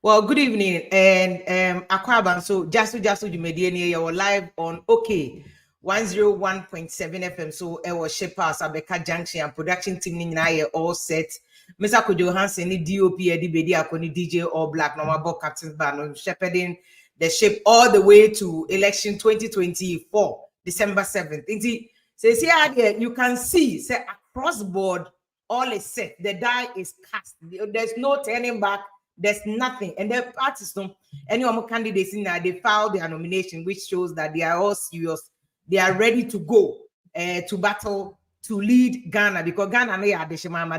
Well, good evening, and Akwaban. So, just you made you're live on 101.7 FM. So, was Shepard, Abeka Junction, and production team in all set. Mr. Kojo Hansen, the DOP, Eddie Bedi, Akoni DJ, All Black, Normal Captain Ban, shepherding the ship all the way to election 2024, December 7th. Says here, you can see, say across board, all is set. The die is cast. There's no turning back. There's nothing, and the parties don't. Any of my candidates in there, they filed their nomination, which shows that they are all serious. They are ready to go to battle to lead Ghana, because Ghana,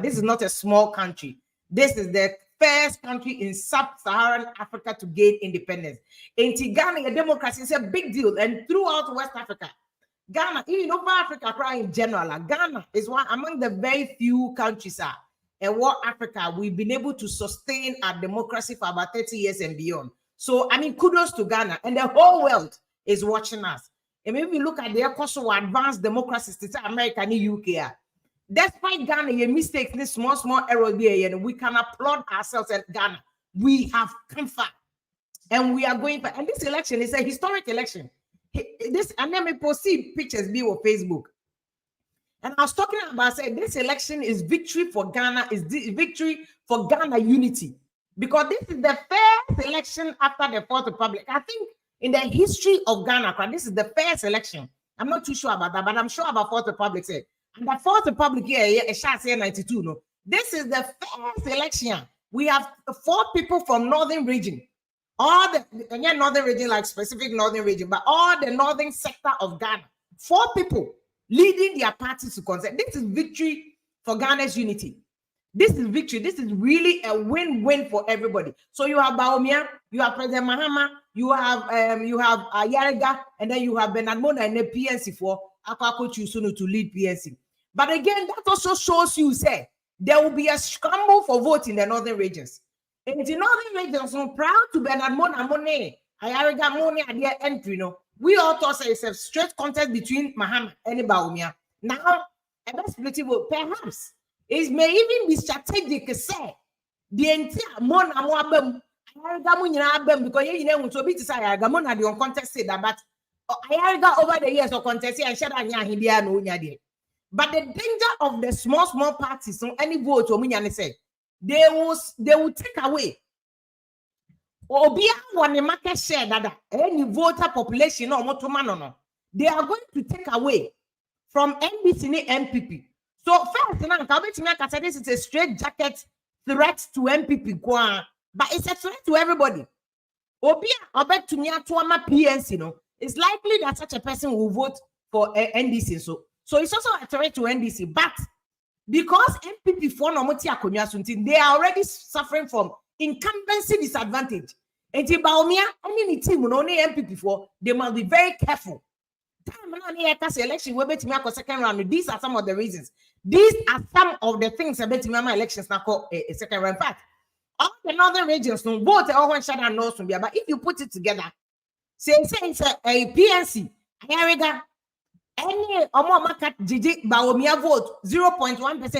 this is not a small country. This is the first country in sub-Saharan Africa to gain independence. In Ghana, a democracy is a big deal, and throughout West Africa, Ghana, even over Africa, in general, Ghana is one among the very few countries and what Africa, we've been able to sustain our democracy for about 30 years and beyond. So, I mean, kudos to Ghana, and the whole world is watching us. And if we look at their so advanced democracies, it's America and the UK. Despite Ghana, your mistakes, this small errors there, and we can applaud ourselves at Ghana. We have come far, and we are going for. And this election is a historic election. This, and then we proceed pictures be on Facebook. And I was talking about saying this election is victory for Ghana, is victory for Ghana unity. Because this is the first election after the Fourth Republic. I think in the history of Ghana, this is the first election. I'm not too sure about that, but I'm sure about Fourth Republic. And the Fourth Republic here, it shall say 92. No, this is the first election. We have 4 people from Northern region. All the Northern region, like specific Northern region, but all the Northern sector of Ghana. 4 people leading their parties to consent. This is victory for Ghana's unity. This is victory. This is really a win-win for everybody. So you have Bawumia, you have President Mahama, you have Ayariga, and then you have Bernard Mona and the PNC for Akako Chusunu to lead PNC. But again, that also shows you, say, there will be a scramble for vote in the northern regions. And in the northern regions, I'm proud to Bernard Mona, Ayariga, Mona, and their entry, we all thought it's a straight contest between Mahama and Bawumia. Now, a best split vote, perhaps, it may even be strategic to say the entire Mona Moabem, Ayariga, because you know, to be to say Ayariga Mona, the uncontested, but Ayariga over the years of contest and Shadanya Hindia no Nyadi. But the danger of the small parties, so any vote, they will take away. Obia one market share that any voter population or motomano, they are going to take away from NBC and MPP. So first, this is a straight jacket threat to MPP, but it's a threat to everybody. Obia obet to Nyatuama PNC, it's likely that such a person will vote for NDC. So it's also a threat to NDC, but because MPP for they are already suffering from incumbency disadvantage. And Baumia, any team only MPP for, they must be very careful. Election, we bet second round. These are some of the reasons. These are some of the things about elections now called a second round. In fact, all the northern regions don't vote all one shot and knows from there. But if you put it together, say it's a PNC, Ayariga, any more market GG Baumia vote 0.1%,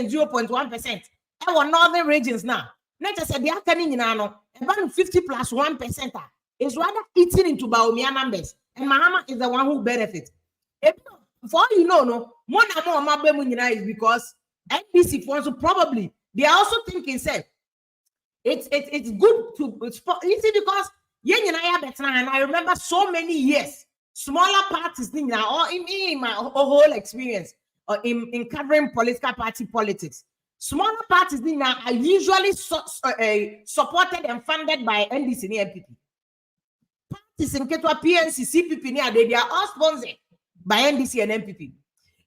0.1%. Our northern regions now. Not just the Akani Nano, about 50 plus 1% is rather eating into Baumia numbers, and Mahama is the one who benefits. For all you know, more is because NBC funds probably they are also thinking, say, it's good to you see, because and I remember so many years, smaller parties or in my whole experience in covering political party politics. Smaller parties are usually supported and funded by NDC and MPP. Parties in Ketwa, PNC, CPP, they are all sponsored by NDC and MPP.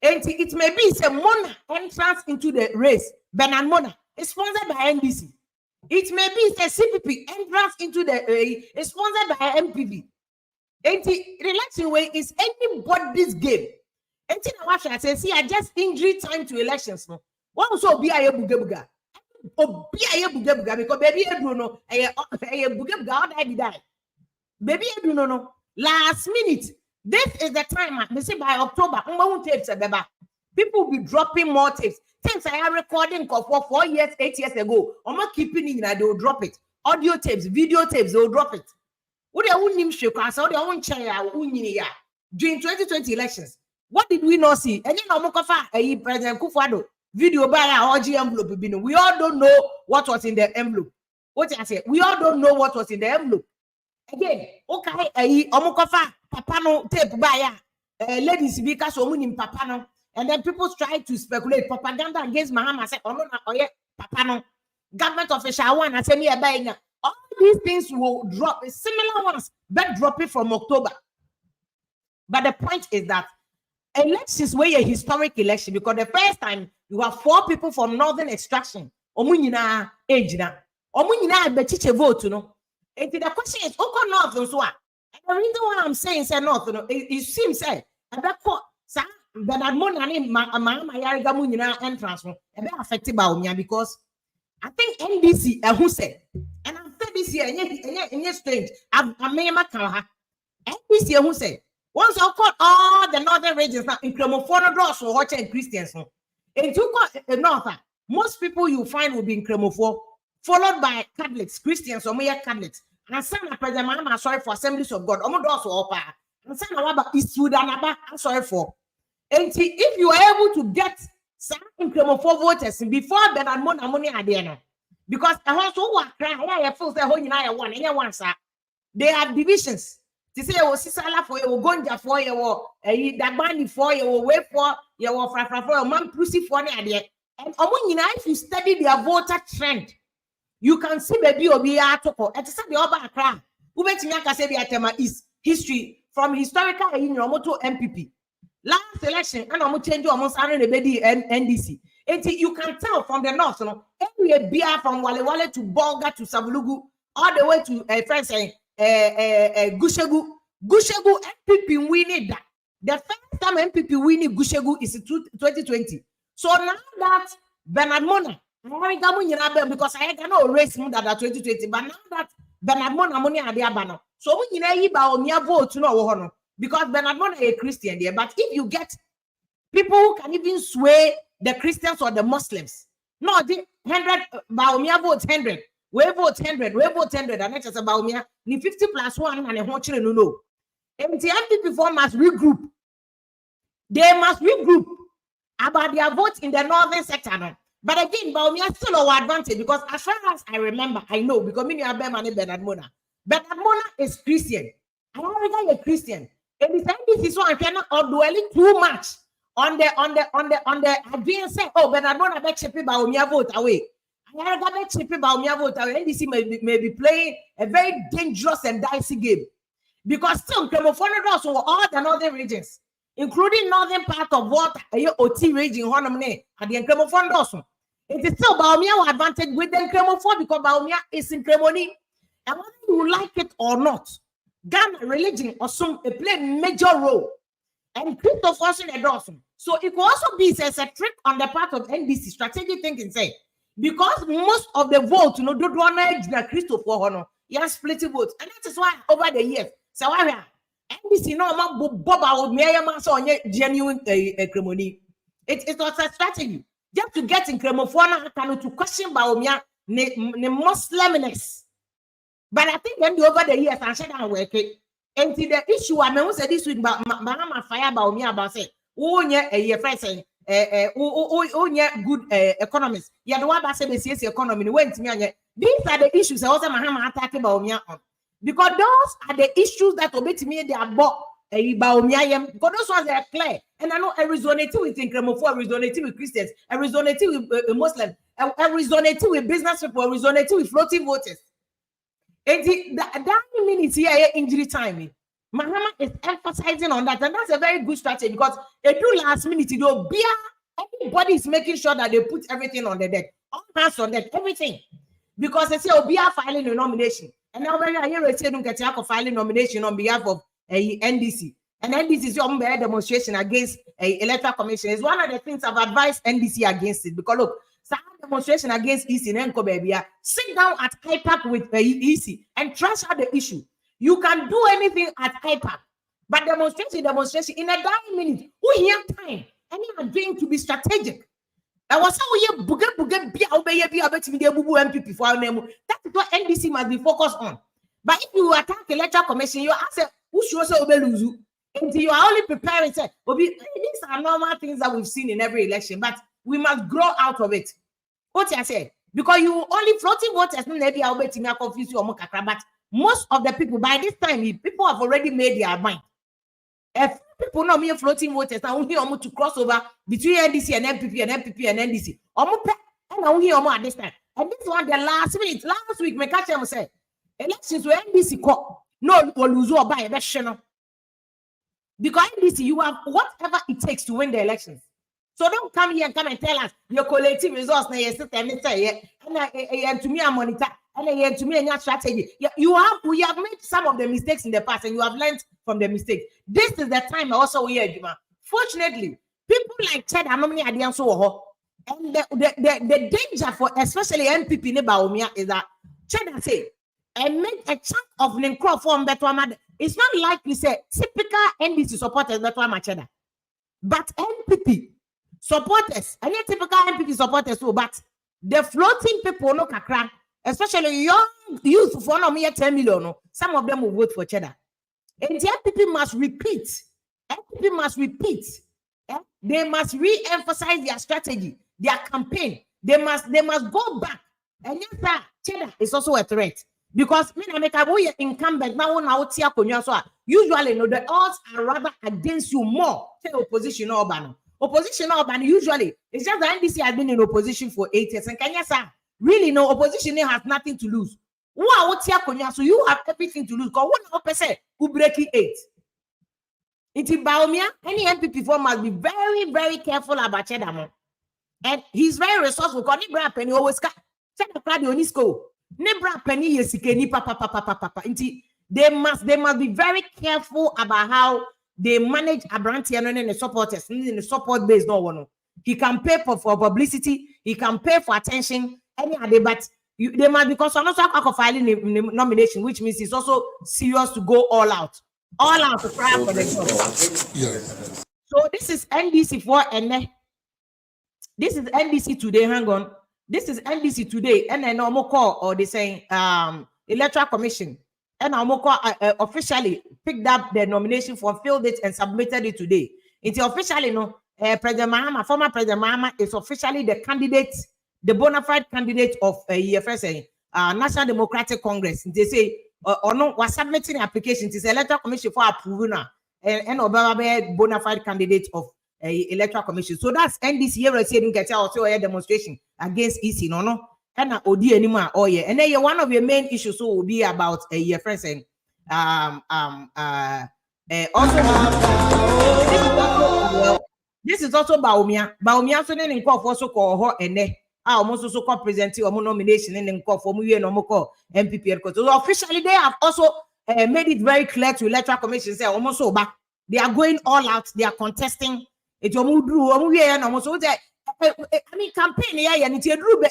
And it may be a Mona entrance into the race. Bernard Mona is sponsored by NDC. It may be a CPP entrance into the is sponsored by MPP. And the election way is anybody's game. And I say, see, I just injury time to elections. No. What also be a buga because baby Bruno a buga die. Baby Bruno last minute. This is the time. They say by October, people will be dropping more tapes. Things I am recording for 4 years, 8 years ago. I'm not keeping it. They will drop it. audio tapes, video tapes, they'll drop it. What they won't name shake us, or they won't chair during 2020 elections. What did we not see? And you know, President Kufuor video by our OG envelope. We all don't know what was in the envelope. What I say? We all don't know what was in the envelope. Again, okay, Omukofa, Papano tape by ladies because Omunim Papano, and then people try to speculate propaganda against Mahama. Say, oh no, Papano, government official one, I say me a buying. All these things will drop, similar ones, but drop it from October. But the point is that elections were a historic election because the first time you have 4 people from northern extraction. Omunina age Omunina bechiche vote, you know. And the question is, Oko North and so on. And the reason why I'm saying say North, you know, it seems say about sir Bernard Monani Mahama Yariga Munina entrance and they affected by Omia because I think NDC who said, and I've said this year, and strange. I'm NDC who said. Once I caught all the northern regions now in Cremophone draws for Hocha and Christians. And you caught the north, most people you find will be in Cremophone, followed by Catholics, Christians, or mere Catholics. And some are President Mahama sorry for Assemblies of God. And some are Eastwood and Abba, I'm sorry for. And if you are able to get some in Cremophone voters before Bernard Money at the end, because I want to cry, I feel the whole United one, and one, sir. They have divisions. They say, oh, Sisala for you, Gonja for you, Dabani for you, way for you, for man, Pussy for the and if you study their voter trend, you can see baby or be article. At the Oba Accra, who makes me say the atema is history from historical in your motto MPP. Last election, and I'm change almost everybody NDC. And you can tell from the north, you know, every beer from Wale to Bolga to Savulugu, all the way to friends saying. Gushegu MPP winning that. The first time MPP winning Gushegu is in 2020. So now that Bernard Mona, because I cannot raise that 2020, but now that Bernard Mona money are there, banner. So we vote to know because Bernard Mona is a Christian there. But if you get people who can even sway the Christians or the Muslims, no, the 100 Baumia votes 100. We vote 100, and next is about me. 50 plus 1 and a whole children no. And the MPP must regroup. They must regroup about their votes in the northern sector. No? But again, Baumia still our advantage because as far as I remember, I know because me and Bernard Mona. Bernard Mona is Christian. I already a Christian. And the MPP is one cannot dwelling too much on the advance say, oh, Bernard Mona bet Baumia vote away. NDC may be playing a very dangerous and dicey game because still Cremophone for all the northern regions, including northern part of what OT region at the Cremophone. It is still Baumia advantage with the Cremophone because Baumia is in Cremoni. And whether you like it or not, Ghana religion also play a major role. And Christopher in Dawson. So it could also be as a trick on the part of NDC strategic thinking say. Because most of the votes, don't want to Christopher Honor, yes, split votes, and that is why over the years, so I NBC no Bob so genuine cremony. It was a strategy just to get in Cremophone to question Baumia the Muslimness. But I think when over the years, I said I work it. And the issue I mean, said this week about Mahama fire Baumia about say, oh yeah, a friend saying. Good economists. Yeah, the one that said the economy went to me. These are the issues I also Mahama attacking Baumia on. Because those are the issues that obey to me they are bought Baumia. Because those ones are clear. And I know a resonating with Incumbency, a resonating with Christians, a resonating with Muslims, a resonating with business people, a resonating with floating voters. And that means here injury time. Mahama is emphasizing on that, and that's a very good strategy because they do last minute. Everybody is making sure that they put everything on the deck, all hands on deck, everything, because they say Obia filing a nomination, and now when I hear say don't get filing nomination on behalf of NDC, and NDC is your demonstration against Electoral Commission. Is one of the things I've advised NDC against it because look, some demonstration against EC and Nkobebia, sit down at IPAC with EC and trash out the issue. You can do anything at IPAC, but demonstration in a dying minute. Who have time? And you are going to be strategic. I was how ye buga be about me MPP for our name. That is what NDC must be focused on. But if you attack electoral commission, you ask who should also lose you. Until you are only preparing, say, these are normal things that we've seen in every election, but we must grow out of it. What I say? Because you only floating voters, maybe I'll bet me confuse you or more, but most of the people by this time, people have already made their mind. If people know me floating voters, now we need to cross over between NDC and MPP and MPP and NDC. And now we at this time. And this one, the last week, my catch them say, elections were NDC call. No, will lose or buy election. Because NDC, you have whatever it takes to win the elections. So don't come here and tell us your collective results. And to me, I monitor. And to me, a strategy. We have made some of the mistakes in the past, and you have learned from the mistakes. This is the time also we hear. Fortunately, people like Chad and Nomini Adian so and the danger for especially MPP Nebaumia is that Chad say and make a chunk of Linkro form better. It's not like we say typical NDC supporters better Macheda, but MPP supporters, any typical MPP supporters too, but the floating people no kakra. Especially young youth for no mere 10 million, some of them will vote for Cheddar. And the MPP must repeat. MPP must repeat. They must re-emphasize their strategy, their campaign. They must go back. And yes, sir, Cheddar is also a threat. Because incumbent now usually no, the odds are rather against you more. Say opposition urban. Opposition urban usually it's just the NDC has been in opposition for 8 years. And can you say? Really, no opposition has nothing to lose. So you have everything to lose. Because 100% who break it 8. In Baumia, any MPP form must be very, very careful about Chedamo. And he's very resourceful. Because Nebra Penny always got Chedda Onisco. Nebra Penny Yesikeni papa. They must be very careful about how they manage Abrantian and the supporters in the support base. No one. He can pay for publicity, he can pay for attention. But they might because I'm not filing a nomination, which means it's also serious to go all out to try for the job. Yes. So this is NDC for and this is NDC today. Hang on, this is NDC today, and then normal call or they saying Electoral Commission, and normal call officially picked up the nomination form, filled it, and submitted it today. It's officially President Mahama, former President Mahama, is officially the candidate. The bona fide candidate of National Democratic Congress. They say, no, was submitting application to the Electoral Commission for approval now, and Obama bona fide candidate of Electoral Commission. So that's NDC here saying get also a demonstration against EC, no, and OD anymore. Oh yeah, and then one of your main issues will be about a friend saying, this is also Baumia. Baumia so then in call for so call her and almost also call presenting or nomination and then call for me and call MPP. So officially they have also made it very clear to Electoral Commission say almost so back. They are going all out, they are contesting it. I mean campaign yeah, and it's a drew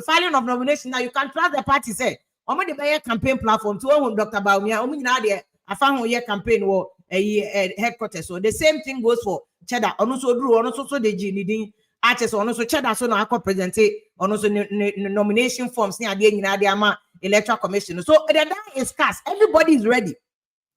filing of nomination. Now you can trust the party say the campaign platform to Dr. Baumia I found your campaign or a headquarters. So the same thing goes for Cheddar. Also drew also the GD artists on also Cheddar so now present on also nomination forms near the Electoral Commission. So the data is cast. Everybody is ready.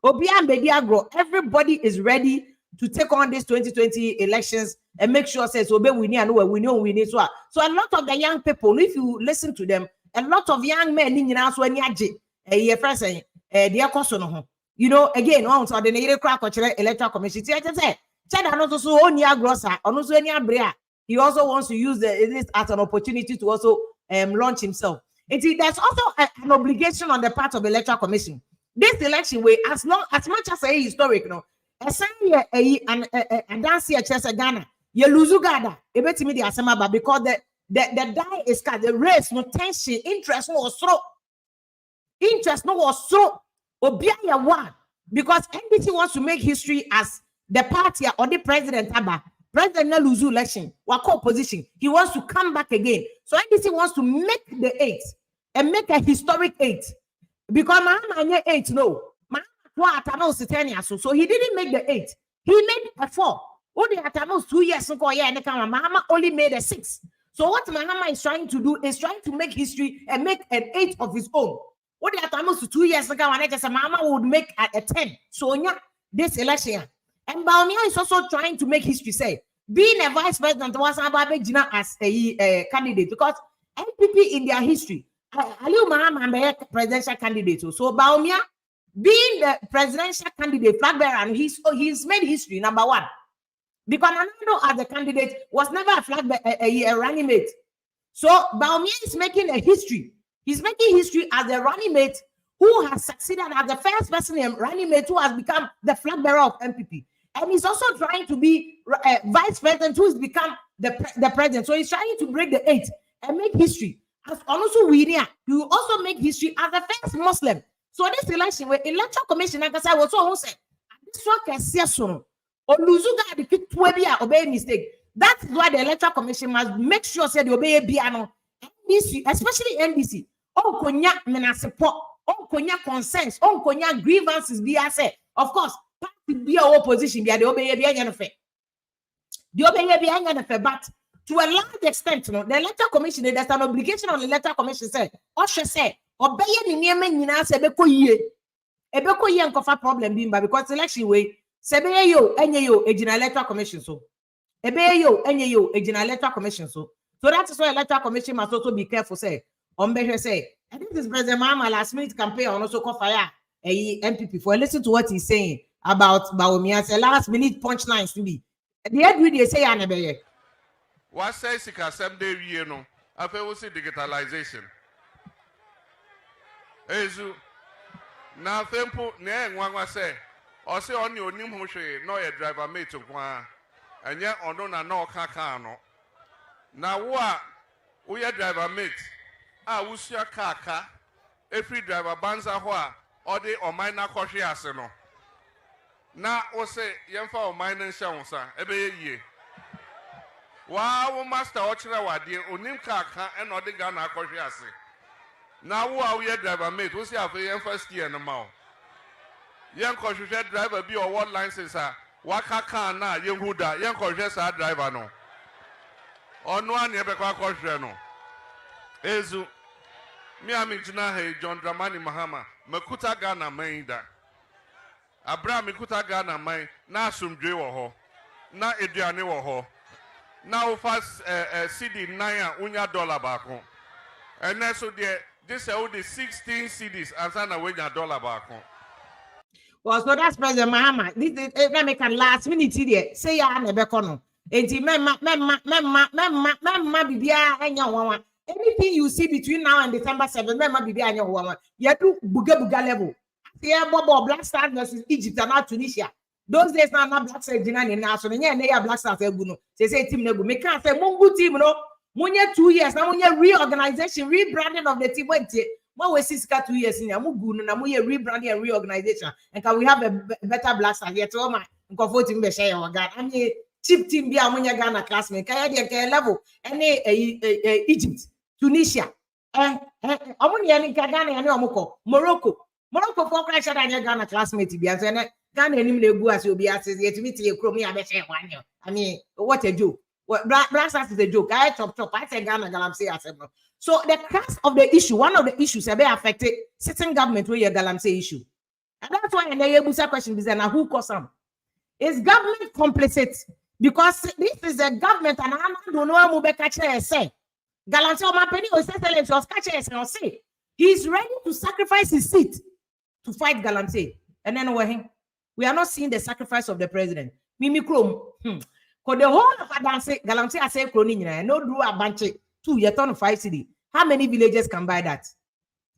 Everybody is ready to take on this 2020 elections and make sure says obey we need we need so a lot of the young people, if you listen to them, a lot of young men in so any first their question. You know, again, once or the Electoral Commission, he also wants to use this as an opportunity to also launch himself. There's also an obligation on the part of the Electoral Commission. This election way, as much as a historic, and dance here, Ghana, you lose Uganda, because the die is cut, the race, no tension, interest no was so. Obiaya one because NDC wants to make history as the party or the president. President na lose election, wako opposition. He wants to come back again. So NDC wants to make the 8 and make a historic 8 because Mahama 8 no. So he didn't make the 8. He made a 4. Only at 2 years ago, Mahama only made a 6. So what Mahama is trying to do is trying to make history and make an 8 of his own. What they are almost 2 years ago, when I just said Mahama would make a 10. So this election, and Baumia is also trying to make history. Say being a vice president was about Gina as a candidate because NPP in their history, Aliu Mahama presidential candidate. So Baumia being the presidential candidate, flag bearer, and he's made history, number one. Because Anando as the candidate was never a flag a running mate. So Baumia is making a history. He's making history as the running mate who has succeeded as the first person in running mate who has become the flag bearer of MPP. And he's also trying to be vice president who has become the president. So he's trying to break the 8 and make history. As also we will also make history as the first Muslim. So this election, where Electoral Commission, like I said, was so say this one can see soon. Or Luzuga the kid obey mistake. That's why the Electoral Commission must make sure say they obey piano. NBC, especially NBC. Oh, konya mena support. Oh, konya concerns. Oh, konya grievances. Be I say, of course, party be our opposition. Be they obey be anything. The obey be anything, but to a large extent, the Electoral Commission, there's an obligation on the Electoral Commission. Say, Osha say, obey ni nieme nyina se beko ye nkofa problem bimba because election way sebe yo enye yo ejina Electoral Commission so ebe yo enye yo ejina Electoral Commission so that is why Electoral Commission must also be careful. Say say and this is President Mahama last minute campaign on also call fire a MPP for listen to what he's saying about Baumia. Say last minute punchlines to be the end we they say anebeye what says sika sem day we no afa we see digitalization ezu na fempo na enwanwa say o say oni onim ho hwe no ye driver mate kwa enye ono na no kaka no na wo ye driver mate a wusua kaka every driver banza ho a odi oman na kohwe ase no na wo say yemfa oman na nhya wonsa ebe ye wo master o kire wade onim kaka e no de ga na kohwe ase. Now, who are driver mate? Who's here for your first year in the mouth? Young construction driver be or what license, sir? Waka can na young Huda, young construction driver no. Or no one ever construction no. Ezu, me am in Jina John Dramani Mahama, Makuta Ghana Mainda. Abraham Mikuta Ghana Main, na sum drill ho, na Adriane ho. Now, first CD $9 $1 back home. And that's so there. This is all the 16 CDs and sign away $1 back home. Well, so that's President Mahama. This is make a last minute here. Say ya never kono. Enti bibia anya wawa. Anything you see between now and December 7, bibia anya wawa. You do buga level. Here Bobo Black Stars versus Egypt and not Tunisia. Those days now Black Stars Jinani now. So yeah, Black Stars eguno. Say team nego. Me can't say Mungu team no. Munye 2 years now munye reorganization, rebranding of the team went what we 2 years in Mugu na munye rebranding and reorganization. And can we have a better Black Star here to my voting be share our God. I mean cheap team be munye Ghana classmate. Kaya level any Egypt, Tunisia. Amunye ni Ghana yani amuko Morocco for crash that Ghana classmate be as Ghana ni mlegu as you be as yet meet you chrome ya be share one. I mean what a joke. Well, Black Stars is a joke. I top. I say Ghana Galamsey as no. So the crux of the issue, one of the issues that affected certain government where your Galamsey issue, and that's why the Yebusa question is now who caused them? Is government complicit? Because this is a government, and I don't know who be catcher say. Galamsey or my penny or say he's ready to sacrifice his seat to fight Galamsey, and then we are not seeing the sacrifice of the president. Mimi Chrome. For the whole of Galamsey, I say, no do a bunch 2 year ton of 5 city. How many villages can buy that?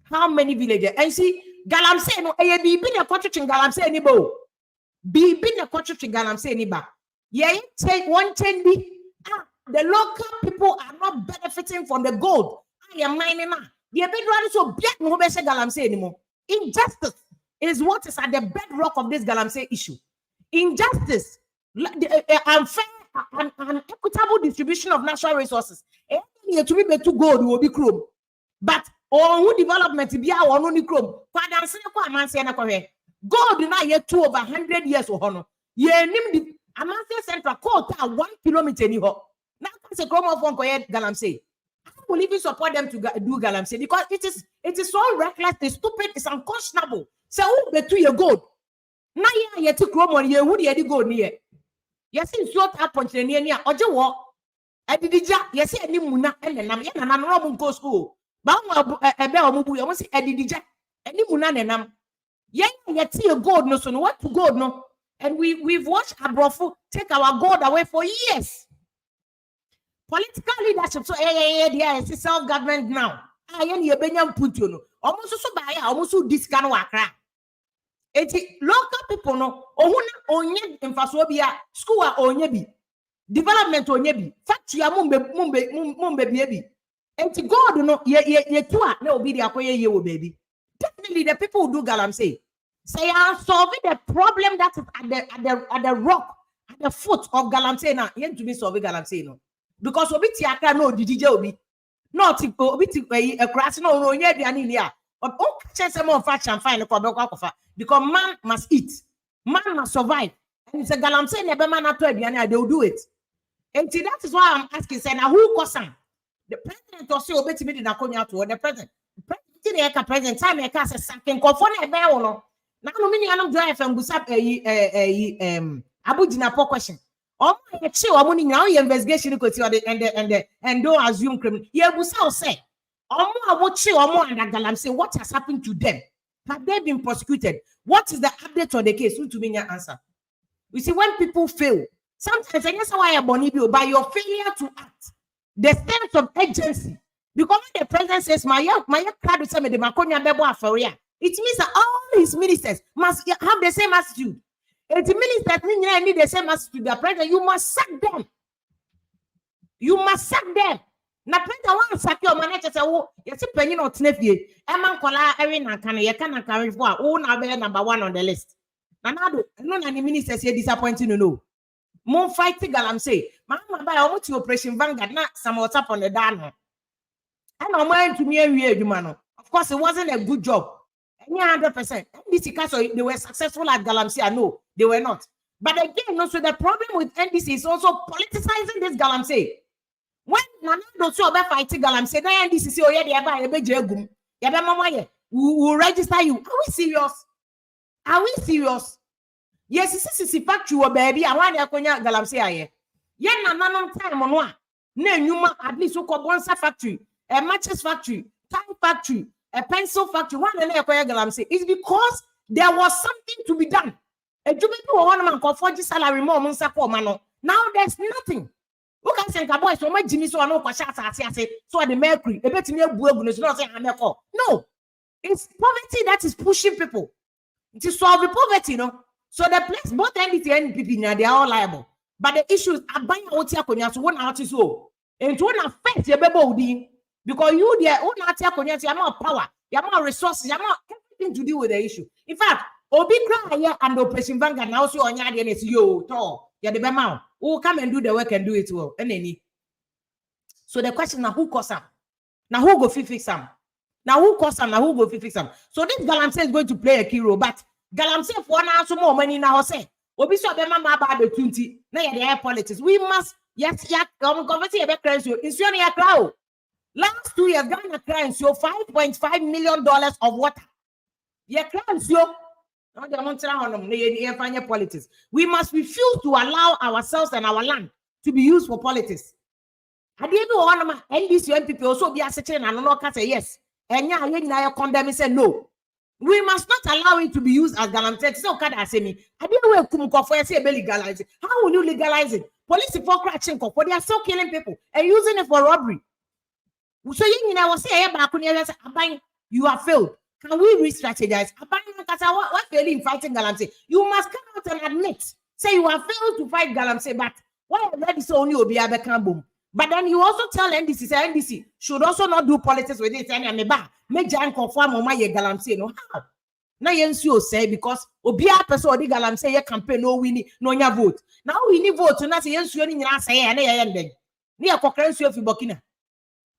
How many villages? And see, Galamsey, no, be been a country in Galamsey any bow. Be been a country in Galamsey any back. Yeah, take 110. The local people are not benefiting from the gold. I am mining now. The bedrock so black no Galamsey anymore. Injustice is what is at the bedrock of this Galamsey issue. Injustice, unfair and equitable distribution of natural resources. Anything to be to gold will be chrome. But all development be our only chrome. Gold na yet 2 over 100 years or honor. Ye nim the Amansia Central court 1 kilometer ni ho. Na It's a chrome of one Galamsey. I will even support them to do Galamsey because it is so reckless, it's stupid, it's unconscionable. So who bet to your gold? Now you took chrome on you, who did you go near? Yes, it's short up on the near Ojo walk. I did the jack, yes, any muna and then I'm not go school. Bound a bell mubu, I was a did jack, any muna and I'm yet see a gold no so what to gold no. And we've watched Abrofo take our gold away for years. Political leadership, so there is self-government now. I am here, Benjamin Putin. Almost so by almost so this kind of wakra. It's local people no. Onye infrastructure school onye bi development onye bi factory mumbe baby. And to God no ye tua na obi dey akoye ye wo baby. Definitely the people who do Galamsey say are solving the problem that is at the rock at the foot of Galamsey now. You to be solving Galamsey no. Because obi ti aka no DJ obi not obi ti a crash no onye aduane ni a o catch some of fat and fine ko be kwa because man must eat, man must survive, and it's a Galamsey never man at aduane they will do it. And that is why I'm asking say na who cause am the president or say obeti me na konya to the president the president time e ka say sakin ko for na e be wo no na no me ni anam drive and busa abugina po question. Oh, investigation and don't assume criminal. Yeah, Busa say, Galamsey, what has happened to them? Have they been prosecuted? What is the update on the case? To me, your answer. We see when people fail, sometimes I guess why Bonibio by your failure to act, the sense of urgency. Because when the president says, my card is the Maconia Bebo Afaria, it means that all his ministers must have the same attitude. It means that we need the same as to the president. You must sack them. You must sack them. Na president want sack your manager say, "Oh, you see penny not nephew. Eman kola Erin and can you can carry for oh now be number 1 on the list." Nanado, no na the minister say disappointing no. More fight Galamsey. Mama buy almost to Operation Vanguard. Na some what's up on the down. And I'm going to me a of course, it wasn't a good job. 100%. NDC, they were successful at Galamsey. I know they were not. But again, also the problem with NDC is also politicizing this Galamsey. When Nanado so about fighting Galamsey, then NDC say, "Oh yeah, they are by Ebejegum. We will register you." Are we serious? Are we serious? Yes, this is a factory, baby. I want to konya Galamsey aye. Yeah, nanom time on one. Ne nyuma at least so called Bonsa factory, a matches factory, tie factory. A pencil factory, one and Galamsey. It's because there was something to be done. A jubilee one man called 40 salary more months for mano. Now there's nothing. Who can say boys so much Jimmy so I know so the mercury. A bit near Buenos not saying no, it's poverty that is pushing people to solve the poverty, So the place both NDC and NPP they are all liable. But the issue is buying out here so one artist so and to one affect your baby. Because you there, you have more power, you have more resources, you have more everything to deal with the issue. In fact, Obi cry here and the Operation Vanguard now so on your DNS, yo, tall, you're the man who come and do the work and do it well. And any. So the question now, who cause them? Now who go fix them? Now who cause them? Now who go fix them? So this Galamsey is going to play a key role, but Galamsey for now some more money now say. Obi so be mama about the 20. Now you the politics. We must converting a currency. It's your crowd. Last 2 years, Ghana crying so $5.5 million of water. Yeah, crying so. Politics. We must refuse to allow ourselves and our land to be used for politics. I didn't know one of my NDC people also be ascertain and no say yes. And yeah, condemn say no. We must not allow it to be used as Galamsey. So can I say me? I didn't know where say legalize it. How will you legalize it? Police for crashing, they are still killing people and using it for robbery. So you say you have failed. Can we re-strategize? What failing fighting Galamsey? You must come out and admit. Say you have failed to fight Galamsey, but why already so only be a boom? But then you also tell NDC, say NDC should also not do politics with it. And make Jan conform on my Galamsey. No how? Now you say because Obia person the Galamsey your campaign no winning no your vote. Now we need vote to not say yes you need say and then near concurrency of Burkina.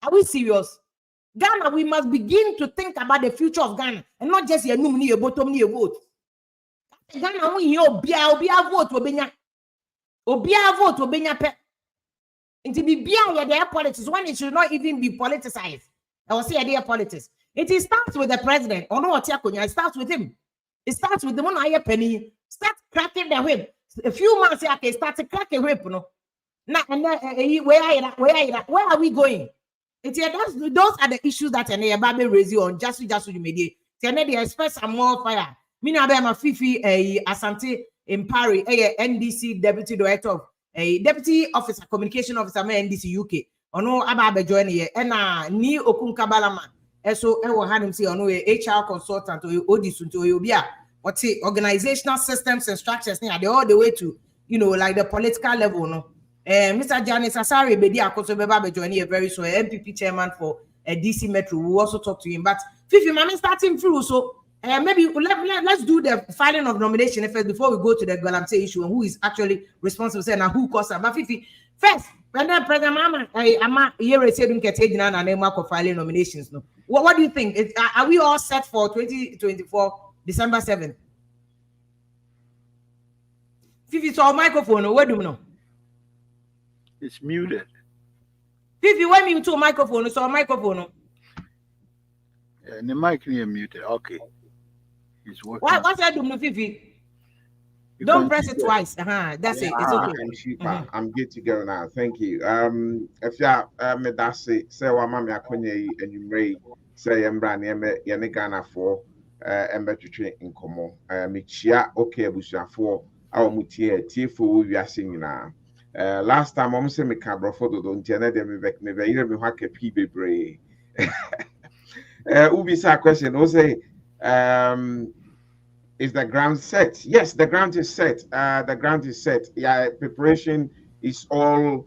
Are we serious? Ghana, we must begin to think about the future of Ghana and not just your nominee, your bottom, your vote. Ghana, we Obia vote, Obia vote, Obia pe. Into be beyond their politics when it should not even be politicized. I will say their politics. It starts with the president. Or no, it starts with him. It starts with the one I penny. Start cracking the whip. A few months after, start to crack a whip. No, now and where are we going? Those are the issues that an Babe raise you on just you mediate. They express some more fire. Me now I'm a Fifi Asante in Paris, NDC Deputy Director of Deputy Officer Communication Officer NDC UK. Ono aba join here and ni Okunka Balama. So ewo hanim say ono HR consultant or Odisun to Obia. What's it? Organizational systems and structures they all the way to like the political level. No, Mr. Janice Asari Bedi Akoso Beba join here very soon. MPP chairman for DC Metro. We will also talk to him. But Fifi, mami starting through. So maybe let's do the filing of nomination first before we go to the Galamsey issue and who is actually responsible and who caused it. But Fifi, first, when the President Mama, I'm here saying get and name for filing nominations. No, what do you think? Are we all set for 2024 December 7th? Fifi, so microphone. What do you know? It's muted. Fifi, when you to microphone, so microphone. The mic is muted. Okay. It's working. What's that doing, Fifi? Don't press it twice. That's it. It's okay. I'm good to go now. Thank you. If you me that's it. Say what mama akonye and you may say embra ne Ghana for embetutre inkomo. Me chia okay abusuafo a omutie tiefo wiase nyina. Last time I'm say me ka brofo do ntia dem me be yire me ho akapi bebre. Ubisa question o say is the ground set? Yes, the ground is set. The ground is set. Yeah, preparation is all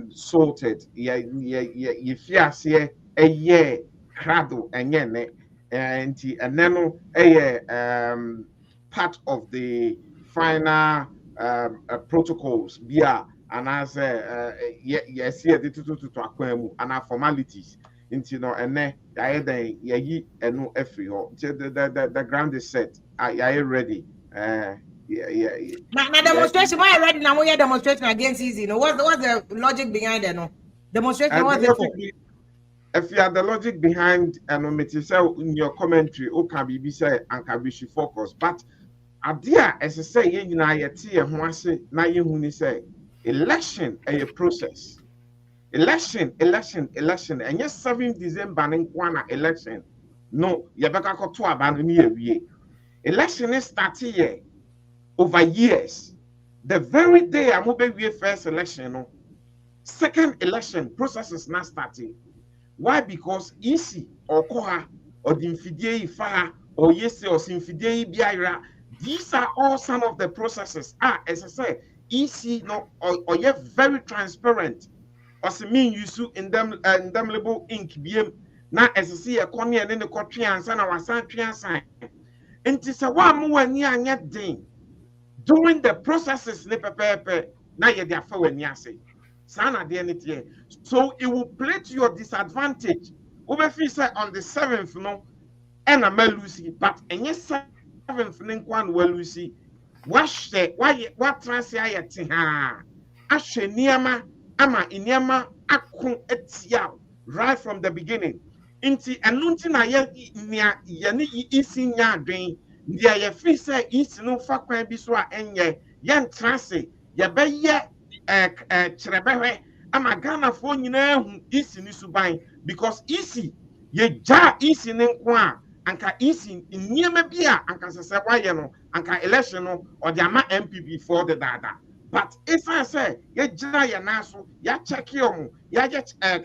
sorted. Yeah. If you see a year crado and then part of the final protocols. Yeah, and as yes, here to and our formalities. And then the ground is set. Are you ready? Now demonstration. Why ready now? We are demonstrating against easy. What's the logic behind it? No demonstration. What's it for? If you have the logic behind and in your commentary, can be said and can be focus. But idea as I say, you know, election a process. Election, and yes, 7th December in Kwana election. No, Yabaka to abandon ye. Election is starting here over years. The very day I'm moving first election, no, second election process is not starting. Why? Because easy or koha or the infidei fire or yes or infidei biara. These are all some of the processes. As I said, easy no or yet very transparent. As mean you sue in them label ink BM now as I see a corny and then the country and son our son sign. And it's a one more near yet ding. During the processes pepe now you're there for when you say Sana the so it will play to your disadvantage. Over on the 7th no and a Lucy, but and yes 7th link one well Lucy. Wash the what translate Asheniama ama inyama akun etia right from the beginning. Inti anunti na ye ni isi nya adwen dia ye fi say isi no fa kwan bi so a enye ye ntrase ye be ye kyerebe ama Ghana fo nyina hu isi ni suban because isi ye ja isi ni nko a anka isi nyema bi a anka sese waye no anka election no or the ama MPP for the data. But if I say, ya naso, ya check you, ya get ya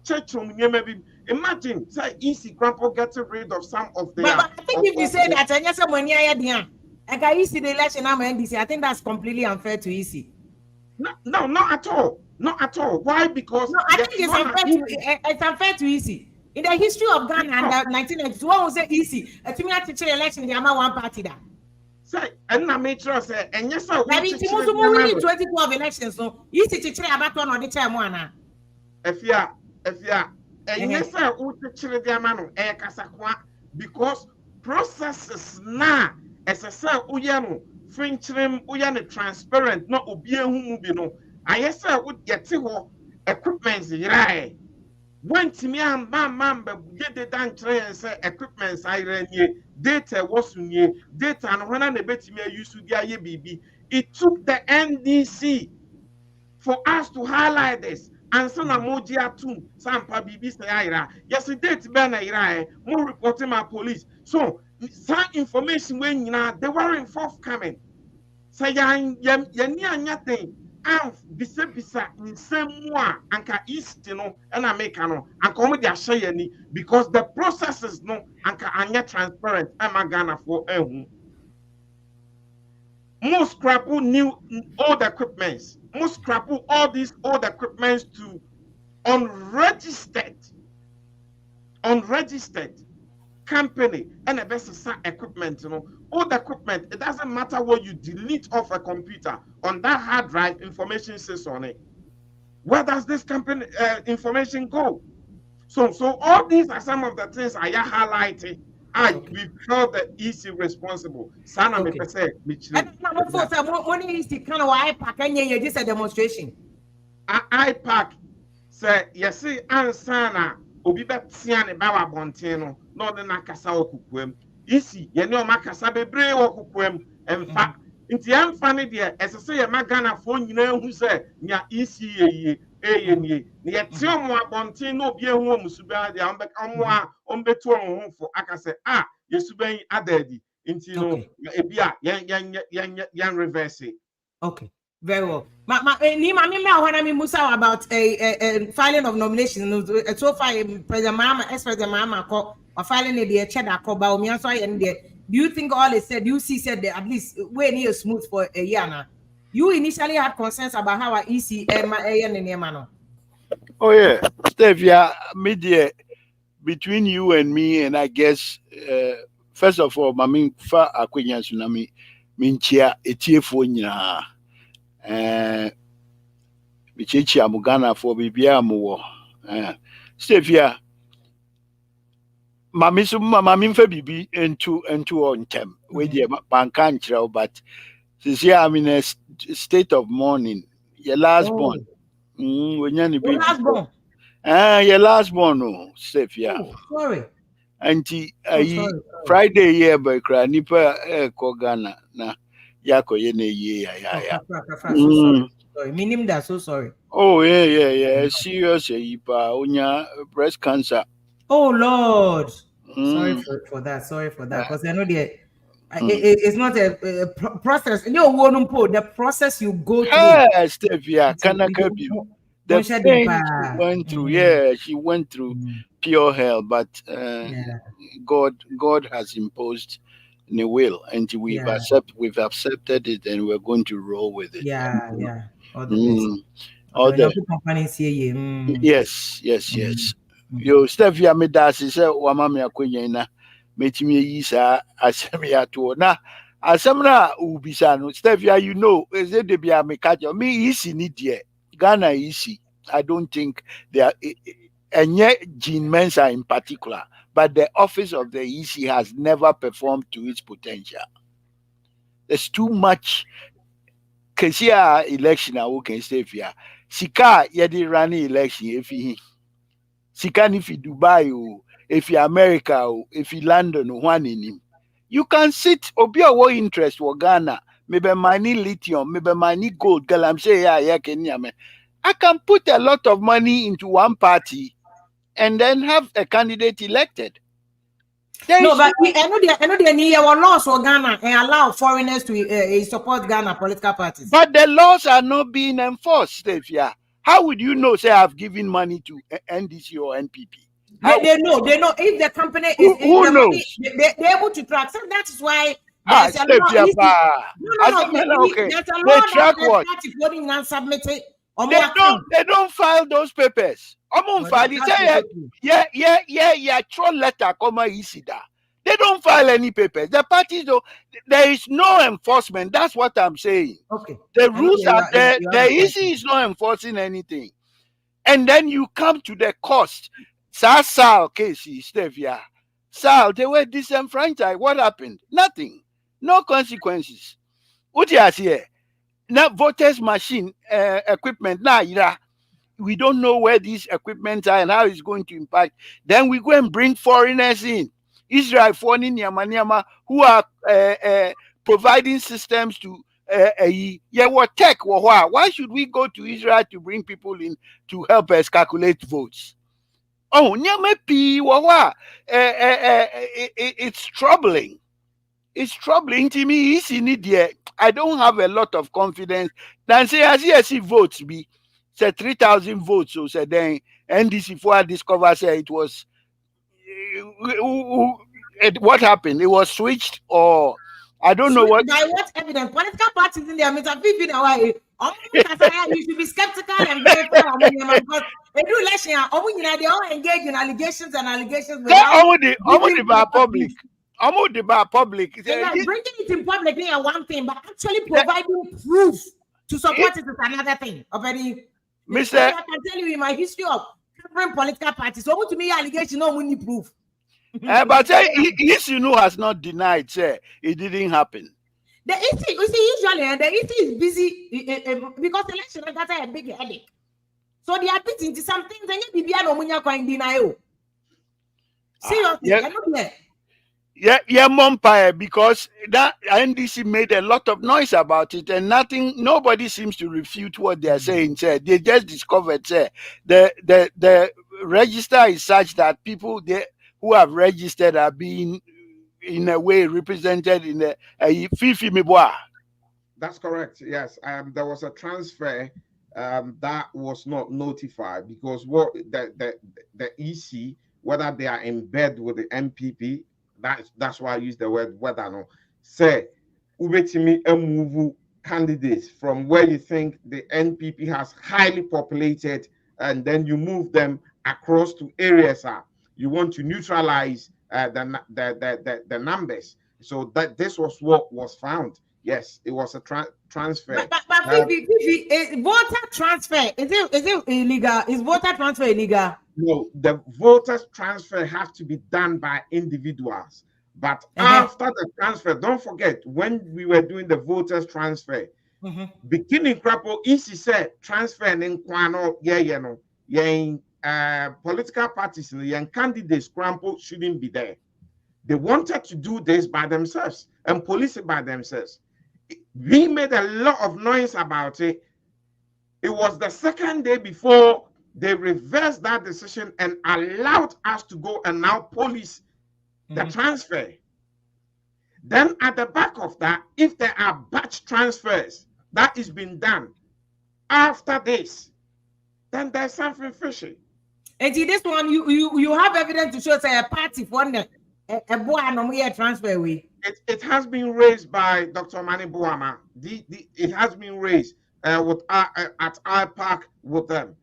check maybe imagine say easy grandpa getting rid of some of the. But I think if you say that, and yes, when you are I can easy the election I'm NDC. I think that's completely unfair to easy. No, not at all. Not at all. Why? Because no, I think it's unfair to easy. In the history of Ghana and 1992, one was easy. A teacher election, the one party that. Say, and I made sure say, and yes, sir. I mean, 2012 elections, so you see to about one or the chair one. If you and yes, sir, who to chile the amano, because processes now, as I said, uyano, French uyano transparent, not obia humubino, I say would get equipment right. Went me and bam get the dan try and say equipment I ran data was near data and when I bet me used to get BB. It took the NDC for us to highlight this. And so na moji atum sampa BB say ira. Yes, date ben ira more reporting my police. So some information when they weren't forthcoming. Say yan thing. And bisa nsɛm a anka east no and America no anka omo de ahye yani because the processes no anka anya transparent ama Ghana for ehu. Most scrap new old equipments. Most scrap all these old equipments to unregistered company and a best equipment, old equipment. It doesn't matter what you delete off a computer on that hard drive, information says on it. Where does this company information go? So all these are some of the things I highlighted. We felt the EC responsible. Sana me pese when is the kind of IPAC and you just a demonstration? IPAC say yes, ansana obi betiane bawa bonteno no de nakasa okukwem. EC ye ne o makasa bebre okukwem emfa. Nti emfa ne de esese ye magana fo nyina hu se nya EC ye nie ne yete omo abonten no obi ehu omusuba de omo a ombetu omo fo aka se yesuban adadi nti no ebia yan reverse it. Okay, very well. When Musa about a filing of nominations, so far President Mahama, ex-President Mahama, or filing a cheddar called and do you think all is said? You see, said that at least we're near smooth for a year now. You initially had concerns about how our EC and Oh yeah, Steph, media between you and me, and I guess first of all, my fa akwenya tsunami minchia etiefo nyina bichechi amugana for bibia mo Steph, mami fa bibi into on tem we dey banka nchira, but this year I'm in a state of mourning. Your last born. When you last born. Your last born, no, Steph, sorry. Auntie, Friday here by cry nipa Kogana na yako yene ye Sorry, meaning that so sorry. Oh yeah. Serious ipa unya breast cancer. Oh Lord. Sorry for that. Sorry for that. Because I know it's not a process. The process you go through. Steph, can I help you? The pain she went through, she went through pure hell, but God has imposed a will, and we've accepted it, and we're going to roll with it. All the companies here. Yes. Yo, Steph, me dasi se wamami akwenya ina metimi yisa asemi ato na asemna ubisa no Steph, you know, is it de bia me catch me easy ni die Ghana easy. I don't think they are and yet Jean Mensa in particular, but the office of the EC has never performed to its potential. There's too much Kesia election I can say here. Sika yedi running election if he Sika if he Dubai if he America if he London one in him. You can sit obia what interest for Ghana, maybe mining lithium, maybe mining gold, Galamsey I can put a lot of money into one party and then have a candidate elected. But I know they need our laws for Ghana and allow foreigners to support Ghana political parties. But the laws are not being enforced, Steph. How would you know, say, I've given money to NDC or NPP? They know. If the company is... Who knows? Money, they're able to track. So that is why... There's a law. Okay. They track what? They don't file those papers. Troll letter they don't file any papers. The parties there is no enforcement. That's what I'm saying. Okay. The rules are there. The EC is not enforcing anything. And then you come to the cost. Sal case, Stevia. Sal, they were disenfranchised. What happened? Nothing. No consequences. What you here? now voters machine equipment now, we don't know where these equipment are and how it's going to impact. Then we go and bring foreigners in, Israel for who are providing systems to what tech. Why should we go to Israel to bring people in to help us calculate votes? Oh, it's troubling. It's troubling to me. I don't have a lot of confidence. Then say as he votes be say 3,000 votes. So say then NDC for discover say it was what happened? It was switched, or I don't know what. By what evidence? Political parties in there, Mr. Vivi, you should be skeptical and verify because they do election. They all engage in allegations and allegations. Almost about public. Bringing it in public is one thing, but actually providing proof to support it is another thing. Already, Mr. I can tell you in my history of different political parties, so to me, allegation no money proof. But issue has not denied, say it didn't happen. The EC, usually the EC is busy because the election got a big headache. So they are putting into some things and you be no money going deny. Seriously, Mumpire, because that NDC made a lot of noise about it, and nobody seems to refute what they are saying. Say they just discovered, say the register is such that people who have registered are being in a way represented in a Fifi Mibwa. That's correct. Yes, there was a transfer that was not notified because what the EC, whether they are in bed with the MPP, that's why I use the word whether no. Say, ubetimi move candidates from where you think the NPP has highly populated, and then you move them across to areas you want to neutralize the numbers. So that this was what was found. Yes, it was a transfer. But voter transfer is it illegal? Is voter transfer illegal? No, the voters transfer has to be done by individuals. But after the transfer, don't forget when we were doing the voters transfer, beginning crapo easy said transfer and in kwano political parties and candidates crampo shouldn't be there. They wanted to do this by themselves and police it by themselves. We made a lot of noise about it. It was the second day before they reversed that decision and allowed us to go and now police the transfer. Then at the back of that, if there are batch transfers that is being done after this, then there's something fishy. And this one, you have evidence to show say a party for a boy and transfer way. It has been raised by Dr. Mani Buama. It has been raised at our park with them.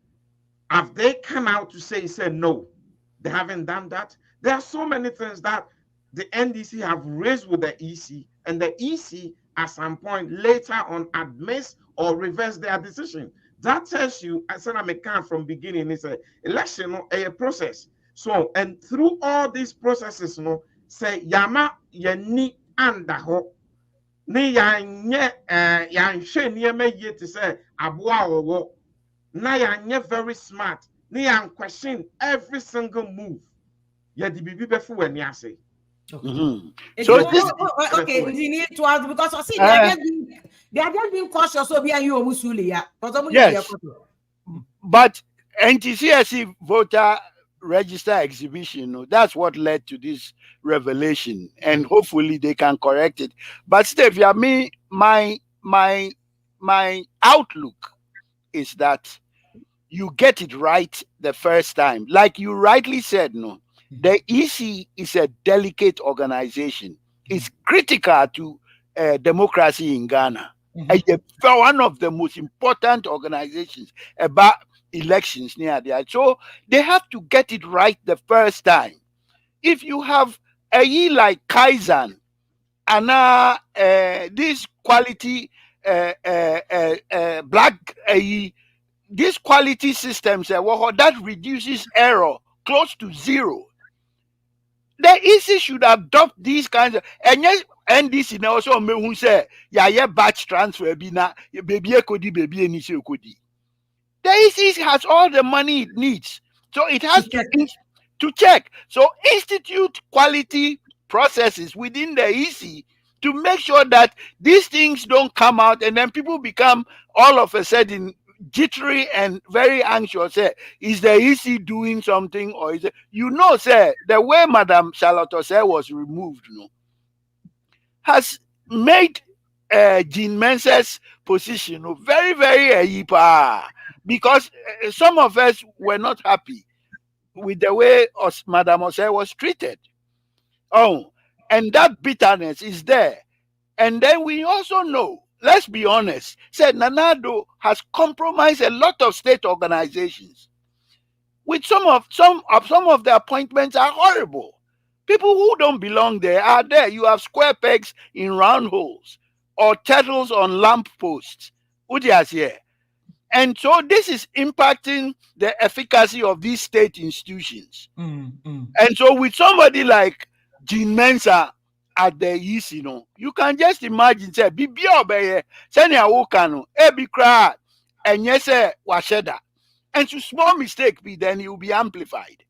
Have they come out to say no? They haven't done that. There are so many things that the NDC have raised with the EC, and the EC at some point later on admits or reverse their decision. That tells you, as I can from beginning, it's an election, a process. So, and through all these processes, say yama yani andaho ne yanye yanshe nieme ye to say abua owo na yanye very smart ne yan question every single move. Ya di bibi befu weni ase. So this okay, we need to ask because I see they are just being cautious so be you musuli ya. Yes. But NTCSC voter register exhibition, that's what led to this revelation, and hopefully they can correct it. But Steve, my outlook is that you get it right the first time. Like you rightly said, the EC is a delicate organization. It's critical to democracy in Ghana. One of the most important organizations about elections near there. So they have to get it right the first time. If you have a year like Kaizen and this quality black this quality systems that reduces error close to zero. The EC should adopt these kinds of, and yes, NDC now also me who say yeah batch transfer be na baby ekodi baby eni se ekodi. The EC has all the money it needs, so it has to check. So institute quality processes within the EC to make sure that these things don't come out and then people become all of a sudden jittery and very anxious. Say, is the EC doing something or is it? Sir, the way Madam Charlotte Osei was removed, has made Jean Mensah's position very, very because some of us were not happy with the way Madam Osei was treated. Oh, and that bitterness is there. And then we also know, let's be honest, said Nanado has compromised a lot of state organizations. With some of the appointments are horrible. People who don't belong there are there. You have square pegs in round holes or turtles on lamp posts. Here. And so this is impacting the efficacy of these state institutions. And so with somebody like Jean Mensah at the EC, you can just imagine, say, Bibi obeye, senya wokano, ebi kra, and yes, washeda. And to small mistake be, then it will be amplified.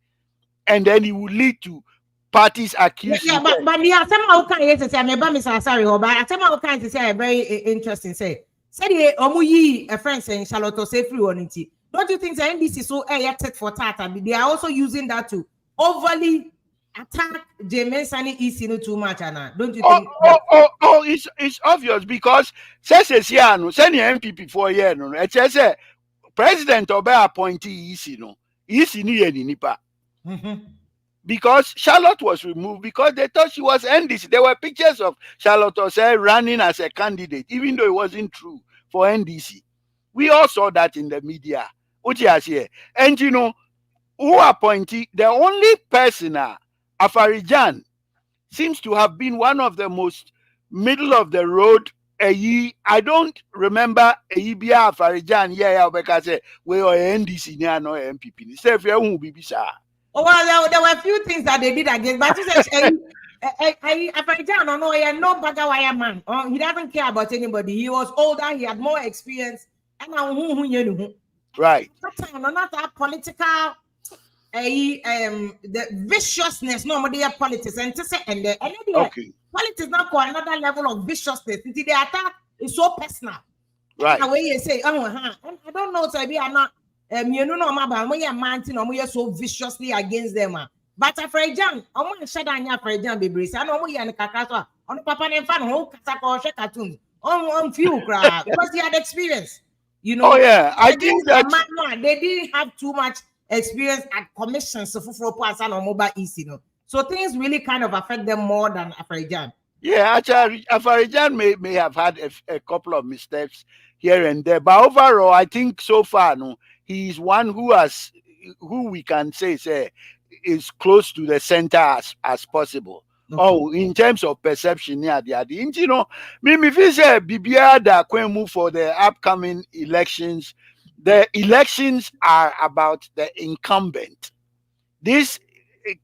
And then it will lead to parties accusing. Yeah, but yeah, somehow can you say, I'm sorry, but somehow can you say a very interesting say. Say Omuyi a friend saying Charlotte Osei free on it. Don't you think the NDC is so elected for Tata? They are also using that to overly attack James and EC too much, Anna. Don't you think? It's obvious because says Siano, send MPP for a year, no. It says President Obe appointee EC, no. EC ni nipa. Because Charlotte was removed because they thought she was NDC. There were pictures of Charlotte Osei running as a candidate, even though it wasn't true for NDC. We all saw that in the media. And who appointed the only person, Afarijan, seems to have been one of the most middle of the road. I don't remember Bia Afarijan, because we are NDC, no MPP. Say if you won't be Oh, well, there were a few things that they did against, but you said, no bagawaya man. He doesn't care about anybody. He was older, he had more experience, and right. Not that political, the viciousness. No, they are politics, and to say, okay. Politics now for another level of viciousness. The attack is so personal. Right. The way you say, I don't know, so we are not. You know, man, so viciously against them. But Afrajan, I want to shut down Afrajan, baby. I know we are in Kakaswa. On Papa and Fan, who cartoons on few because he had experience. Oh, yeah. I think that they didn't have too much experience at commissions of mobile easy. So things really kind of affect them more than Afrajan. Yeah, actually, Afrajan may have had a couple of missteps here and there, but overall, I think so far, he is one who we can say is close to the center as possible. Okay. Oh, in terms of perception, me feel say Bibia da move for the upcoming elections. The elections are about the incumbent. This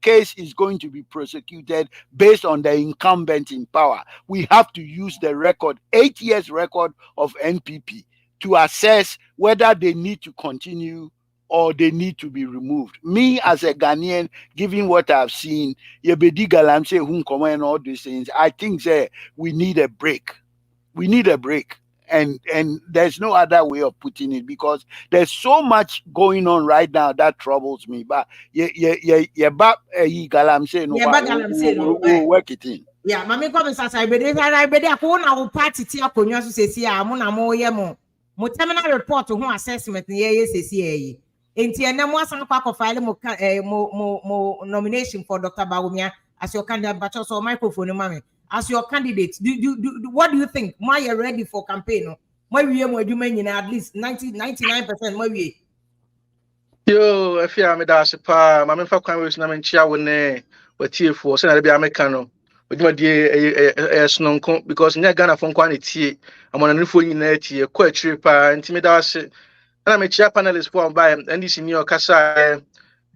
case is going to be prosecuted based on the incumbent in power. We have to use the record, 8 years record of NPP, to assess whether they need to continue or they need to be removed. Me as a Ghanaian, given what I've seen, Yebedi Galamsey, and all these things, I think we need a break. We need a break. And there's no other way of putting it because there's so much going on right now that troubles me. But Galamsey, work it in. Yeah, Mammy comes as I believe I will party tia Ponyo says, yeah, Mona terminal report to whom assessment yes, in Tiana some pack of file mo nomination for Dr. Bawumia as your candidate, but also microphone, mommy. As your candidate, what do you think? Why you're ready for campaign? Maybe you mean at least 99%. Maybe. Yo, if you are made us a pa, my member Congress named Chiawone, but TF4, Senator Biamecano, with my dear Snonko, because near Ghana from quantity, I'm on a new phone in a quite trip, and Timidas, and I'm a chair panelist for by NDC New York Casa.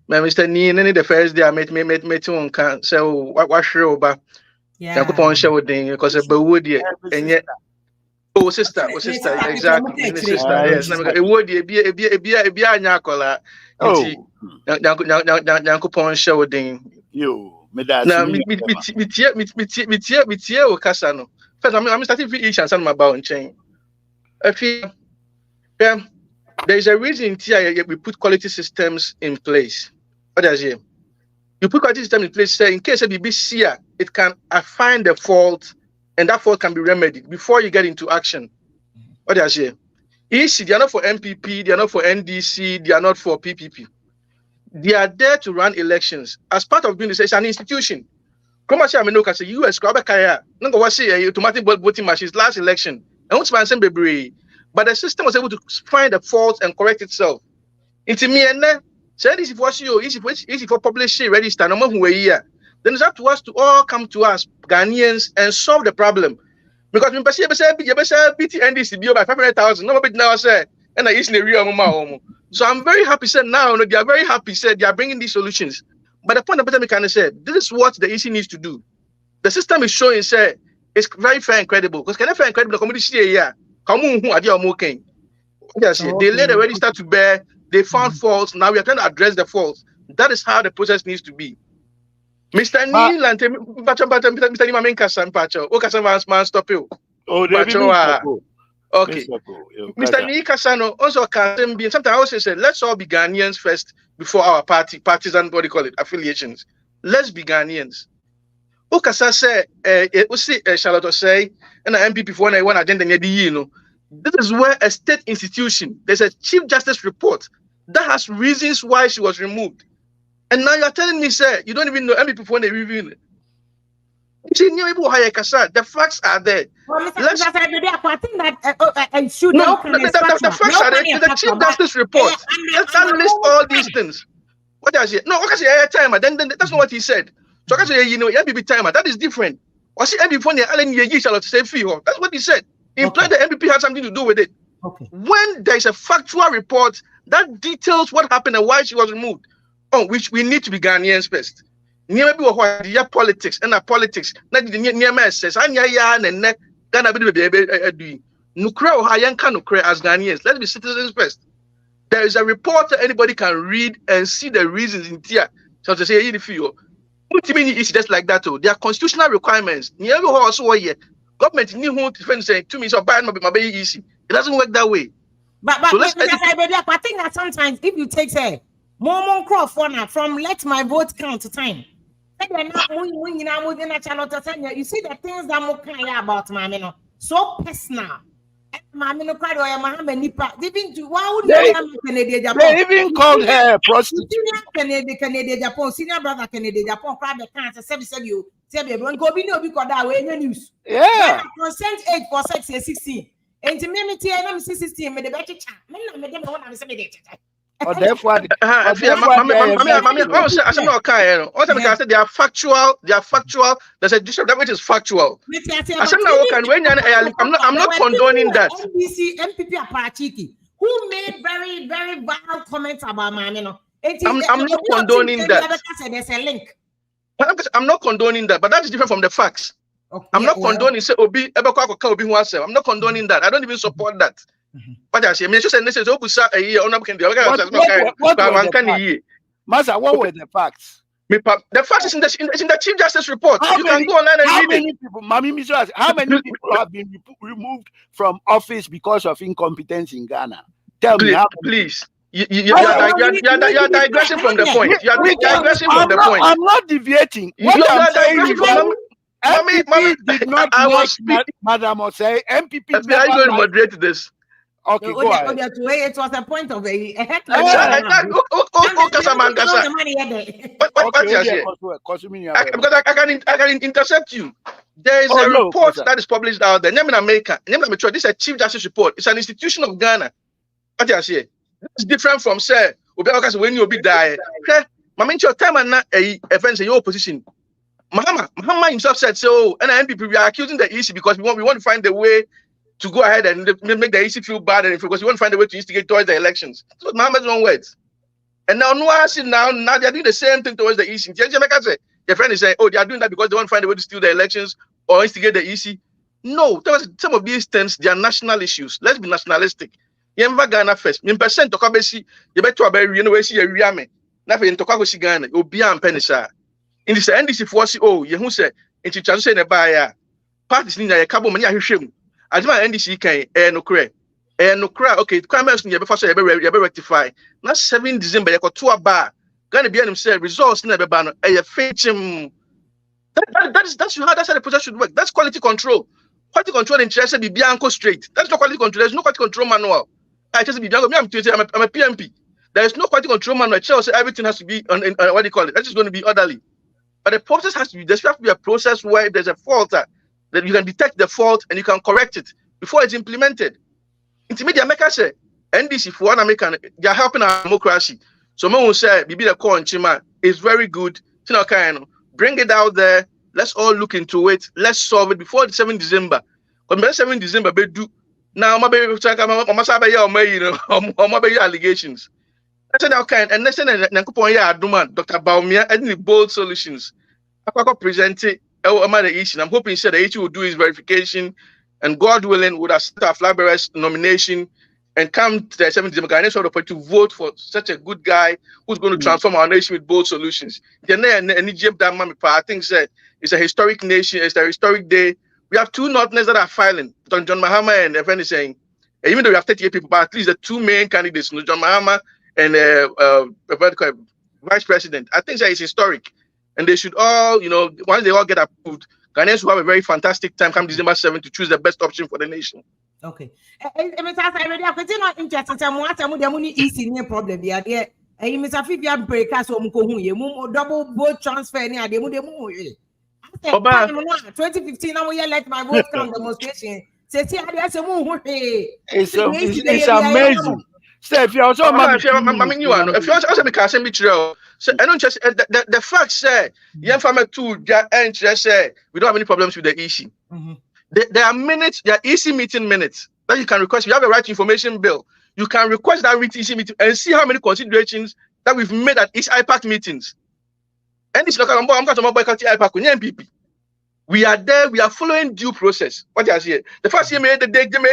My Mr. Ni, the first day I met me on so what was sure about. Yeah. Because a bewody and yet. Oh, sister, exactly. Sister, yes. A would be a nyakola. Oh, Yankupon showing. you, Medasi. Now, Mitia, Casano. First, I'm starting to each and some about chain. I feel there is a reason here we put quality systems in place. What does it? You put quality system in place, say in case of BBC, it can find the fault, and that fault can be remedied before you get into action. What does it? EC, they are not for MPP, they are not for NDC, they are not for PPP. They are there to run elections. As part of doing this, it's an institution. Come on, say US Kaya. No go see automatic voting machines last election. But the system was able to find the faults and correct itself. Into me and say this for you, easy for publishing register, no more then it's up to us to all come to us, Ghanaians, and solve the problem. Because when BT NDC be by 500,000, no bit now say, and I easily real. So I'm very happy said now, they are very happy said they are bringing these solutions. But the point of the kind of said, this is what the EC needs to do. The system is showing say it's very fair and credible. Because can I fair and credible the community here? They laid the register to bear, they found faults, now we are trying to address the faults. That is how the process needs to be. Mr. Neil and Mr. Nimamen Kassan Pacho, man stop you. Oh, okay. Mr. Neil Kasano also can be sometimes I also say let's all be Ghanaians first before our parties and what do you call it, affiliations. Let's be Ghanaians. Okasa say Charlotte say and the MPP for one agenda this is where a state institution, there's a Chief Justice report that has reasons why she was removed. And now you're telling me, sir, you don't even know MPP for the review. The facts are there. Well, I think that the facts are there. The Chief Justice report that lists all these things. What does it? No, because timer. Then that's not what he said. So I say MPP timer. That is different. Or see MPP for the Allen Charlotte say fee. That's what he said. Imply the MPP had something to do with it. Okay. When there is a factual report that details what happened and why she was removed, on which we need to be Ghanaians first. Near politics and politics. Not the near says, and Ghana doing. Nukra Hayanka Nukra as Ghanaians. Let's be citizens first. There is a report that anybody can read and see the reasons in here. So to say, if you is just like that, too. There are constitutional requirements. Near also here. Government need to defend saying to me, so bad my baby easy. It doesn't work that way. But I think that sometimes if you take say more crop from let my vote count to time. You see the things that more clear about Mamino. So personal. Mamino cried or Mohammed Nipa. They even called her prostitute. Canadian Japan, senior brother Canadian Japan, cried the cancer, said you, don't go be no because that way news. Yeah. Consent age for sex is 16. And to me, I'm 16, made a better chat. Or therefore, they are factual. There's a district which is factual. I'm not condoning that. NBC MPP Aparachiki, who made very, very vile comments about Mamino. I'm not condoning that. There's a link. I'm not condoning that, but that is different from the facts. Okay, I'm not condoning say Obi I'm not condoning that. I don't even support that. What I say, what were the facts? The facts is in the Chief Justice report. You can go online and read it. How many people have been removed from office because of incompetence in Ghana? Tell me, please. You are digressing from the point. You are digressing from the point. I'm not deviating. What I'm saying from MPP did not Madam Osei. MPP are you going to moderate this? Okay, go ahead. It was a point of a because I can intercept you. There is a report that is published out there. Name in America. This is a Chief Justice report. It's an institution of Ghana. What I say? It's different from say when you be die. Your time and not a event in your opposition. Mahama himself said so, and MPP we are accusing the EC because we want to find a way to go ahead and make the EC feel bad, and because we want to find a way to instigate towards the elections. That's what Mahama's own words. And now they are doing the same thing towards the EC. your friend is saying, oh, they are doing that because they want to find a way to steal the elections or instigate the EC. No, some of these things, they are national issues. Let's be nationalistic. Yemva Ghana first. In percent to Kabesi, you bet to a very university, a Riame. Nothing in Tokagosi Ghana, Obia and Penisa. In this NDC for oh, you say, in Chichasen a buyer, parties in a cabo mania him. As my NDC can, no cray. No cry, okay, crimes never first rectify. Not 7 December, you got 2 bar. Gonna be himself, results never ban a fetch him. That's how the process should work. That's quality control. Quality control in Chelsea be Bianco straight. That's not quality control. There's no quality control manual. I just be Bianco. I'm a PMP. There is no quality control manual. Chelsea, everything has to be on what do you call it? That's just going to be orderly. But the process has to be. There has to be a process where if there's a fault that you can detect the fault and you can correct it before it's implemented. Intermediate America say NDC for one American, they are helping our democracy. So no one say Bibi the core in Chima is very good. Bring it out there. Let's all look into it. Let's solve it before the 7th December. Because the 7th December, be do now. My baby, allegations. That's how kind. And let's say Dr. Baumia and the bold solutions. I present it. I'm hoping the issue will do his verification, and God willing, would accept our Flaberest nomination and come to the 7th December to vote for such a good guy who's going to transform our nation with bold solutions. I think it's a historic nation, it's a historic day. We have 2 Northerners that are filing, John Mahama and Evans saying, even though we have 38 people, but at least the 2 main candidates, John Mahama and Vice President. I think that is historic. And they should all, once they all get approved, Ghanaians will have a very fantastic time come December 7th to choose the best option for the nation. Okay. I'm interested in easy problem there. Mr. Fifian breakers double vote transfer 2015 now we let my vote count demonstration. It's amazing. Steph, you also if you also be casting me so I don't just the fact say young farmer too and say we don't have any problems with the EC. There are minutes, there are EC meeting minutes that you can request. You have a right to information bill. You can request that EC meeting and see how many considerations that we've made at each IPAC meetings. And this local I'm going to IPAC with MPP. We are there, we are following due process. What you say? The first year made the day, we don't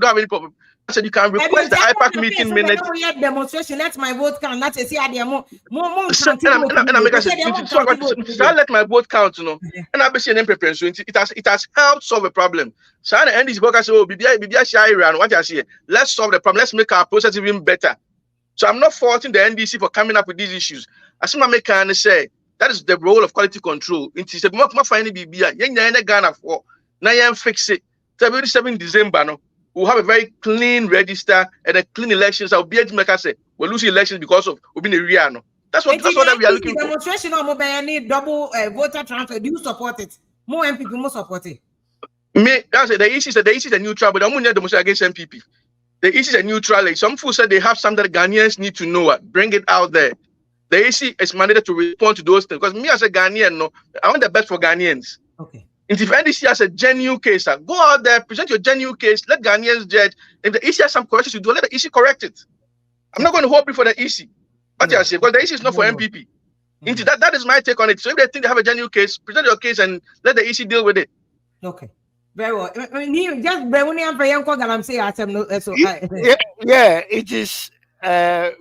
have any problem. I said you can request the IPAC meeting minutes. Demonstration, let my vote count. That's a more let my vote count, and I be saying it has helped solve a problem. So the end is say, oh, what I say, let's solve the problem, let's make our process even better. So I'm not faulting the NDC for coming up with these issues. As I can say, that is the role of quality control. It's a more finding BBI. Ghana for now fix it. 7 December, no. We'll have a very clean register and a clean elections. I'll be able to make us say we're losing elections because of being a Riano. That's what we are looking for. Demonstration on mobile need double voter transfer. Do you support it? More MPP, more support it. Me, that's it. The issue is a neutral, but I'm not demonstrating against MPP. The issue is a neutral. Some people said they have something that Ghanaians need to know. Bring it out there. The issue is mandated to respond to those things. Because me as a Ghanaian, no, I want the best for Ghanaians. Okay. And if NDC has a genuine case, go out there, present your genuine case, let Ghanaians judge. If the EC has some corrections to do, let the EC correct it. I'm not going to hope for the EC. What you say? Because the EC is not for MPP. That is my take on it. So if they think they have a genuine case, present your case and let the EC deal with it. Okay. Very well. Just yeah, it is. My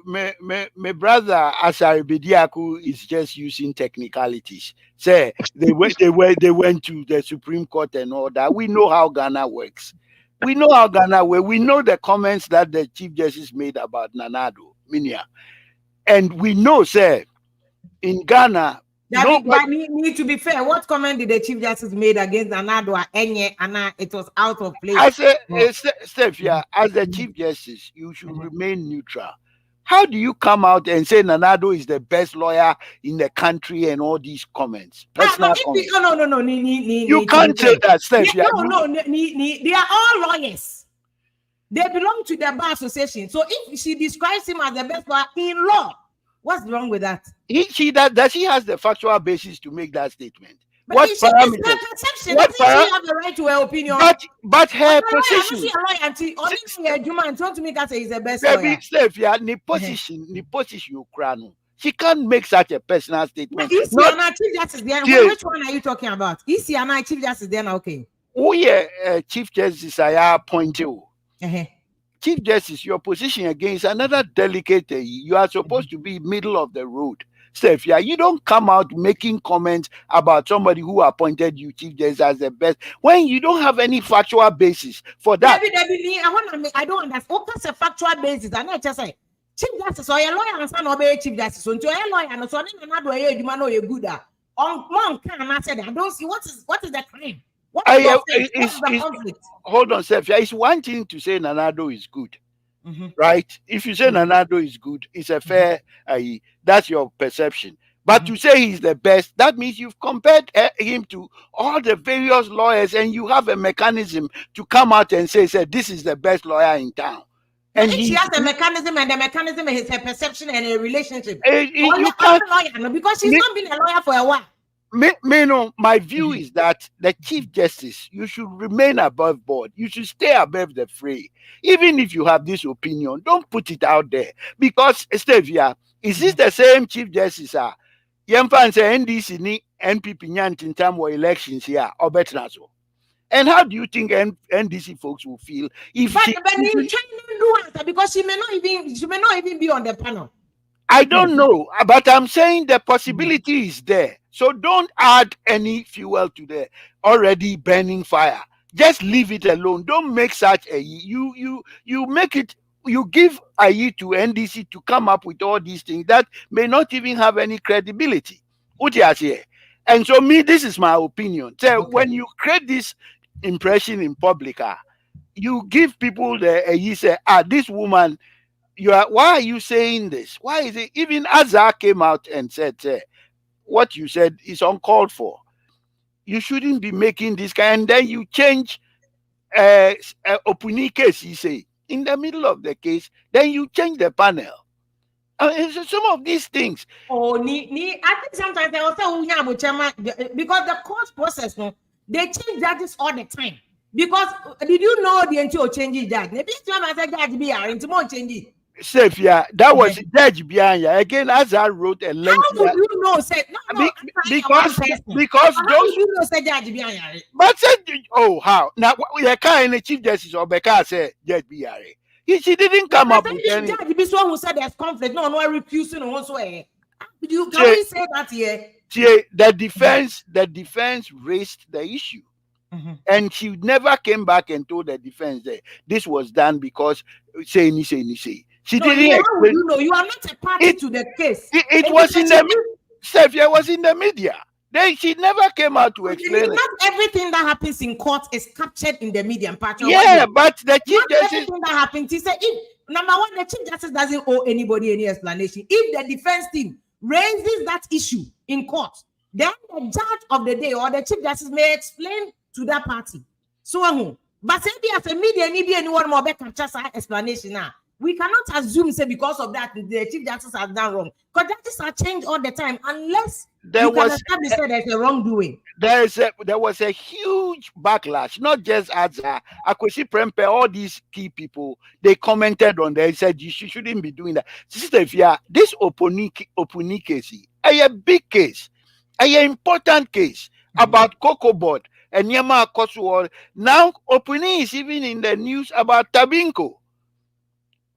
brother Asari Bediaku is just using technicalities. Say they went to the Supreme Court and all that. We know how Ghana works. We know how Ghana works. We know the comments that the Chief Justice made about Nanado Minia, and we know, say, in Ghana. Need to be fair. What comment did the Chief Justice made against Nanado and it was out of place? I said, Stephia, as the Chief Justice, you should remain neutral. How do you come out and say Nanado is the best lawyer in the country and all these comments? No. You can't say that, Stephia. No. They are all lawyers. They belong to the Bar Association. So if she describes him as the best lawyer in law, what's wrong with that? She has the factual basis to make that statement. But what parameters? Her perception. She have the right to her opinion. But her position. Don't make us say he's the best lawyer. Position. She can't make such a personal statement. Chief Justice then? Which one are you talking about? Chief Justice then? Okay. Oh yeah, Chief Justice I appoint you. Uh-huh. Chief Justice, your position against another delicate. You are supposed to be middle of the road. Steph, yeah, you don't come out making comments about somebody who appointed you Chief Justice as the best when you don't have any factual basis for that. I don't understand. What's a factual basis? I not just say Chief Justice or a lawyer and son obey Chief Justice. So to a lawyer and so another you man know you good. On can I said I don't see what is the crime. What is the conflict? Hold on, Steph. Yeah, it's one thing to say Nanado is good. Right? If you say Nanado is good, it's a fair, that's your perception. But to say he's the best, that means you've compared him to all the various lawyers and you have a mechanism to come out and say this is the best lawyer in town. And she has a mechanism, and the mechanism is a perception and a relationship. You can't, lawyer, because she's not been a lawyer for a while. My view is that the Chief Justice, you should remain above board. You should stay above the fray. Even if you have this opinion, don't put it out there. Because, Stevia, is this the same Chief Justice? Yemfan say NDC ni NPP nyant in terms of elections here, or better as well. And how do you think NDC folks will feel if because she may not even be on the panel? I don't know, but I'm saying the possibility is there. So don't add any fuel to the already burning fire. Just leave it alone. Don't make such a you make it. You give a to NDC to come up with all these things that may not even have any credibility. And so this is my opinion. So when you create this impression in public, you give people you say, this woman, why are you saying this? Why is it? Even Azar came out and said, what you said is uncalled for. You shouldn't be making this kind. And then you change Opuni case, you say, in the middle of the case, then you change the panel. Some of these things. I think sometimes they also because the court process, they change judges all the time. Because did you know the NTO changes judge? Maybe judge be into more changes. Safe, yeah, that was Judge Bianya. Again, as I wrote a lengthy. How would you know? Because those you know said Judge Bianya. But said, how now? We are kind of Chief Justice or Becca said Judge Bianya. She didn't come up with any. Judge, this one who said there's conflict. No, refusing also. Can we say that here? The defense raised the issue. And she never came back and told the defense that this was done because say. She didn't explain. You are not a party to the case. It was in the media. Then she never came out to explain. Not everything that happens in court is captured in the media. But the Chief Justice. Everything that happens, he said, number one, the Chief Justice doesn't owe anybody any explanation. If the defense team raises that issue in court, then the judge of the day or the Chief Justice may explain to that party. So, but say as a media, anyone more capture explanation now. We cannot assume, say, because of that, the Chief Justice has done wrong. Because judges are changed all the time, unless you can establish that there's a wrongdoing. There was a huge backlash, not just as Akwesi Prempe, all these key people, they commented on that, said you shouldn't be doing that. Sister, if this Opuni case, a big case, an important case about Cocoa Board and Nyama Kosuo. Now, Opuni is even in the news about Tabinco.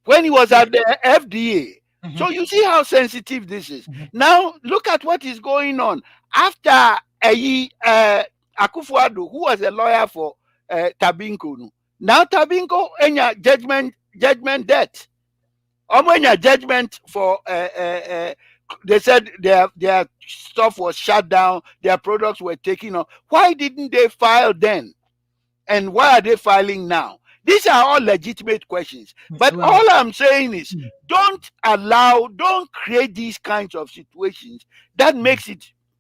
When he was at the FDA. So you see how sensitive this is. Now, look at what is going on. After Akufo-Addo, who was a lawyer for Tabinco. Now Tabinco, judgment debt. Judgment for, they said their stuff was shut down, their products were taken off. Why didn't they file then? And why are they filing now? These are all legitimate questions. But all I'm saying is don't create these kinds of situations that makes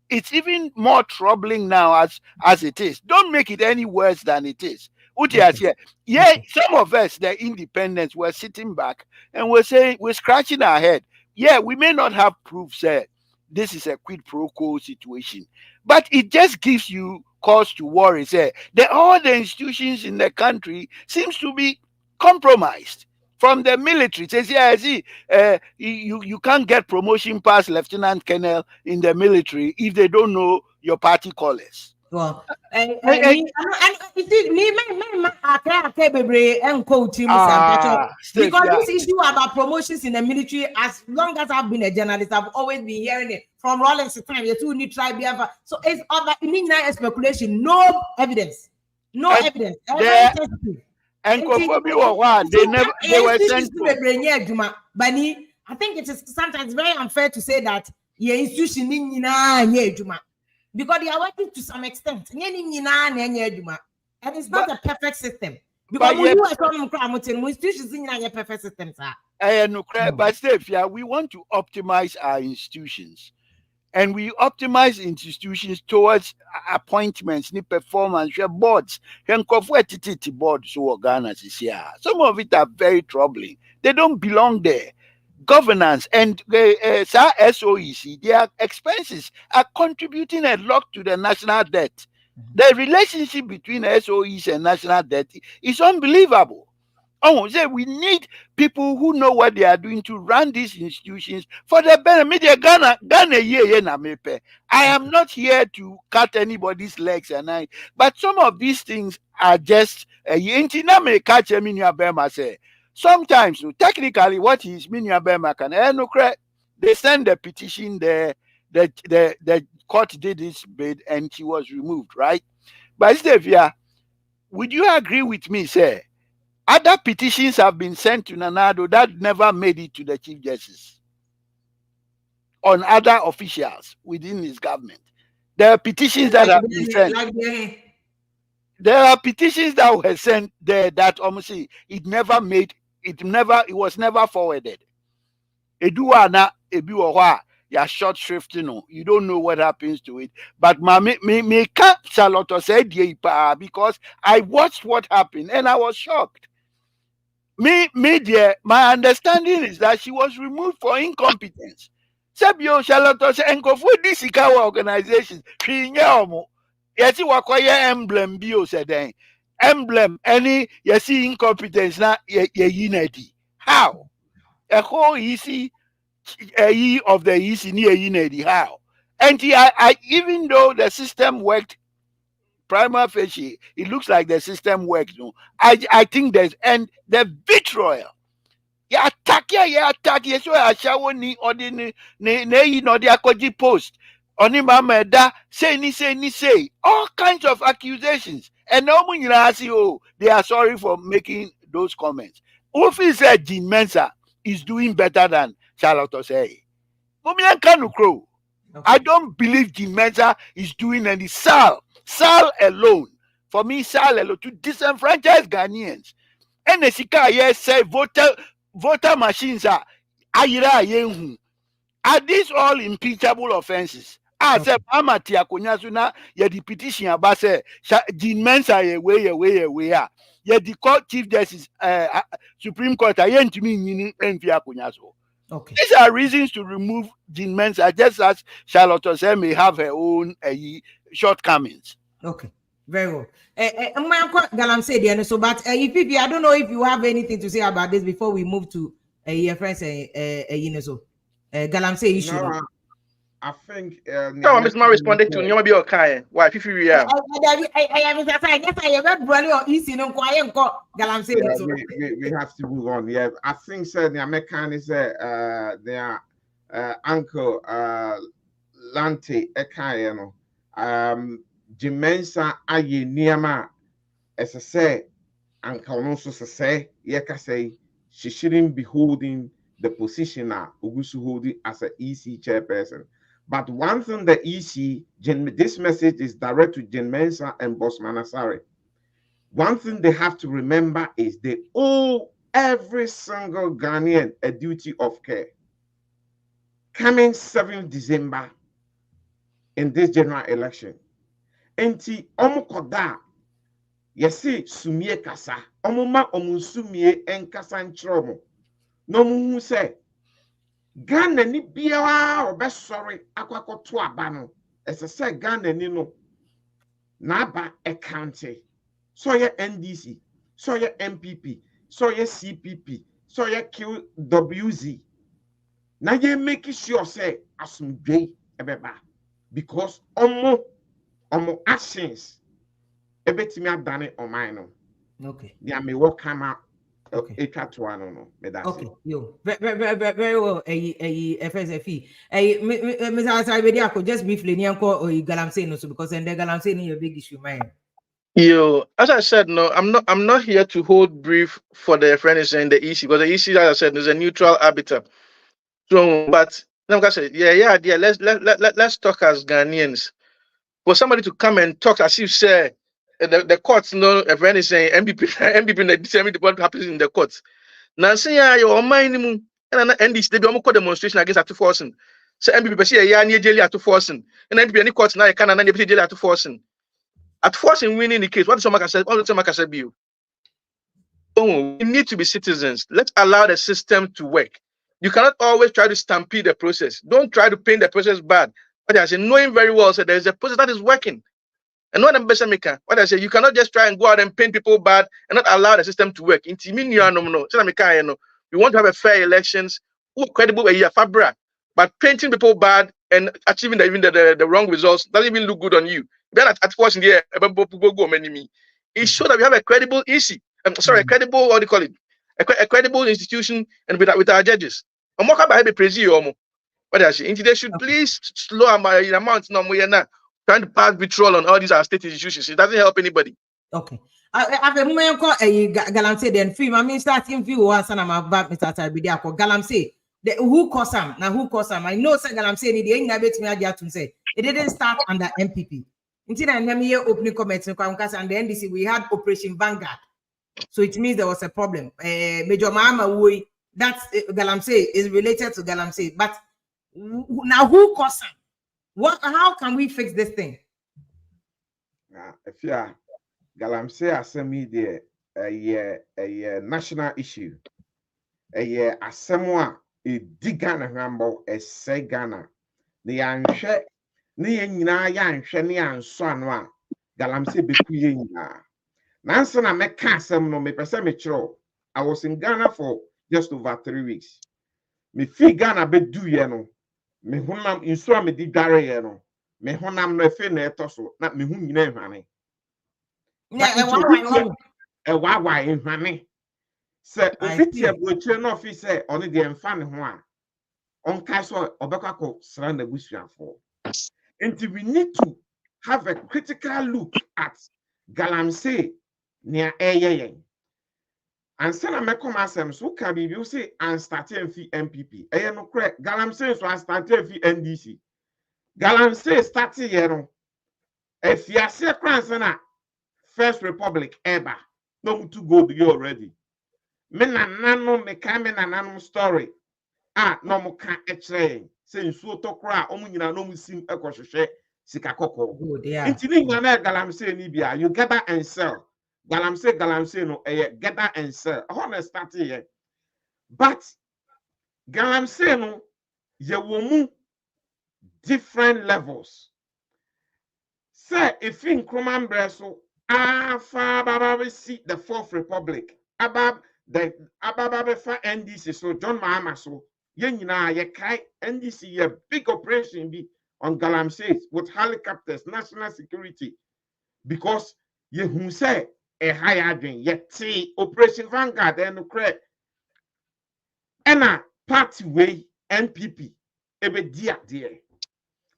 it's even more troubling now as it is. Don't make it any worse than it is. Some of us, the independents, were sitting back and we're scratching our head. Yeah, we may not have proof said this is a quid pro quo situation, but it just gives you cause to worry. Say all the institutions in the country seems to be compromised. from the military. Says, yeah, see, you can't get promotion past lieutenant colonel in the military if they don't know your party colors. Well, me, because this issue about promotions in the military, as long as I've been a journalist, I've always been hearing it from Rollins time. You two need try BFA. So it's about speculation, no evidence, no evidence. And they were sent to. But I think it is sometimes very unfair to say that your institution because they are working to some extent. And it's not a perfect system. Because we institutions in a perfect system, sir. But Steph, yeah, we want to optimize our institutions. And we optimize institutions towards appointments, performance, boards. Boards some of it are very troubling. They don't belong there. Governance and SOEC, their expenses are contributing a lot to the national debt. The relationship between SOEs and national debt is unbelievable. We need people who know what they are doing to run these institutions for the benefit. Ghana, I am not here to cut anybody's legs but some of these things are just sometimes, technically, what is Minya Bema can they send the petition there, the court did this bid and she was removed, right? But Stevia, would you agree with me, sir? Other petitions have been sent to Nanado that never made it to the Chief Justice on other officials within his government. There are petitions that have been sent. There are petitions that were sent there that almost it was never forwarded. Eduana ebiwa ya short shrift, you don't know what happens to it. But me cap Charlotte said because I watched what happened and I was shocked. Dear, my understanding is that she was removed for incompetence. Sabio Charlotte said, and for this organization, Yesi wakwaya emblem bio said emblem any yesi incompetence na yinedi. How? A whole easy of the easy near yinedi. How? And I even though the system worked prima facie, it looks like the system worked. I think there's and the vitriol. Ya attack so I shall ni ordinary ne no dia koji post. Oni mama da say all kinds of accusations and no one they are sorry for making those comments. Ofi said Jean Mensa is doing better than Charlotte Osei. I don't believe Jean Mensa is doing any Sal alone. For me, Sal alone to disenfranchise Ghanaians. And the Sika yes say voter machines are these all impeachable offenses? I said, Amatia Kunyasuna, ye the petition abase, Jean Mensa ye way. Ye the court chief justice, Supreme Court, I ain't mean Enfia Kunyaso. Okay. These are reasons to remove Jean Mensa, just as Charlotte Osei may have her own shortcomings. Okay, very well. Galamsey, so but if I don't know if you have anything to say about this before we move to your friends, Galamsey issue. No, I think. No, I'm not responding to you. Maybe okay. Why? If you are. We have to move on. Yeah, I think so. The Americans their uncle Lante Ekayeno Jimensa aye niama as I say uncle also say say she shouldn't be holding the position now Ugusu holding as an EC chairperson. But one thing the EC, this message is direct to Jen Mensa and Boss Manasari. One thing they have to remember is they owe every single Ghanaian a duty of care. Coming 7th December in this general election. Enti omukoda yesi sumie kasa omuma omusumie enkasa nchromo no mu say Ghana ni biawa obesori akwakoto aba no ese say Ghana ni no na aba county so ye NDC so ye MPP so ye CPP so you kill WZ. Now you make sure say asumdwe ebeba because omo actions ebetimi adane on mine. Okay. There may work come out. Okay. Okay. Yo, very well. FSFE. Mr. Asabediako, just briefly, Nyanko or Galamsey no, because then the Galamsey is a big issue, man. Yo, as I said, no, I'm not here to hold brief for the friends in the EC, because the EC, as I said, is a neutral arbiter. So, but like I said, yeah, let's talk as Ghanaians. For somebody to come and talk as if say the courts, no, a friend is saying MPP determine what happens in the courts. Now say your mind and NDC they be almost demonstration against at forcing. So MPP say yeah near jail at forcing. And MPP any courts now you can and they jail at forcing. At forcing winning the case. What somebody said, all the somebody said you. Oh, we need to be citizens. Let's allow the system to work. You cannot always try to stampede the process. Don't try to paint the process bad. But I say, knowing very well, so there is a process that is working. And what I'm maker, what I say, you cannot just try and go out and paint people bad and not allow the system to work. We want to have a fair elections, credible a year fabra, but painting people bad and achieving the wrong results doesn't even look good on you. Then at first in the air, it shows that we have a credible issue. I'm sorry, a credible, what do you call it? A credible institution and with our judges. What I say, they should please slow the amount no more now. Trying to pass withdrawal on all these our state institutions. It doesn't help anybody. Okay. I've a moment called Galamsey then free. I mean, starting view once and I'm about Mr. Tarbidiako. Galamsey, who caused him? Now, who caused him? I know, say Galamsey, the end of it, me to say it didn't start under MPP. Until I never hear opening comments and the NDC, we had Operation Vanguard. So it means there was a problem. Major Mahama, that's Galamsey is related to Galamsey. But now, who caused him? How can we fix this thing? If you Galamsey assembly there a national issue. A asemwa a digana rambo a segana. The anshe ni nyina ya nhwe ni anso anwa Galamsey bekuye nyina. Nansa na meka asem no me pese me chiro. I was in Ghana for just over 3 weeks. Me fi Ghana be do ye no. Me honam inso me di dware ye no. Me honam no efe na etoso na me hu nyina ehwane. Ewa ehwane. Se ofiti abroche na officer oni de emfa ne ho a. Onkai so obekako sra na busuafo. And we need to have a critical look at Galamsey near yen. And send a mekomasem so can be you say and starting fee MPP. No correct. Galamsey so and starting fee NDC. Galamsey starting here. If you say Kransana First Republic ever, no to go to you already. Mena nano me kame na nano story. No mo ka etre. Say so to kra omu nyina no mu sim ekohwehwe sika kokko. Intini nyana Galamsey ni bia you gather and sell. Galamsey no gather and sell. How start here. But Galamsey no ye womu different levels. Say if in Kroman Breso far Baba see the Fourth Republic. Abab the Ababa for NDC so John Mahama so Yenina ye kai NDC ye big operation be on Galamsey with helicopters, national security. Because ye who say a higher adwin yet see Operation Vanguard and correct. And a party way NPP ebe dia dear.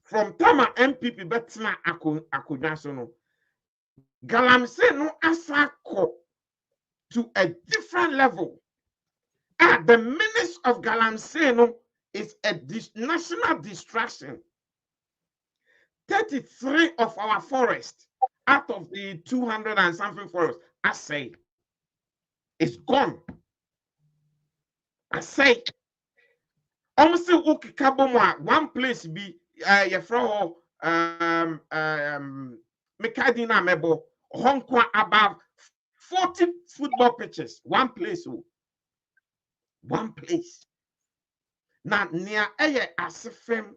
From Tama MPP betina akunasono. Galamsey no asako to a different level. The menace of Galamsey no is a national distraction. 33 of our forest out of the 200 and something forests, I say, it's gone. I say, almost one place be Mekadina Mebo, Hong Kong about 40 football pitches, one place. One place. Now near Asifem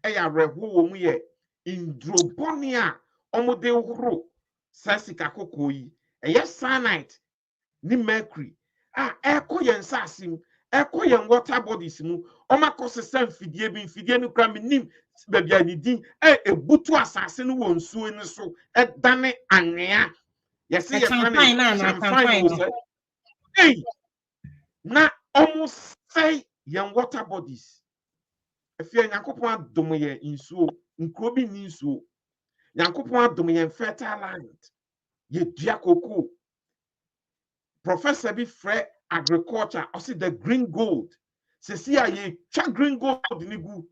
Rehu in Drobonia Omode Uro Sasika Kokoi, cyanide, ni mercury, eko yen sasim eko yen water bodies mu oma kosesam fidie no kra menim baby ani din ebutu asase no won suo ni so dane anwea yes ye friend champagne wo say hey na almost say yen water bodies efia yakopon adom ye nsuo nkro bi ni nsuo yakopon adom ye fertile land ye dua koko professor bi frɛ agriculture also the green gold se si a ye twa green gold ni gu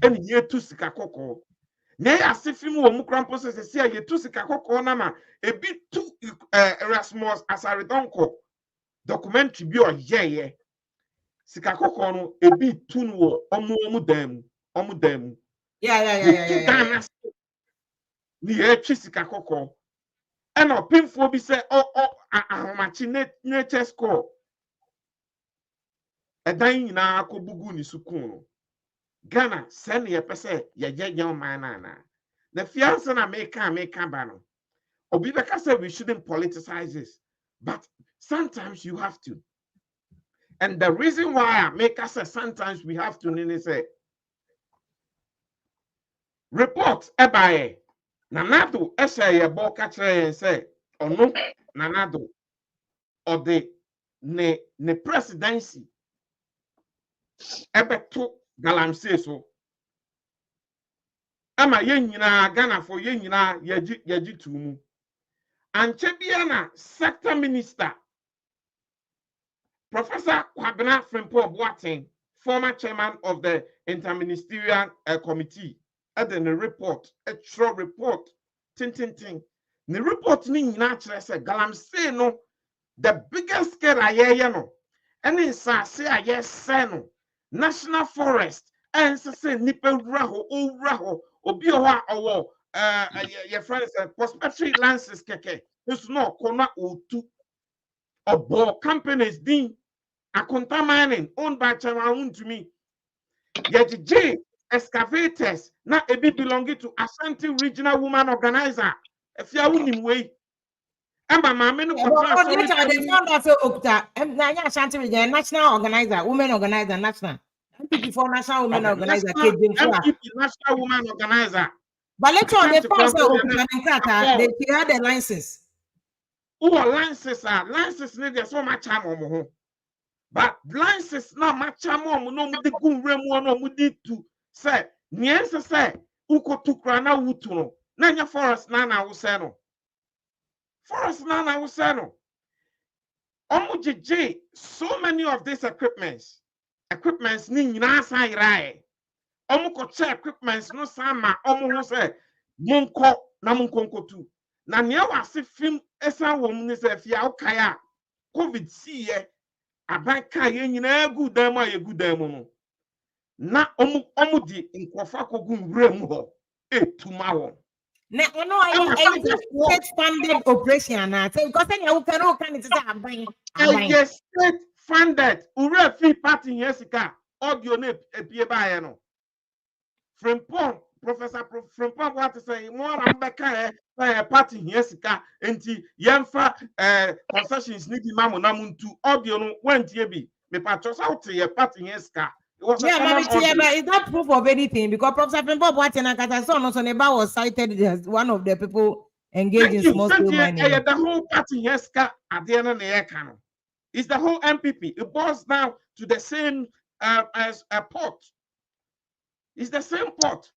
eni ye tu sika kokko na ya sefim wo mu krampo se si a ye tu sika kokko na ma ebi tu Erasmus Asaredonko documentary bi o yeye sika kokko no ebi tu no wo omu dam Yeah. ni ye twi sika kokko ena opimfo bi se ahomachi nature score edan nyina akobugu ni sukun no Ghana send ye pese ye young man na fiance na make ba no obi beka say we shouldn't politicize this but sometimes you have to, and the reason why I make us say sometimes we have to nini say report ebaye nanado ese ye bo ka kire say ono nanado or the ne presidency ebeto Galamsey so ama yen nyina Ghana for yen nyina yeji tumu anche bia na sector minister Professor Kwabena Frimpong Boateng, former chairman of the interministerial committee at the report a short report tin the report ni nyina kire say Galamsey no the biggest scare aye no and in say aye say no national forest and say nipa wura ho obi ho a owo your friend said prospectory lances keke it's no kona otu obo companies din akonta mining owned by Chairman to me yejije excavators na ebi belonging to Ashanti Regional Woman Organizer if you unim way amba mama no control They found out Okta Ashanti Region national organizer women organizer national MPP for national women organizer MPP National Woman Organizer. But later on, they found out they had the license. Oh, licenses need so much time. But licenses not much time. No, the good remo no mudi to say. Niense say uko tukrana wutuno. Nanya forest nana useno. Forest nana useno. Omujiji so many of these equipments ni nyinasa irae. Omuko che equipments no sama omu say monko na monko tu. Na nia wase film esa wo mu ne se fia okaya covid see abanka ye nyina gu dan mu aye gu dan mu no. Na omu di nkwofa kogu nwrem ho etuma wo. Na ono aye state funded operation na say because you can it say aban. Yes, state funded. Ure fi party yesika audio ne epie ba ye no. Frimpong Professor Frimpong what to say more ambeka party yesika enti yemfa concessions ni di mamu na muntu audio no wentie bi me patros out ye party yesika. Yeah, but is that proof of anything? Because Professor Frimpong Boateng and Katason also never was cited as one of the people engaged in small scale mining. The whole party yesika at the end of the year it's the whole MPP. It boils down to the same as a pot. It's the same pot.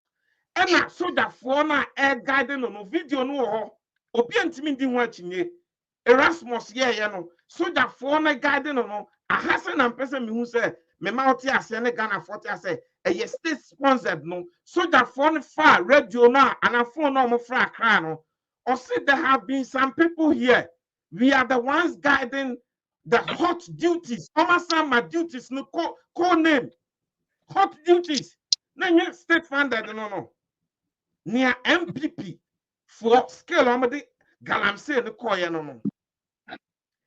And now, so that for now, air guiding on video no obi antimi di ho achinye Erasmus so that for now guiding on a hasen and person me who say me mouth ase ne Ghana 40 say a state sponsored no so that for far radio now and a phone no mo fra kra no or say there have been some people here we are the ones guiding the hot duties my duties no call name hot duties na state funded no near MPP for scale on Galamsey no koye no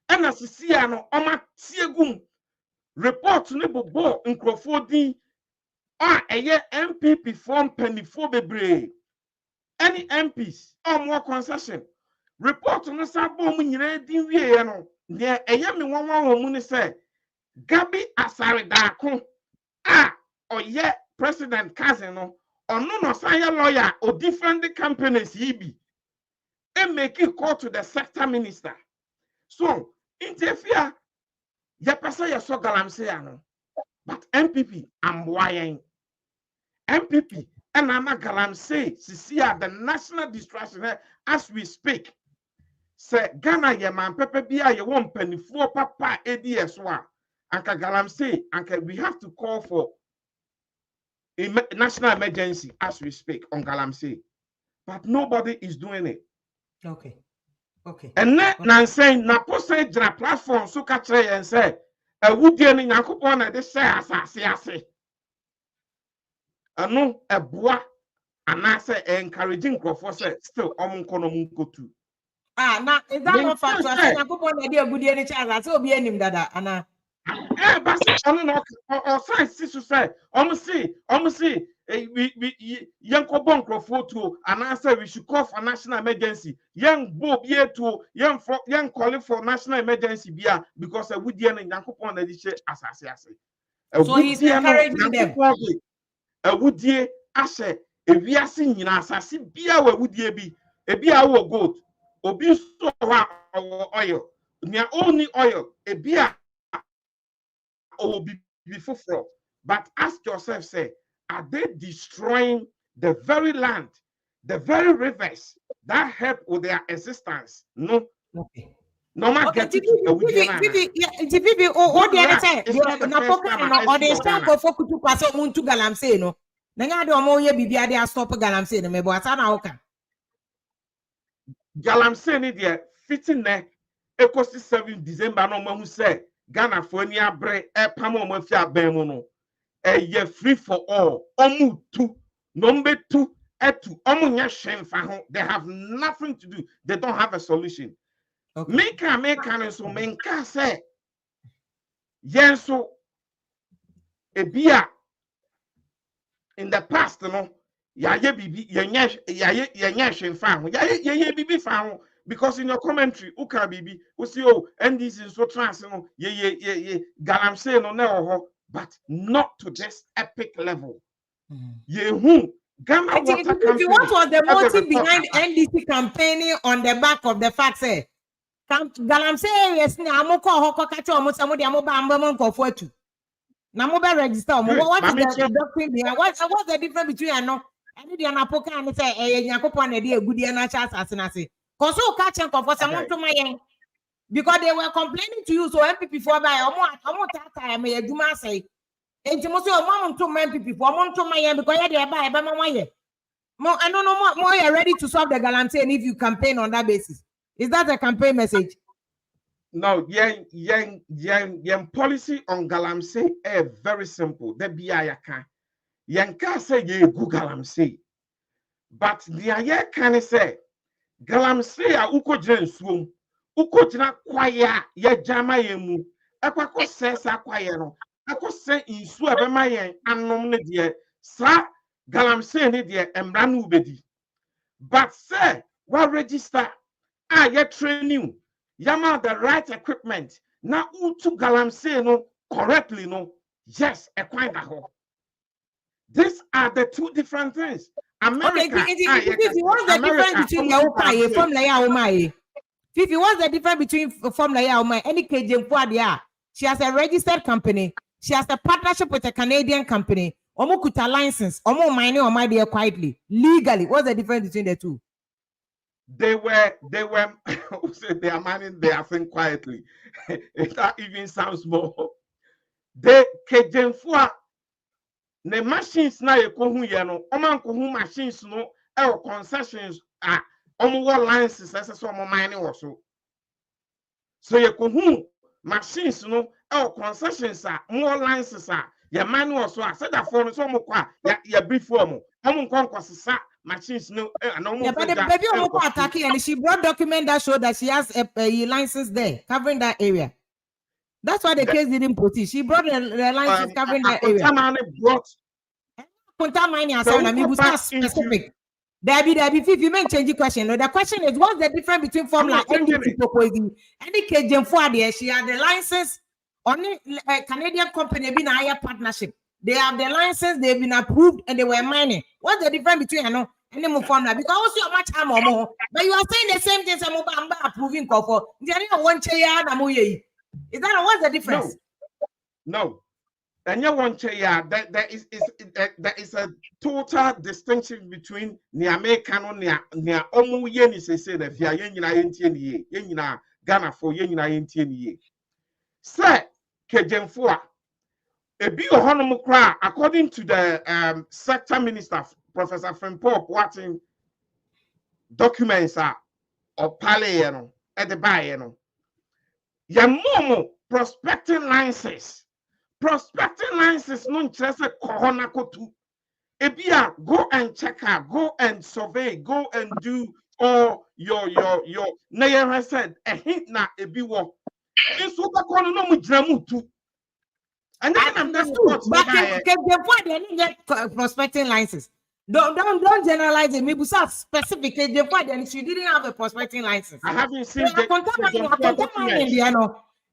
and as see no oma tiegum report no bobo nkrofo din eye MPP form penifo bebre any MPs or more concession report no sabo mu nyina din wie no there a yami one woman say Gabi Asare Dako or yet President Casino or no sign lawyer or different companies be and make it call to the sector minister. So interfere ya pasa ya so Galamsey ano. But MPP I'm wying MPP and I'm a Galamsey see the national distraction as we speak. Say Ghana ye man pepe bia ye won penifo papa ADS1 anka Galamsey anka we have to call for a national emergency as we speak on Galamsey, but nobody is doing it. Okay. And then saying na post platform so catch and say a woody and yakupon at the say as no a bois and I say encouraging Crawford say still go to. Now is that not factual? I say yakupon idea good any chance I so be any dada Anna. But or science to say almost see young Cobon Crawford to and I say we should call for national emergency. Young Bob here to young calling for national emergency beer because a wood yen and Yankopon edition as I say. So he's encouraging them. A wood ye ashe if we are singing as I see beer where would ye be a beer our goat or be so oil near only oil a beer or be before. But ask yourself, say, are they destroying the very land, the very rivers that help with their existence? No. Okay. No matter what they start for focus to pass on to Galamsey no. Nanya do mo ye bibia de stop Galamsey no me bo asa na oka. Galamsey ni de fitting ne ecosystem 7 December no mahu say Ghana for any abre e pam o mafi aban mu no ye free for all omu two number 2 etu omu nya hwen fa ho they have nothing to do, they don't have a solution. Okay. Make so menka say yenso e bia in the past no ya ye bibi yenya hwen fa ho ya ye bibi fa ho. Because in your commentary, uka bibi, we see and this is so trans, Galamsey no, but not to this epic level. Ghana Water Company. What was the motive behind NDC campaigning on the back of the fact say, Galamsey yes, Amoko Hoko Kacho Mosamu de Amoba Ambamon Kofuatu. Namoba register. What is the doctrine behind? What's the difference between and the Anapoka and say a Yakopon a dear good assassination? Because they were complaining to you, so MPP for by I may do my say. And you must say, Mom to MPP for Mom to my because they're by my more. I don't know more you're ready to solve the Galamsey and if you campaign on that basis. Is that a campaign message? No, young policy on Galamsey is very simple. The BIA can say ye go Galamsey, but the aya can say. Galamsey a uko jina nsuom uko jina kwaya ya jama yemu ekwako sesa kwaya no akose nsu abema yen anom ne de sa Galamsey ne de emra no ubedi but say we register ya training yama the right equipment na utu Galamsey no correctly no yes ekwan da ho. These are the two different things. America, Fifi, what's the difference between your Formula Yaomai? Fifi, what's the difference between Formula Yaomai? Any Cajun Quadia? She has a registered company. She has a partnership with a Canadian company. Omo kuta license. Omo mining or my dear quietly. Legally. What's the difference between the two? They were they are mining their thing quietly. That even sounds more. They Cajun the machines na ekohu ye no omankohu machines no concessions licenses as so mining also so yekohu machines no concessions more licenses ya mining also said that for so mo kwa ya brief form nkonkosesa machines no but the baby attacking and she brought document that showed that she has a license there covering that area. That's why the case didn't proceed. She brought the license covering that area. Brought specific. Debbie, if you may change the question. No, the question is, what's the difference between formula and NDC proposing? Any Cajun for the she had the license on a Canadian company being a higher partnership. They have the license, they've been approved, and they were mining. What's the difference between any more formula? Because also much time or more, but you are saying the same thing. Some approving for one chair. Is that what's the difference? No. And you want to there is a total distinction between the American near omu yeni say that if you are Ghana for yen. Sir, Kejemfua, a bio honomukra, according to the sector minister, Professor Frimpop, watching documents are or pale at the bayano. Yamomo prospecting licenses. Prospecting licenses no interest a corona kotu. Ebia go and check out, go and survey, go and do all your Nayer said a hint na ebiwo. This super corner no mujamu too. And then I'm just prospecting license. Don't generalize it. Maybe so specific. She didn't have a prospecting license. I haven't seen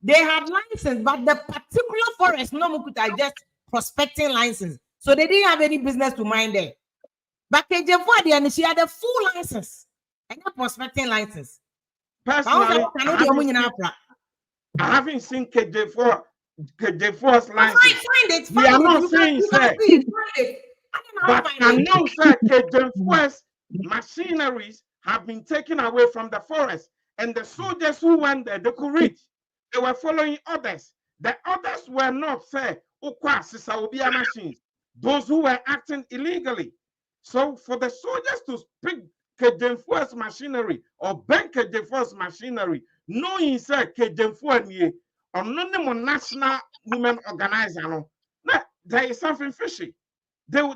they had license, but the particular forest no mukuta just prospecting license. So they didn't have any business to mine there. But she had a full license and a prospecting license. Personally, I haven't seen KJ4's license. Find it. We are not saying that. But I know that KJ4's machineries have been taken away from the forest, and the soldiers who went there, they could reach. They were following others. The others were not fair. Machines. Those who were acting illegally. So for the soldiers to pick KJ4's machinery or bank KJ4's machinery, knowing that KJ4 or national women organizer, there is something fishy. Well,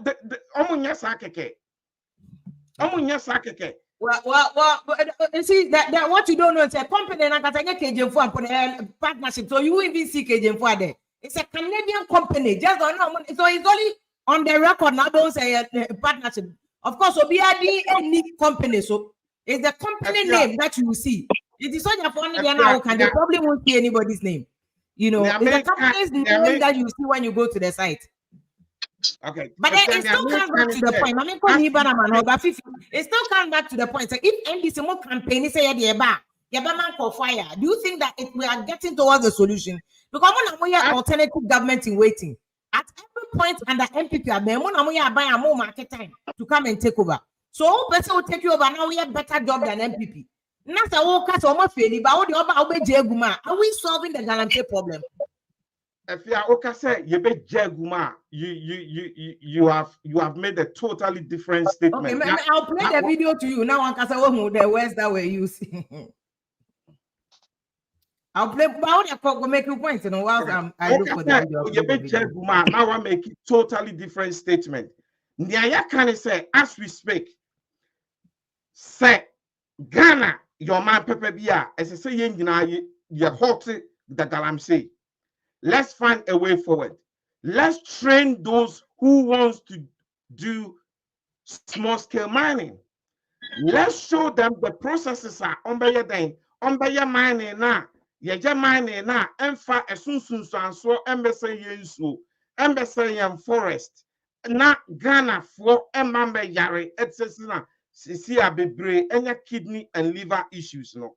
see that what you don't know is a company and KJ4 partnership. So you even see KJ4 there. It's a Canadian company. Just don't know. So it's only on the record now. Don't say a partnership. Of course, so any company. So it's the company name that you see. It is on your phone now. They probably won't see anybody's name. You know, it's the company's name that you see when you go to the site. Okay, but it still comes back to the point. It still comes back to the point. So if NDC more campaign say for fire, do you think that we are getting towards the solution? Because we have alternative government in waiting. At every point under MPP, we are buying more market time to come and take over. So all person will take you over. Now we have better job than MPP. Are we solving the Galamsey problem? If you have made a totally different statement. Okay, I'll play the video to you now. The words that were used. I'll play about make you point. Whilst I look for the video. Now I make it totally different statement. Nyaya can say as we speak, say Ghana, your man Pepe Bia, as I say, you hot the Galamsey. Let's find a way forward. Let's train those who wants to do small-scale mining. Let's show them the processes are on by your mining now. Your mining now. Emfa esunsun so embassy yensu embassy forest. Na Ghana for emambe yare etc. See a bebre any kidney and liver issues no.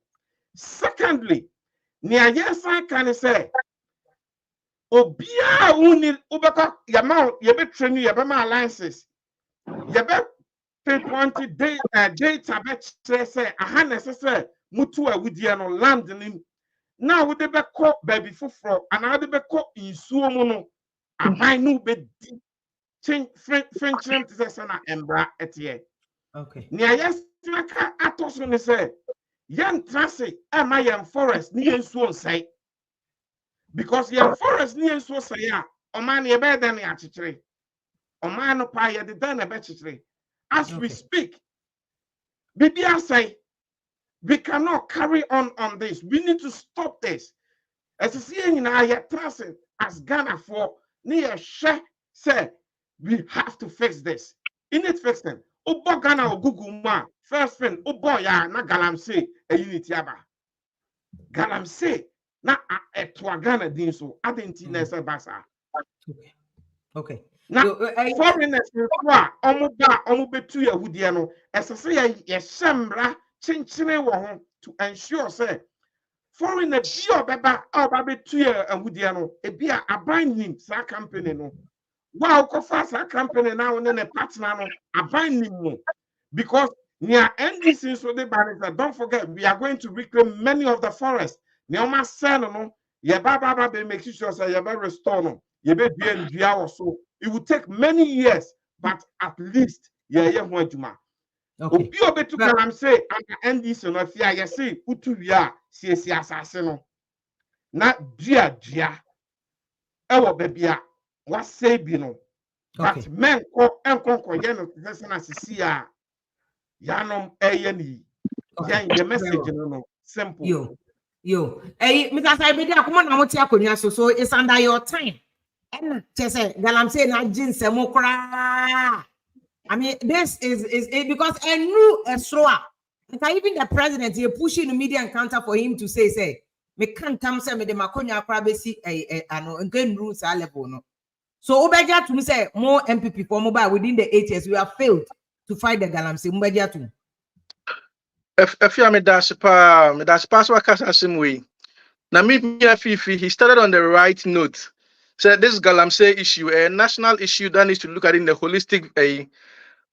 Secondly, near yes I can say. Obia uni ubeka yama yebe training yebe ma alliances yebe pinpoint data be say aha necessary mutu awudie no land nim na wo de be call baby foforo ana de be call insuo mu no aban no be di change french to say na embra etie okay nia yes naka atoso ne say yan trase e ma yan forest ni insuo nsai. Because your forest near so say, man, you better than the man, no pie, the done a better. As we speak, BBI say, we cannot carry on this. We need to stop this. As you see in our tracing as Ghana for near share, say, we have to fix this. In it fixing, Ubo Ghana or Google ma first friend Ubo ya na Galamsey a unity aba. Galamsey na etwa Ghana din so adenti na ese basa. Okay. Na So, foreigners kwa omo betu Yahudi no esese ye shemra chinchine wo ho to ensure say foreigner bi obeba betu Yahudi no ebia aban nim sa company no. Wow, Kofasa company now and then a partner no aban nim no because near NDC so the banner don't forget we are going to reclaim many of the forests. Neoma sell no ye baba be make sure say ye be restore no ye be dua or so. It will take many years, but at least ye ho adwuma. okay. Obi obetu kalam say and NDC no fia ye say utu wia siesie asase no. Na dua ewo bebia what say bi no. But men ko enkonko ye no person asisi a yanom eyeni. Yan the message no simple. Yo. Mr. Saibedi akoma na moti akonya so it's under your time. And say Galamsey na jinsemo kra. I mean this is because a new esroa. Even the president he pushing the media encounter for him to say me can't come say me de makonya kra besi ano ngen rules a level no. So Obeja to me say more MPP for mobile within the 8 years we have failed to fight the Galamsey. Obeja to. If you me that's pass what Kasa way. Now me he started on the right note. Said this Galamsey issue, a national issue that needs to look at it in the holistic way.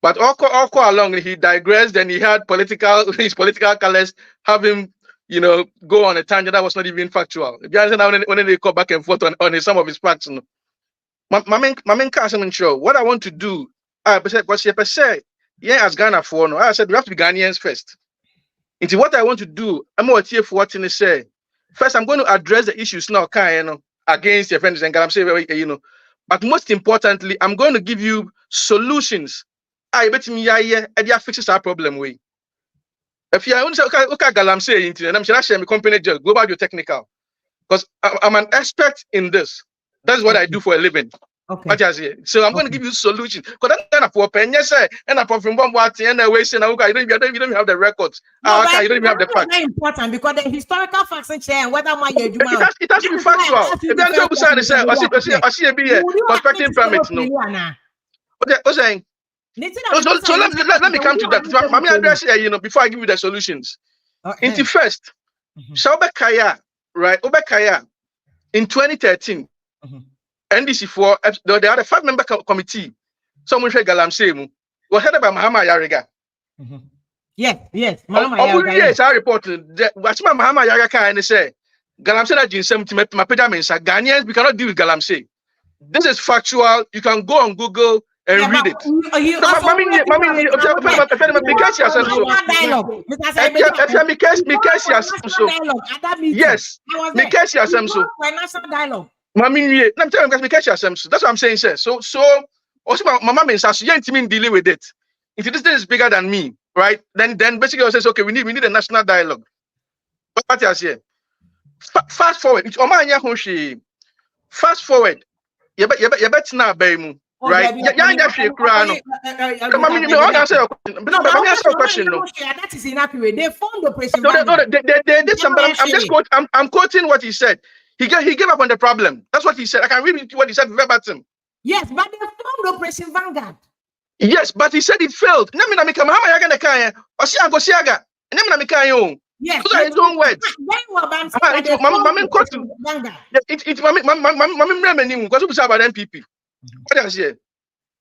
But all along he digressed and he had his political colors have him, go on a tangent that was not even factual. If you understand when they go back and forth on some of his facts. My main show. What I want to do, yeah, as Ghana for no, I said we have to be Ghanaians first. Into what I want to do, I'm going to for what in say. First, I'm going to address the issues now, against your friends and Galamsey, but most importantly, I'm going to give you solutions. I bet me, yeah, fixes our problem way. If you want to look at Galamsey, and I'm sure I share my company, Global Geotechnical, because I'm an expert in this. That's what I do for a living. Okay. So I'm going to give you solutions. Because that's for yes, and I'm from what and away saying, okay, you don't even have the records. No, You don't even have the facts. Very important because the historical facts and share whether my it has to be factual. If you say, I see a be constructing permits, no. Okay, saying. So let me come to that. Let me address here, before I give you the solutions. Into first, Obekaya, right? Obekaya in 2013. NDC4, they had a 5-member committee. Someone said Galamsey was headed by Mahama Yariga. Yes. Yes, I reported that Mahama Yariga and they say Galamsey that Jinsem to my pedaments. Ghanaians, we cannot deal with Galamsey. This is factual. You can go on Google and read it. That's what I'm saying, sir. So also my mama means you ain't dealing with it. If this thing is bigger than me, right? Then basically I says, okay, we need a national dialogue. But what I say? Fast forward. Fast forward. You bet now, baby. Right? That is inaccurate. They formed Operation. I'm quoting what he said. He gave up on the problem. That's what he said. I can read what he said verbatim. Yes, but they formed Operation Vanguard. Yes, but he said it failed. Yes. Those are his own words.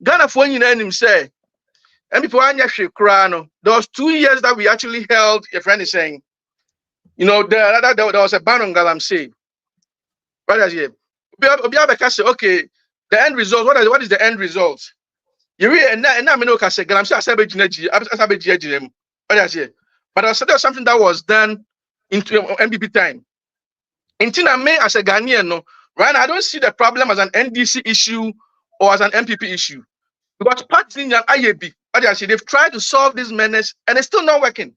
Ghana for him say, and people there was 2 years that we actually held. Your friend is saying, there was a ban on Galamsey. Okay, the end result. What is the end result? You read and I mean, okay, say Galamsey but there was something that was done into MPP time. Until I may as a Ghanaian, no, right? I don't see the problem as an NDC issue or as an MPP issue. Because parts in IAB, they've tried to solve this menace and it's still not working.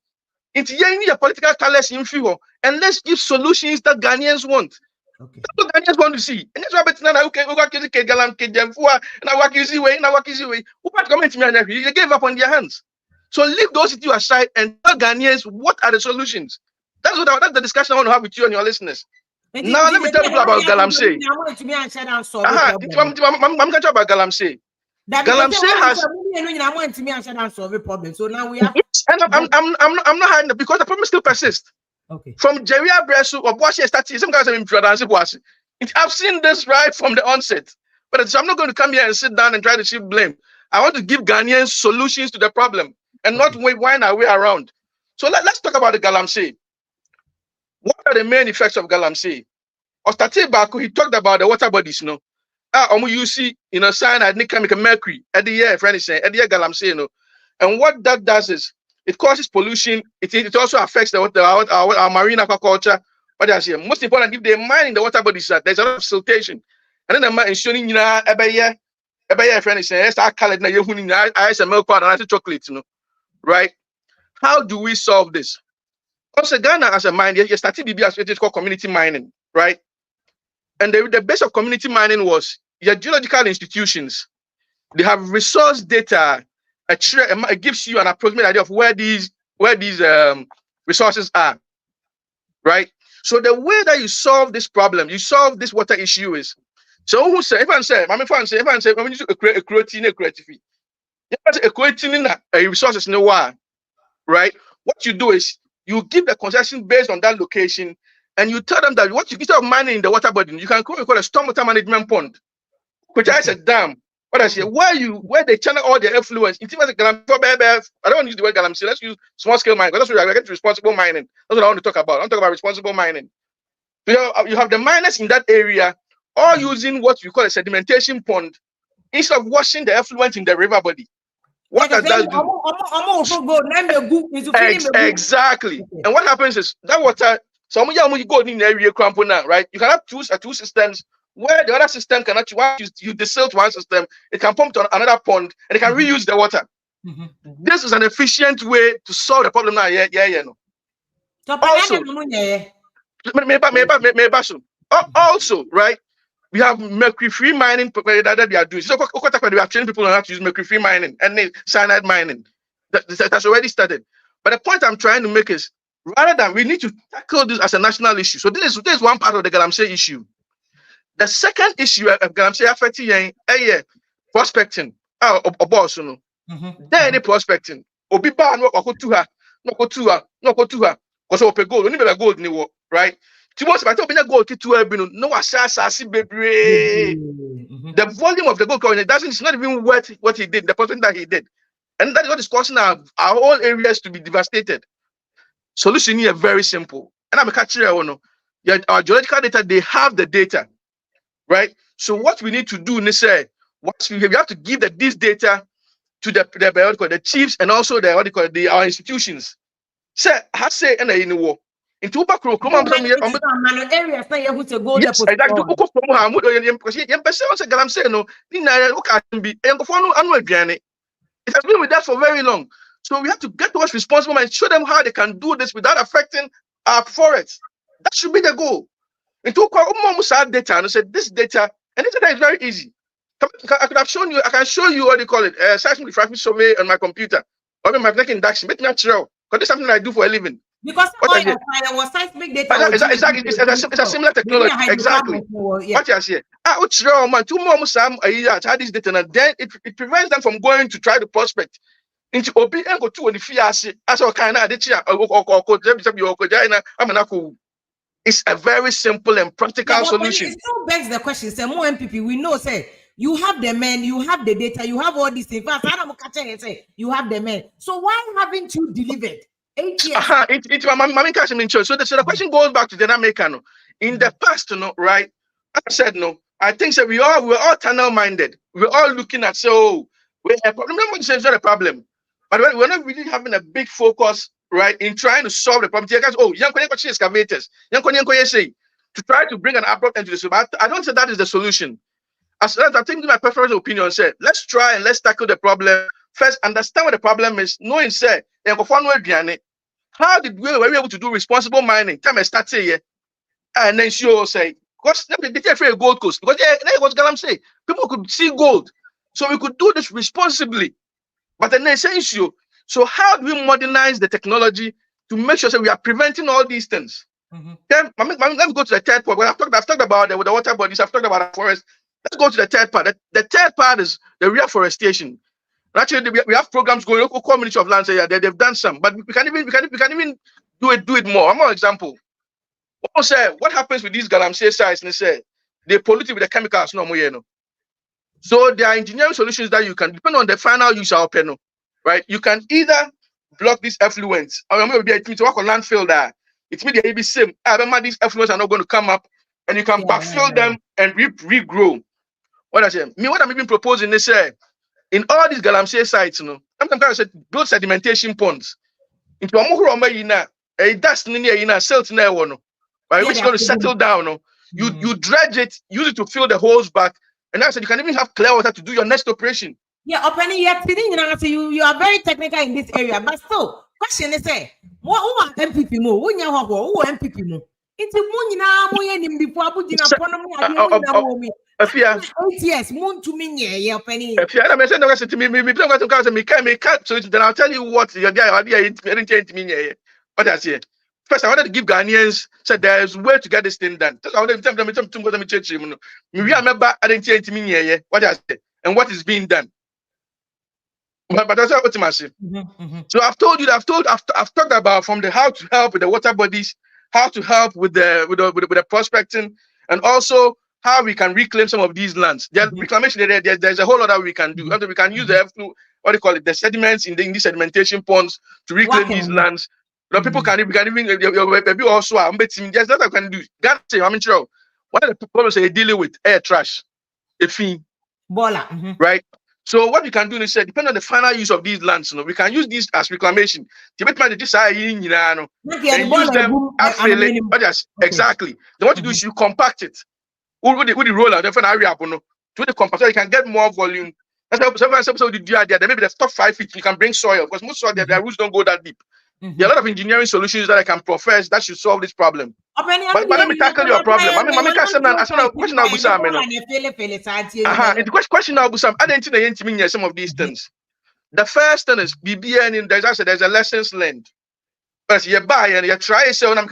Into a political colors in favor, and let's give solutions that Ghanaians want. Okay. That's what Ghanaians want to see. And that's why I'm saying, okay, we got to get Galamsey, Jamfua, and I work easy way, and I work easy way. Who want to come into me and they gave up on their hands. So leave those issues aside and tell Ghanaians what are the solutions. That's the discussion I want to have with you and your listeners. Now let me tell you about Galamsey. I'm going to talk about Galamsey. Galamsey has. So now we have. And I'm not hiding it because the problem still persists. Okay. From Jeria Bresu or Boshi Stati, some guys have I've seen this right from the onset. But I'm not going to come here and sit down and try to shift blame. I want to give Ghanaians solutions to the problem and not wind our way around. So let's talk about the Galamsey. What are the main effects of Galamsey? Ostate Baku, he talked about the water bodies, you know. You see, cyanide, nickel, mercury, at the year, friend is saying, at the year Galamsey, you know. And what that does is it causes pollution. It also affects our marine aquaculture. But that's here. Most important, if they're mining the water bodies, there's a lot of siltation. And then I'm ensuring, every year, friend is saying, I call it now, I some milk powder and I chocolate, you know. Right? How do we solve this? Also, Ghana as a mine, you started to be called community mining, right? And the base of community mining was your geological institutions. They have resource data. It gives you an approximate idea of where these resources are, right? So the way that you solve this problem, you solve this water issue is. So who say? If I say, when you creating a resources in the water, right? What you do is you give the concession based on that location. And you tell them that what you get of mining in the water body, you can call a stormwater management pond, which is a dam. What I say, where they channel all their effluents. I don't want to use the word Galamsey. Let's use small scale mining. That's what I get responsible mining. That's what I want to talk about. I'm talking about responsible mining. So you have the miners in that area, all using what we call a sedimentation pond, instead of washing the effluent in the river body. What does that do? Exactly. And what happens is that water. So you go in the area now, right? You can have two systems where the other system can actually, once you desilt one system, it can pump to another pond and it can reuse the water. This is an efficient way to solve the problem now. Also, right? We have mercury-free mining that they are doing. So we have trained people on how to use mercury-free mining and cyanide mining. That's already started. But the point I'm trying to make is, rather than we need to tackle this as a national issue. So this is one part of the Galamsey issue. The second issue of Galamsey affecting prospecting. Then prospecting. Obi ba no okotuha, no kotuha. Because ope gold, only be gold ni right? Timos ba to be gold kitu ebinu, no asasi bebre. The volume of the gold it's not even worth what he did, the person that he did. And that is what is causing our whole areas to be devastated. Solution here very simple. And I'm a catcher. Our geological data, they have the data, right? So what we need to do, we have to give this data to the chiefs and also our institutions. Say, I say, and in the war. In Tuba, yes, it has been with that for very long. So we have to get towards responsible and show them how they can do this without affecting our forests. That should be the goal. And to data and said this data, and this data is very easy. I could have shown you, I can show you what they call it, seismic refractive survey on my computer. Or my magnetic induction, make me natural. Because this is something I do for a living. Because was seismic data. Exactly, it's a similar technology. Exactly. What you say? Had this data, and then it prevents them from going to try to prospect. Into Obi and go to the Fiasi as a kind of it's a very simple and practical solution. It still begs the question. Say more MPP, we know, say you have the men, you have the data, you have all these things. Say you have the men. So why haven't you delivered? 8 years. So the question goes back to the American. In the past, right? I said no. I think that we're all tunnel minded. We're all looking at we have a problem. Remember, it's not a problem, but we're not really having a big focus, right, in trying to solve the problem. Young excavators, to try to bring an abrupt end to this. But I don't say that is the solution. As I think my preferential opinion said, let's try and let's tackle the problem. First, understand what the problem is. Knowing say, how were we able to do responsible mining? Time I start here, and then she will say, Because they afraid of Gold Coast. Because that was Galamsey. People could see gold. So we could do this responsibly. But an essential. So how do we modernize the technology to make sure that we are preventing all these things? Then let me go to the third part. Well, I've talked about the water bodies, I've talked about the forest. Let's go to the third part. The third part is the reforestation. Actually, we have programs going. Local community of land say they've done some, but we can even do it more. I'm an example. What happens with these Galamsey sites? They say they pollute it with the chemicals. No more, So there are engineering solutions that you can, depend on the final use of panel, right? You can either block these effluents, or maybe it means work on landfill there. It means they be same. I remember these effluents are not going to come up, and you can backfill them and regrow. What I say? What I'm even proposing is in all these Galamsey sites, I'm kind of build sedimentation ponds. Into a dust in silt right, which is going to settle down. You dredge it, use it to fill the holes back, and I said you can even have clear water to do your next operation. Yeah, opening yet you are very technical in this area, but still, question is what MPP mo? Who MPP mo? It's a moon before yes, moon to me, yeah, penny. If you had a message to me, so then I'll tell you what your idea didn't mean. What I say. First, I wanted to give Ghanaians said there's a way to get this thing done. I wanted to tell them to change him. We remember I didn't change me what I said and what is being done. But that's what I say. So I've told you that I've talked about from the how to help with the water bodies, how to help with the prospecting, and also how we can reclaim some of these lands. There's reclamation there's a whole lot that we can do. We can use the sediments in the sedimentation ponds to reclaim these lands. People can even also just that I can do. One of the problems they're dealing with air trash, right? So what we can do is depending on the final use of these lands, we can use these as reclamation. And use them exactly. Then what you do is you compact it. With the roller, different area to the compactor, you can get more volume. That's why sometimes you do idea. Maybe the top 5 feet you can bring soil because most soil their roots don't go that deep. There are a lot of engineering solutions that I can profess that should solve this problem. But let me tackle your problem. The question now, Busam, I didn't think some of these things. The first thing is BBN. There's a lessons learned. But you buy and you try so right?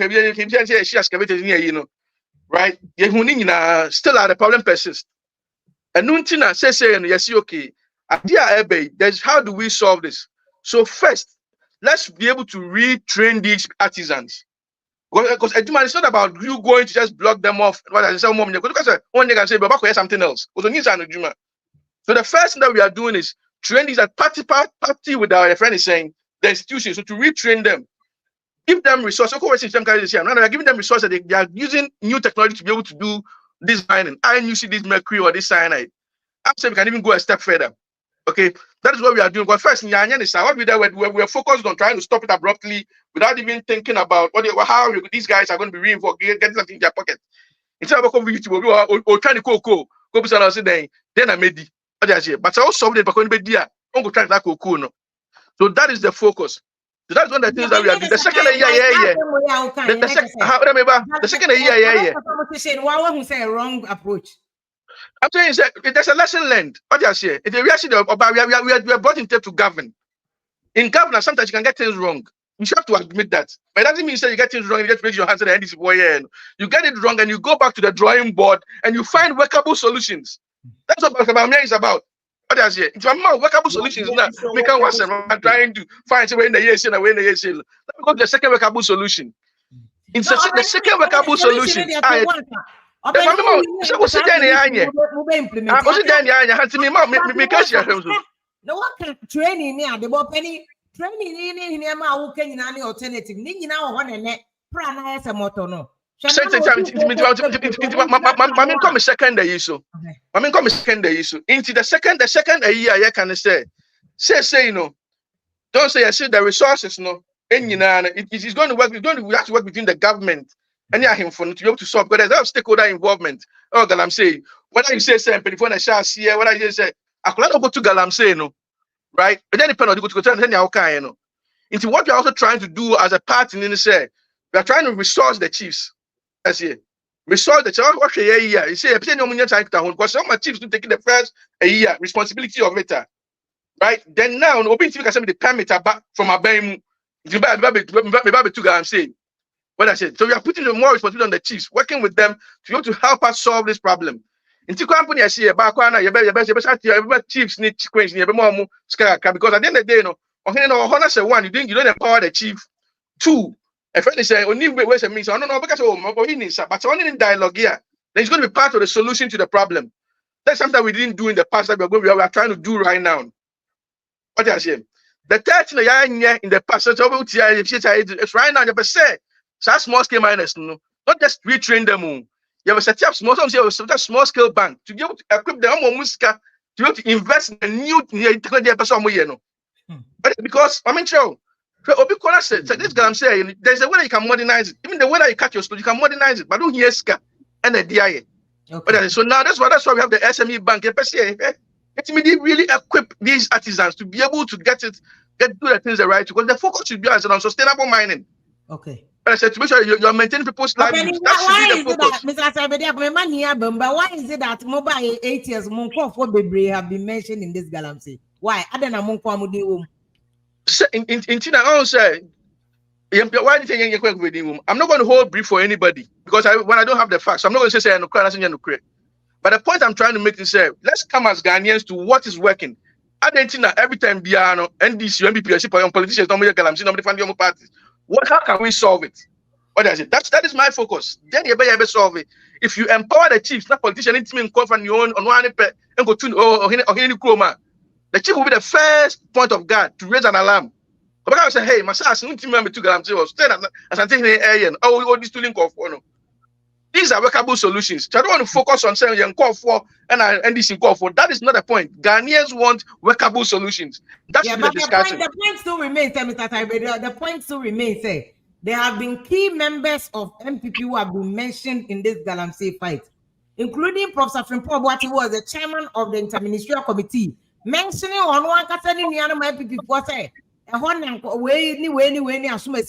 Still the problem persists. And Nuntina says, yes, okay. There's how do we solve this? So first, let's be able to retrain these artisans. Because it's not about you going to just block them off. Because one day can say, but something else. So the first thing that we are doing is train these at party with our friend is saying the institutions. So to retrain them, give them resources. Giving them resources. They are using new technology to be able to do this mining. And you see this mercury or this cyanide. After we can even go a step further. Okay, that is what we are doing. But first, we're focused on trying to stop it abruptly without even thinking about how these guys are going to be reinforced, getting something in their pocket. Instead of trying to go then I made it. But also the try that. So that is the focus. So that's one of the things that we are doing. The second year, wrong approach. I'm saying there's a lesson learned. What do you say? We are brought in to govern. In governance, sometimes you can get things wrong. You should have to admit that. But it doesn't mean you get things wrong, you just raise your hands at the end of the year. You get it wrong and you go back to the drawing board and you find workable solutions. That's what Bakamia is about. What do you say? It's about workable solutions now. We can't watch them trying to find somewhere in the year and away in the year. Let me go to the second workable solution. In the second workable solution. So what's it no one training near the penny training in any alternative. Now one and that prana as a motor no. Mammy come second day issue. Mammy come second day issue. Into the second a year I can say don't say I see the resources no. It is going to work. We have to work between the government. And him for to be able to solve because there's a stakeholder involvement. Oh, Galamsey, whether you say something before I shall see whether you say I could not go to Galamsey, no, right? But then depend on you go to no. Into what we are also trying to do as a party in the say, we are trying to resource the chiefs. That's it. resolve the challenge. What year? You say, because some of my chiefs to take the first a year responsibility of it, right? Then now, open to the permit back from a BAM. To Galamsey. What I said. So we are putting more responsibility on the chiefs, working with them to be able to help us solve this problem. In the company, I see a background, your best chiefs need sequence, because at the end of the day, one, you don't empower the chief. Two, a friend is saying, only ways and means, I don't know, because but only in dialogue here, then it's going to be part of the solution to the problem. That's something we didn't do in the past that we are trying to do right now. What I say? The 13 year in the past, it's right now, you say, small scale miners, no, not just retrain them. You have a set up small scale bank to be able to equip them to be able to invest in a new technology. Because I mean, this guy I'm saying, there's a way you can modernize it. Even the way that you cut your stuff, you can modernize it, but don't hear ska and the DIA. Okay. So now that's why we have the SME bank. Let me really equip these artisans to be able to do the things the right way, because the focus should be on sustainable mining. Okay. But I said to make sure you're maintaining people's livelihoods. That should be the focus. Why is it that mobile 8 years have been mentioned in this Galamsey? Why? I don't know. In China, I don't say. Why do you think I'm not going to hold brief for anybody, because when I don't have the facts, I'm not going to say no credit. But the point I'm trying to make is say, let's come as Ghanaians to what is working. Argentina, every time Biano, NDC, MPP, politicians don't make Galamsey, nobody find your parties. How can we solve it? What is it? That is my focus. Then you better solve it. If you empower the chiefs, not politicians, anything call from your own on one and go to the chief will be the first point of guard to raise an alarm. But I say, hey, my son, I need to remember to Galamsey or stay as I'm taking the air and all these tooling call for no. These are workable solutions. So I don't want to focus on saying you call for and NDC call for. That is not the point. Ghanaians want workable solutions. That's the discussion. The point still remains, Mr. Taibedo. The point still remains. There have been key members of MPP who have been mentioned in this Galamsey fight, including Professor Frimpong Boati, who was the chairman of the interministerial committee, mentioning on one MPP for say,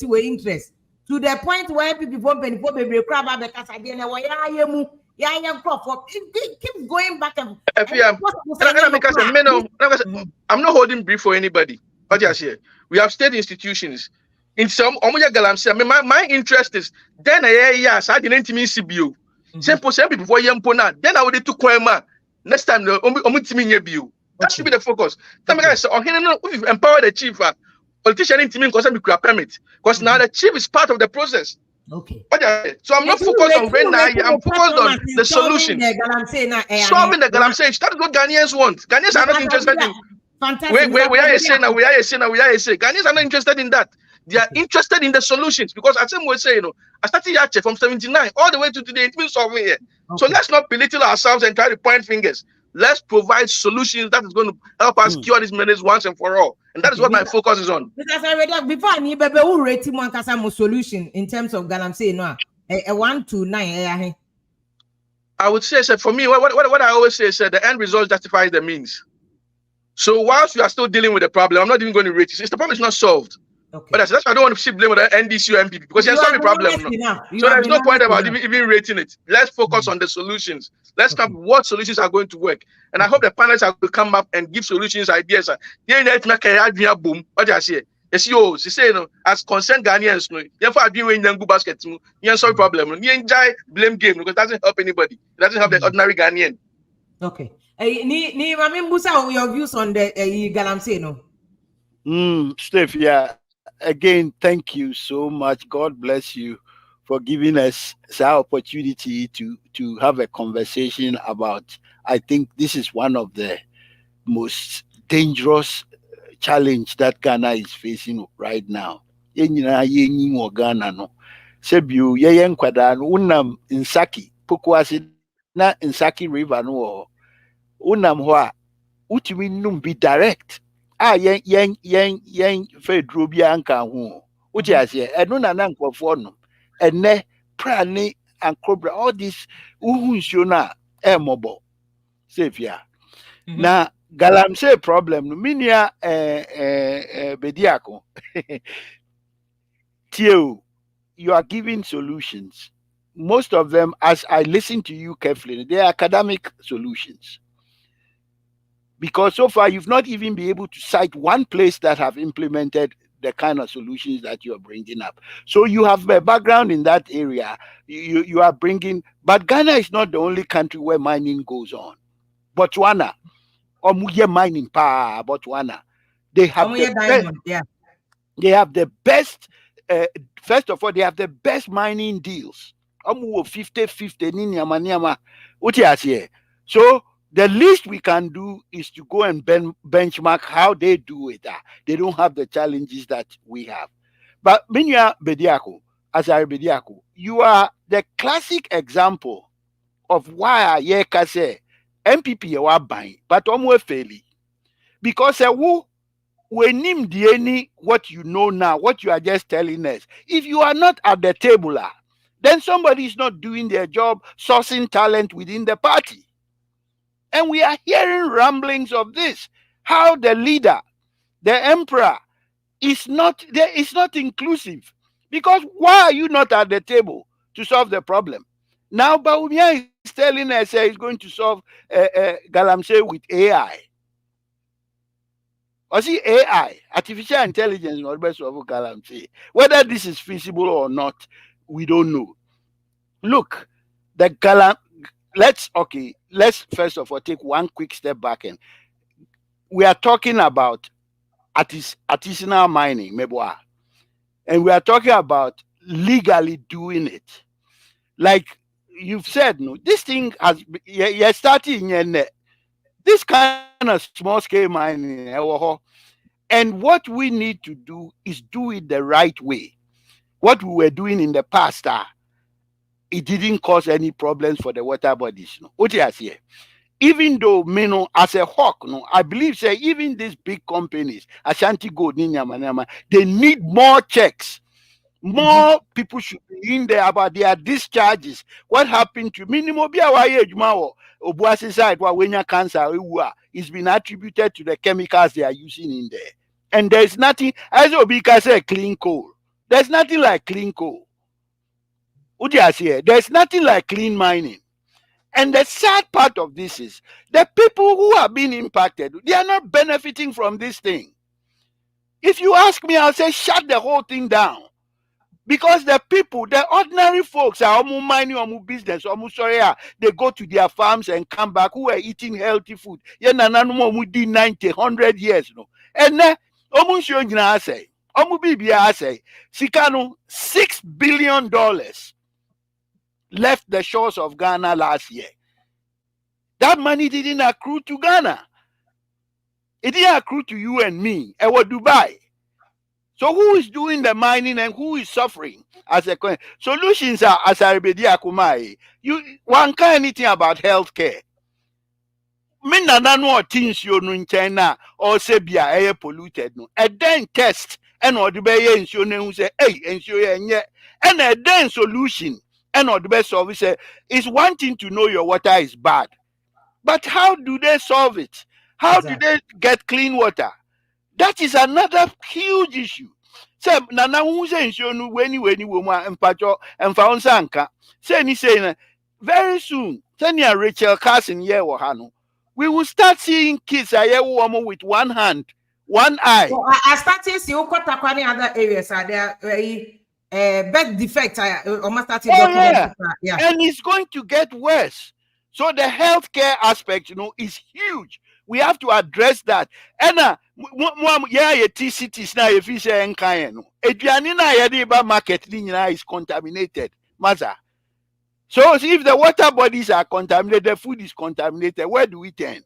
way interest. To the point where people it keeps going back and I'm not holding brief for anybody. But yes, we have state institutions. In some Galamsey, I mean, my interest is then yes, I didn't mean CBO. Simple people for Yampona, then I would do Kwema. Next time the that should be the focus. We've empowered the chief. Politician in teaming because we permit. Because now the chief is part of the process. Okay. So I'm not focused on when I'm focused on the solution. Solving the Galamsey. That's what Ghanaians want. Ghanaians are not interested in. Fantastic. We are saying now. Ghanaians are not interested in that. They are interested in the solutions, because as we say, I started from 79 all the way to today. It means solving here. So let's not belittle ourselves and try to point fingers. Let's provide solutions that is going to help us cure these menace once and for all. And that is what my focus is on. Before I need who rate one solution in terms of Galamsey, a 1 to 9. I would say, for me, what I always say is the end result justifies the means. So whilst we are still dealing with the problem, I'm not even going to rate it. The problem is not solved. Okay. But that's why I don't want to shift blame with the NDC or MPP, because there's no problem. So there's no point about even rating it. Let's focus on the solutions. Let's come up with what solutions are going to work. And I hope the panelists will come up and give solutions, ideas. Boom. What I say? Yes, she say, as concerned Ghanaians, therefore I do in the basket. You solve problem. You enjoy blame game because it doesn't help anybody. It doesn't help the ordinary Ghanaian. Okay. Your views on the Galamsey, Steph, again, thank you so much. God bless you for giving us the opportunity to have a conversation about, I think this is one of the most dangerous challenge that Ghana is facing right now. Ghana no. Sebiu yeyen kwada no unam Insaki pokuase na Insaki River no unam ho a utimi num be direct. Yen fedro bia anka ho. Uti ase eno na nkofo no. Ene prane and cobra all this uhunsuo na emobo. Sefia. Na Galamsey problem no minia bediako. Tio, you are giving solutions. most of them, as I listen to you carefully, they are academic solutions. Because so far you've not even been able to cite one place that have implemented the kind of solutions that you're bringing up. So you have a background in that area. You are bringing, but Ghana is not the only country where mining goes on. Botswana, omuye mining pa Botswana. They have the diamond, yeah. They have the best. First of all, they have the best mining deals. 50-50 niama. So the least we can do is to go and benchmark how they do it. They don't have the challenges that we have. But Minya Bediako, Azari Bediako, you are the classic example of why I say MPP are buying, but almost failing. Because when what you know now, what you are just telling us, if you are not at the table, then somebody is not doing their job sourcing talent within the party. And we are hearing rumblings of this, how the leader, the emperor, is not inclusive. Because why are you not at the table to solve the problem? Now Baumia is telling us he's going to solve Galamsey with AI. Or see AI, artificial intelligence, not best of Galamsey. Whether this is feasible or not, we don't know. Look, let's first of all take one quick step back, and we are talking about artisanal mining, Meboa, and we are talking about legally doing it. Like you've said, no, this thing has you're starting in this kind of small scale mining, and what we need to do is do it the right way. What we were doing in the past, it didn't cause any problems for the water bodies. No, what you here? Even though as a hawk, I believe say even these big companies, Ashanti Gold, Ninyama, they need more checks. More people should be in there about their discharges. What happened to minimum Obuasi side when cancer is being attributed to the chemicals they are using in there. And there's nothing, as Obika said, clean coal. There's nothing like clean coal. There's nothing like clean mining. And the sad part of this is the people who are being impacted, they are not benefiting from this thing. If you ask me, I'll say shut the whole thing down. Because the people, the ordinary folks are almost mining, almost business, almost sorry, they go to their farms and come back who are eating healthy food. Yeah, almost 90, 100 years. No. And then, almost showing I say, almost BBI say, Sikano, $6 billion left the shores of Ghana last year. That money didn't accrue to Ghana. It didn't accrue to you and me. It was Dubai. So who is doing the mining and who is suffering as a solutions are as Arbedia Kumai. One can't anything about healthcare. Minna no things you know in China or Sebia air polluted no. And then test and or the bay and who say, hey, and show and a then solution and or the best service is wanting to know your water is bad. But how do they solve it? How do they get clean water? That is another huge issue. Say Nana who say no when woman and Pacho and found Sanka. Say ni saying very soon, Tanya Rachel Carson here or Hano. We will start seeing kids woman with one hand, one eye. So I started seeing other areas are there birth defect almost started. Yeah. And it's going to get worse. So the healthcare aspect, is huge. We have to address that. And cities now if you say market is contaminated. Maza. So if the water bodies are contaminated, the food is contaminated, where do we turn?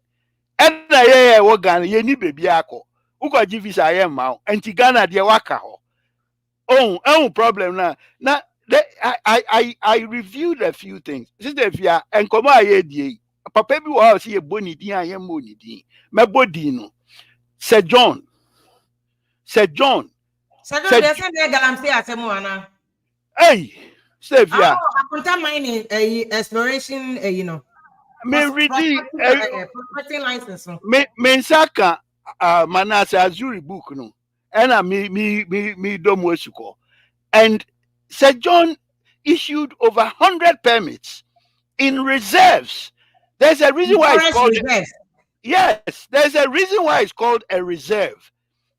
And you need baby ako. Uko give I am now. And Tigana de waka. Oh, problem now. Now I reviewed a few things. Sister Fia and come Papa bi wa see a boni din ayem boni din. Me bodi no. Sir John. They say Galamsey asemu ana. Hey, Stevia. Apunta mining exploration Me reading license. Me nsaka Manase Azuri book no. And me domo esuko. And Sir John issued over 100 permits in reserves. There's a reason why it's called yes, there's a reason why it's called a reserve.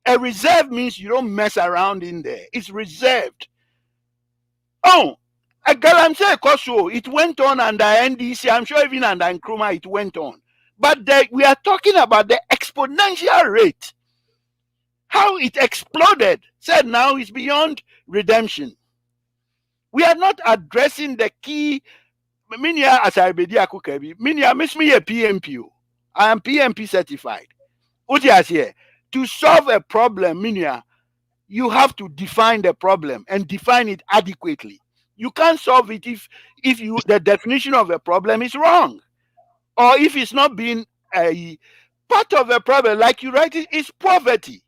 A reserve means you don't mess around in there. It's reserved. Oh, a Galamsey Koso, it went on under NDC. I'm sure even under Nkrumah it went on. But we are talking about the exponential rate. How it exploded. Said now it's beyond redemption. We are not addressing the key. Minya asarbedi akukebi. Minya miss me a PMP. I am PMP certified. Utias here. To solve a problem, Minya, you have to define the problem and define it adequately. You can't solve it if the definition of a problem is wrong, or if it's not being a part of a problem. Like you write, it is poverty.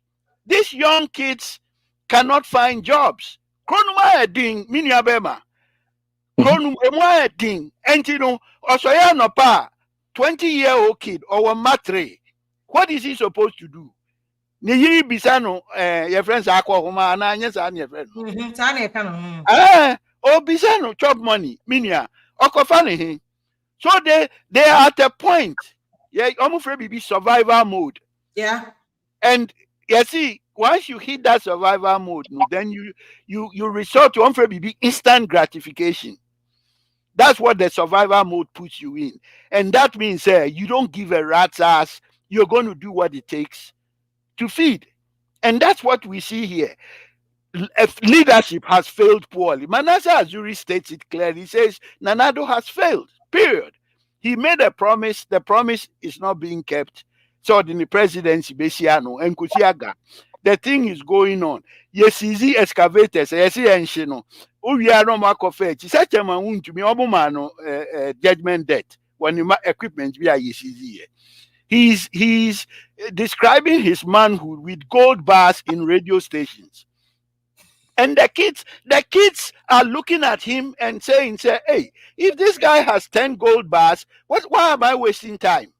These young kids cannot find jobs. Kronuma ding Minya bema. Kronuma ding. And you know, osoya no pa 20-year-old kid or a matre. What is he supposed to do? Ni bisano your friends akwa homa ana anya sa your friend. Oh bisano chop money minia okofane hin. So they are at a point. Yeah, almost be survival mode. Yeah. And you see, once you hit that survival mode, then you resort to be instant gratification. That's what the survival mode puts you in. And that means you don't give a rat's ass. You're going to do what it takes to feed. And that's what we see here. Leadership has failed poorly. Manasseh Azuri states it clearly. He says Nanado has failed, period. He made a promise. The promise is not being kept. So in the presidency, Besiano and Kusiaga, the thing is going on. Yes, easy excavators. Yes, enshino. We are no mark of it. Such a man to me, Obumano judgment debt when the equipment we are easy. He's describing his manhood with gold bars in radio stations. And the kids are looking at him and saying, hey, if this guy has 10 gold bars, why am I wasting time?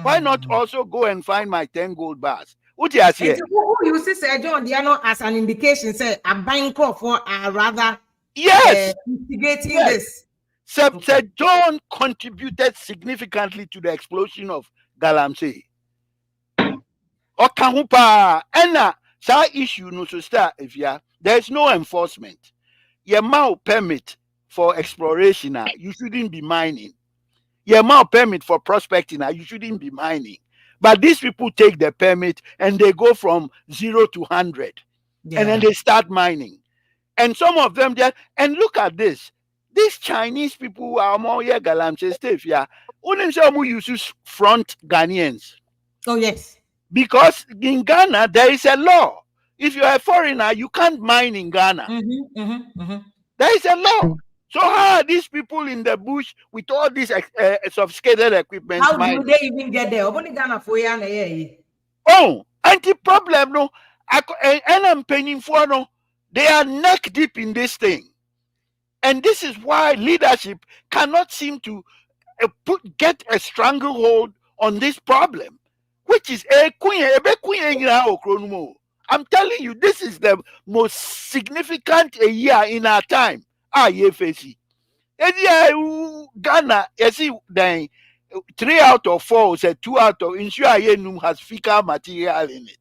Why not also go and find my 10 gold bars? What you say? Who you say John Diano as an indication, say a bank for rather instigating this. Sir John contributed significantly to the explosion of Galamsey. Okahupa Enna sa issue no so start if there's no enforcement. Your mouth permit for exploration, you shouldn't be mining. Your mouth permit for prospecting, you shouldn't be mining. But these people take the permit and they go from 0 to 100, and then they start mining. And some of them and look at this. These Chinese people who are more Galamsey stuff, only use front Ghanaians. Oh yes. Because in Ghana there is a law. If you're a foreigner, you can't mine in Ghana. There is a law. So how are these people in the bush with all this sophisticated equipment? How do they even get there? Oh, anti-problem, no. And I'm paying for no. They are neck deep in this thing. And this is why leadership cannot seem to get a stranglehold on this problem, which is I'm telling you, this is the most significant year in our time. FAC. Ghana, you see, then 3 out of 4 said 2 out of ensure has fecal material in it.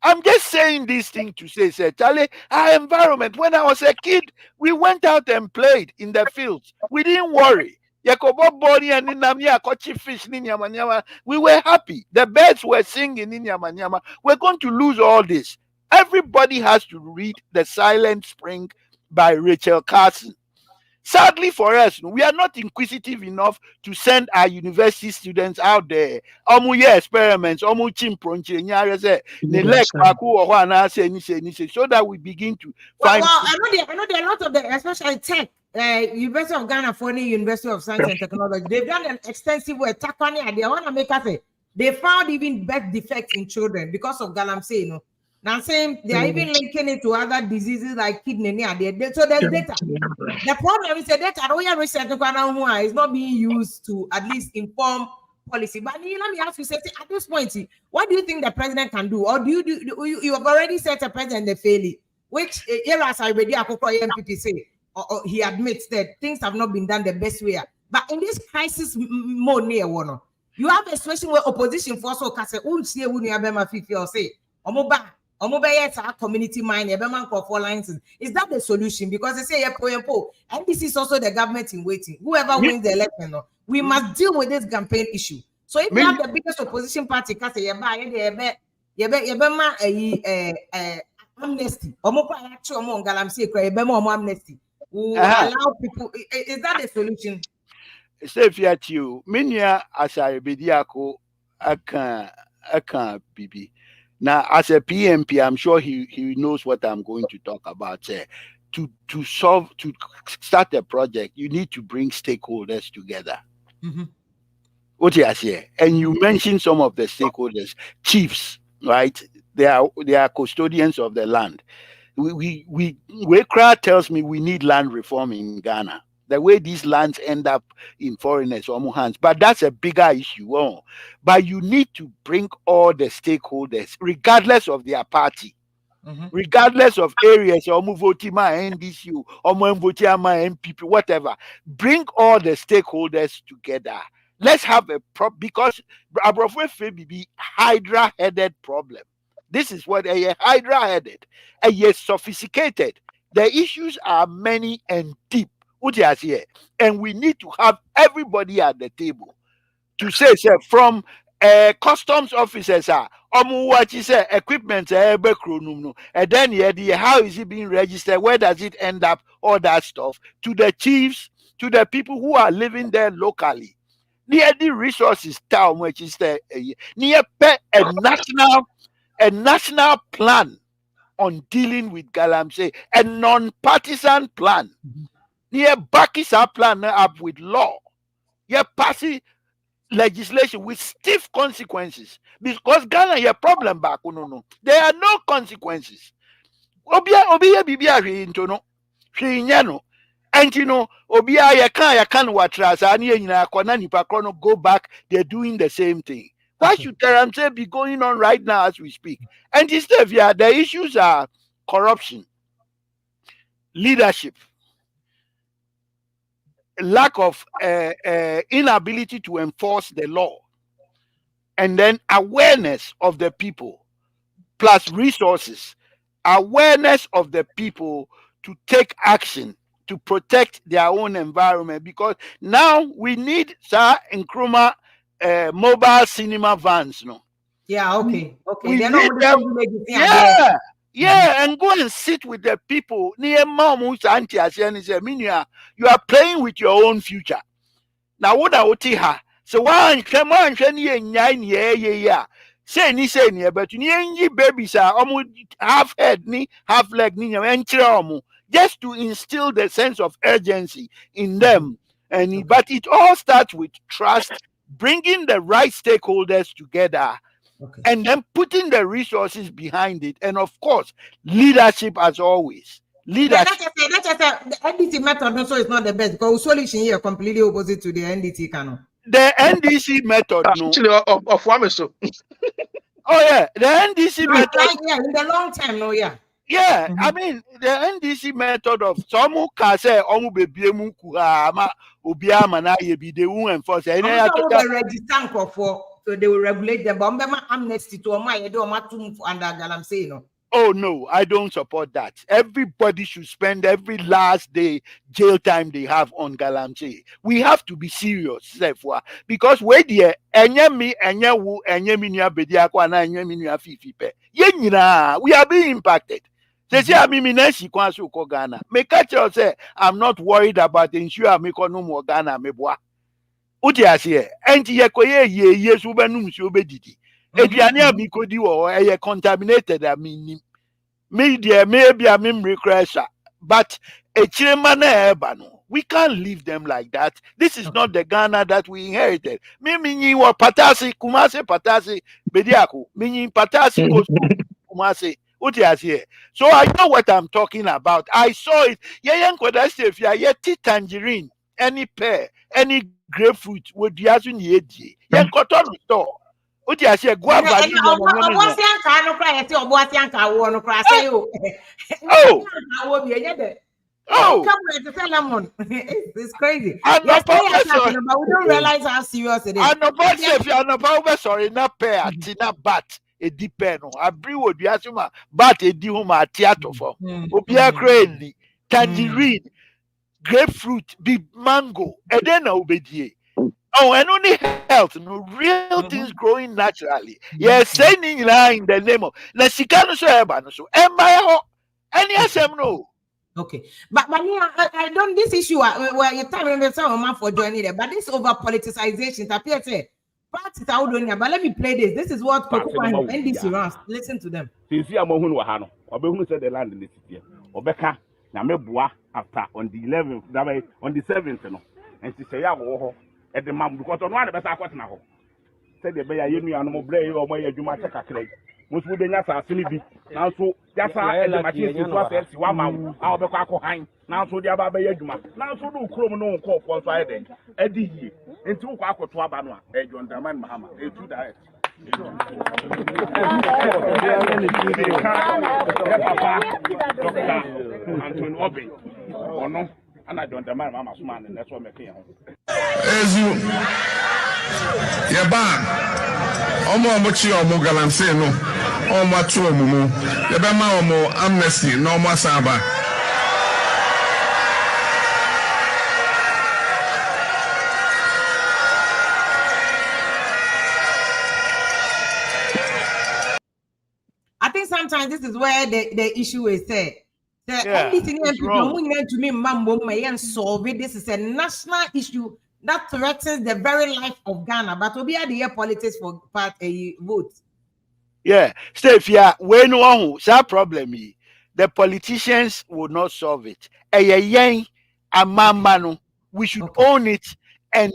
I'm just saying this thing to say, Charlie, our environment, when I was a kid, we went out and played in the fields. We didn't worry. We were happy. The birds were singing in Yamanyama. We're going to lose all this. Everybody has to read The Silent Spring by Rachel Carson. Sadly for us, we are not inquisitive enough to send our university students out there. Experiments, so that we begin to find. Well, I know there are a lot of them, especially tech. University of Ghana, Phony, University of Science and Technology. They've done an extensive work. They want to make us say they found even birth defects in children because of Galamsey. Now saying they are even linking it to other diseases like kidney. So there's data. The problem is that data research is not being used to at least inform policy. But let me ask you, at this point, what do you think the president can do? Or do you have already set a president the failure, which eras I already MPP say or he admits that things have not been done the best way. But in this crisis mode near one, you have a situation where opposition for so can say, "Oh, see, we have been or say, Omoba community mind, for lines." Is that the solution? Because they say, and this is also the government in waiting. Whoever wins the election, we must deal with this campaign issue. So if you have the biggest opposition party, can say, amnesty, Galamsey, amnesty, who allow people. Is that the solution? If you at you, Minya as I bediako, aka bibi. Now, as a PMP, I'm sure he knows what I'm going to talk about. To start a project, you need to bring stakeholders together. What you say? And you mentioned some of the stakeholders, chiefs, right? They are custodians of the land. Wekra tells me we need land reform in Ghana. The way these lands end up in foreigners' hands, but that's a bigger issue. But you need to bring all the stakeholders, regardless of their party, regardless of areas, or Muvotima, NDCU, or Mvotiama, MPP, whatever. Bring all the stakeholders together. Let's have because Abrofwe be hydra-headed problem. This is what a hydra-headed, a sophisticated. The issues are many and deep. And we need to have everybody at the table to say from customs officers equipment and then how is it being registered, where does it end up, all that stuff, to the chiefs, to the people who are living there locally. Near the resources town, which is near a national plan on dealing with Galamsey, a non-partisan plan. Near backing our plan up with law. You're passing legislation with stiff consequences. Because Ghana, your problem back. No. There are no consequences. Obia bibia into no. And Obia ya can watras and go back, they're doing the same thing. Why should Galamsey be going on right now as we speak? And instead, the issues are corruption, leadership, lack of inability to enforce the law, and then awareness of the people, plus resources, awareness of the people to take action to protect their own environment, because now we need Nkrumah mobile cinema vans. Yeah, okay. They're not yeah, and go and sit with the people near Mamu's auntie and say, Minya, you are playing with your own future. Now, what I would her? So, one come on, yeah. Say, ni say, near, but you babies are almost half head, half leg, and just to instill the sense of urgency in them. But it all starts with trust, bringing the right stakeholders together. And then putting the resources behind it, and of course, leadership as always. Leadership. The NDC method also is not the best, because solution here completely opposite to the NDC canon. The NDC method, actually, of Wameso. Oh yeah, the NDC method. Yeah, in the long time, no, yeah. Yeah, I mean the NDC method of some who can say omu bebi mu kuhama obiama na ye bi they won't enforce. So they will regulate them. But amnesty to under Galamsey, no. Oh no, I don't support that. Everybody should spend every last day jail time they have on Galamsey. We have to be serious, because where the we are being impacted. They say I'm not worried about ensure me no more Ghana meboa. Utiasie enti yekoye ye so benum so bedidi eduane abikodi wo eye contaminated me there maybe a memory crash, but a chirema na eba no, we can't leave them like that. This is not the Ghana that we inherited. Me wa patasi kumase patasi bediako me patasi kumase utiasie. So I know what I'm talking about. I saw it. Yen kwada say fia ye tangerine, any pear, any grapefruit would be as in the edge. Yen cotton store. What I say, guava. Oh, Oh, come with the lemon. It's crazy. I'm Yes, not we are sorry. talking about. We don't realize how serious it is. I'm not safe. I'm not sorry. Not pair. Tina bat. A dipeno. I brew would be asuma. Bat a dihuma theater for. Obia crane. Tangerine. Grapefruit. Big mango. And then obedie. Oh, and only health, no real things growing naturally. Yes, saying in the name of Nasikano so ebano so embayo any SM no. Okay, but I don't this issue where you time remember some for joining there, but this over politicization appears say parties are doing. But let me play this. This is what NDC runs. Listen to them. Since I'm on Wahano, or who said the land in the city, or Becca, Namebua after on the 11th, that way on the 7th, and she say, at the mom because on one of the best now. Said the Bay animal brave or my Jumaka clay. Most would not have seen it. Now, so that's how I was one man, our Bacco Hine. Now, so the Abba Juma. Now, so do Chromo call for Friday. Eddie, and two Quaco to Abana, a John Daman Mahama, a two direct. Anton Obi, or no, and I don't demand Mama's man, and that's what I'm making. As you, Yaban, Omo Mochi or Galamsey, no, or Matuomo, Yabama or Amnesty, no more Saba. I think sometimes this is where the issue is said. Anything to me, Mambo may solve it. This is a national issue that threatens the very life of Ghana, but will be at the politics for part a vote. Yeah, Steph, yeah, when that problem, the politicians will not solve it. A man, we should own it and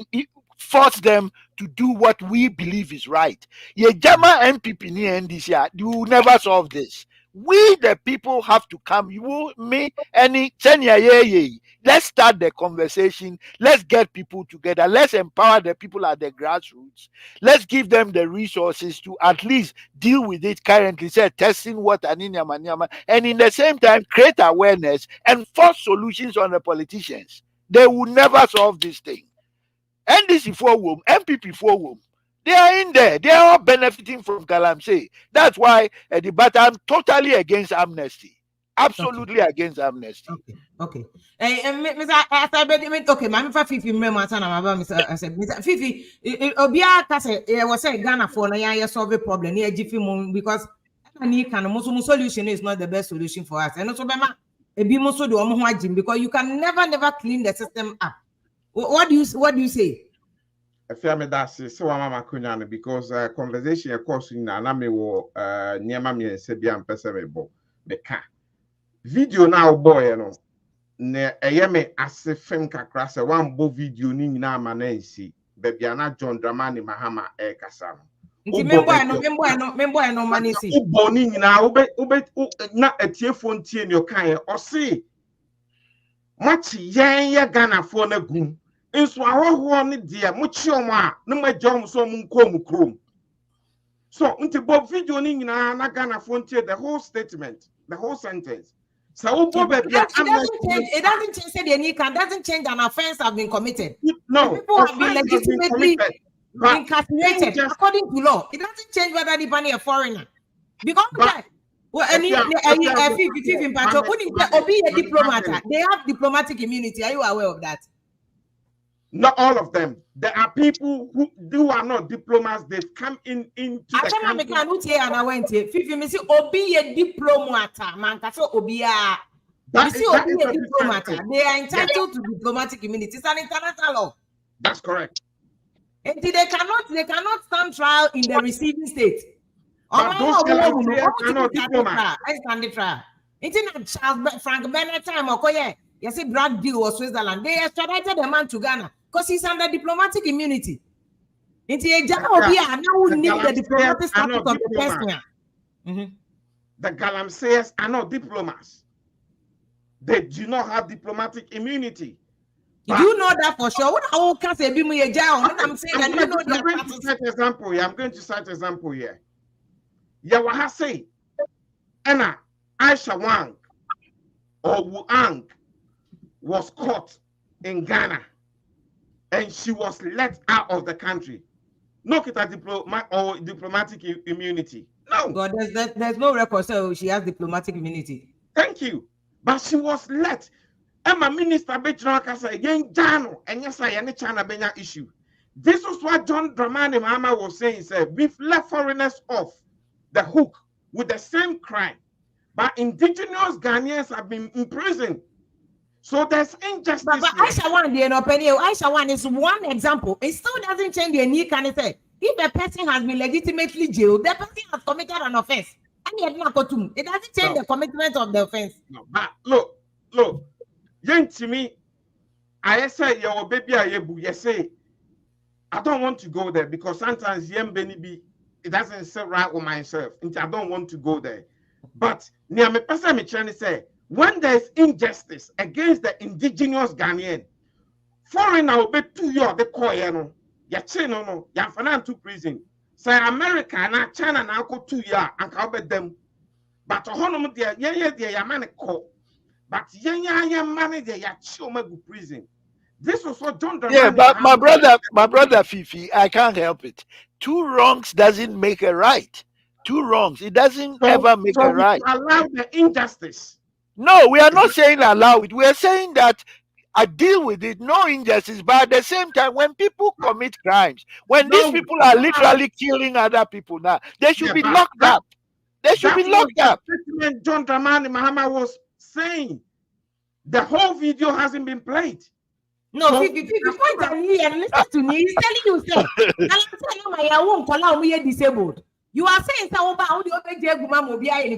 force them to do what we believe is right. Ye Jama MPP ni NDC, you will never solve this. We the people have to come. You, me, any 10 year. Let's start the conversation. Let's get people together. Let's empower the people at the grassroots. Let's give them the resources to at least deal with it currently. Say testing water and in the same time create awareness and force solutions on the politicians. They will never solve this thing. NDC for whom, MPP for whom. They are in there. They are all benefiting from Galamsey. That's why but I'm totally against amnesty. Absolutely against amnesty. Okay. Okay, Mammy Fifi remember Mr. Fifi, Obia Cassa was saying Ghana for a solve a problem near Jiffy Moon because any kind of solution is not the best solution for us. And also, a bimoso do because you can never clean the system up. What do you say? I feel me that's so mama kunyane because conversation of course in aname wo niema mi ensebi am pese me bo me ka video now boy no ne eyeme ase film kakra se wan bo video ni nyina ama na ensi baby ana John Dramani Mahama e kasa no membo no mani si ubo ni nyina ube na atiefo ntie ne okan o se machi yen Ghana fo na gum so ahoho ne dia mo chiomo a na majom so mo nkom krom so unti bob video ni nyina na Ghana frontier the whole statement the whole sentence so it doesn't change say the can doesn't change an offense have been committed. No, people have been legitimately incarcerated according to law. It doesn't change whether the bunny a foreigner because any in Pato be a diplomat. They have diplomatic immunity. Are you aware of that? Not all of them. There are people who are not diplomats. They've come into the country. And I went here. Fifi, me see obi a diplomat. Man, so obi a. Me see obi a diplomat. They are entitled to diplomatic immunity. It's an international law. That's correct. And they cannot stand trial in the receiving state. But those are not diplomats. It's not Charles Frank Bennett time or you see drug deal was Switzerland. They extradited the man to Ghana because he's under diplomatic immunity. Into a job now need the diplomatic status of the person. The Galamseyers are not diplomats. They do not have diplomatic immunity. You know that for sure. What I can say, be me a jail. I'm saying that you know that. I'm going to cite example here. Yawahase, Anna, Aisha Wang, or Wuang, was caught in Ghana and she was let out of the country. No diplomatic immunity. No. God, there's no record, so she has diplomatic immunity. Thank you. But she was let. Emma Minister Betraka said, Yen Jano, and yes, I any China Benya issue. This was what John Dramani Mama was saying. Said, we've left foreigners off the hook with the same crime. But indigenous Ghanaians have been imprisoned. So there's injustice. But Aisha one, Aisha one is one example. It still doesn't change the need kind of thing. If a person has been legitimately jailed, the person has committed an offense. And it doesn't change the commitment of the offense. No, but look, young to me, I say your baby, you say, I don't want to go there because sometimes it doesn't sit right with myself. I don't want to go there. But near me person me trying to say, when there's injustice against the indigenous Ghanaian, foreigner will be 2 years the coin. Ya China no, ya fanan to prison. Say America and China now go 2 years and can bet them. But honum there, ya man ko. But ya man there, ya choma go prison. This was what John Dramani. Yeah, but my brother Fifi, I can't help it. 2 wrongs doesn't make a right. 2 wrongs, it doesn't ever make a right. Allow the injustice. No, we are not saying allow it. We are saying that I deal with it, no injustice, but at the same time, when people commit crimes, when these people are literally killing other people now, they should be locked up. They should be locked up. John Dramani Mahama was saying the whole video hasn't been played. No, so, if you point at me and listen to me, he's telling you, say, I won't allow me disabled. You are saying that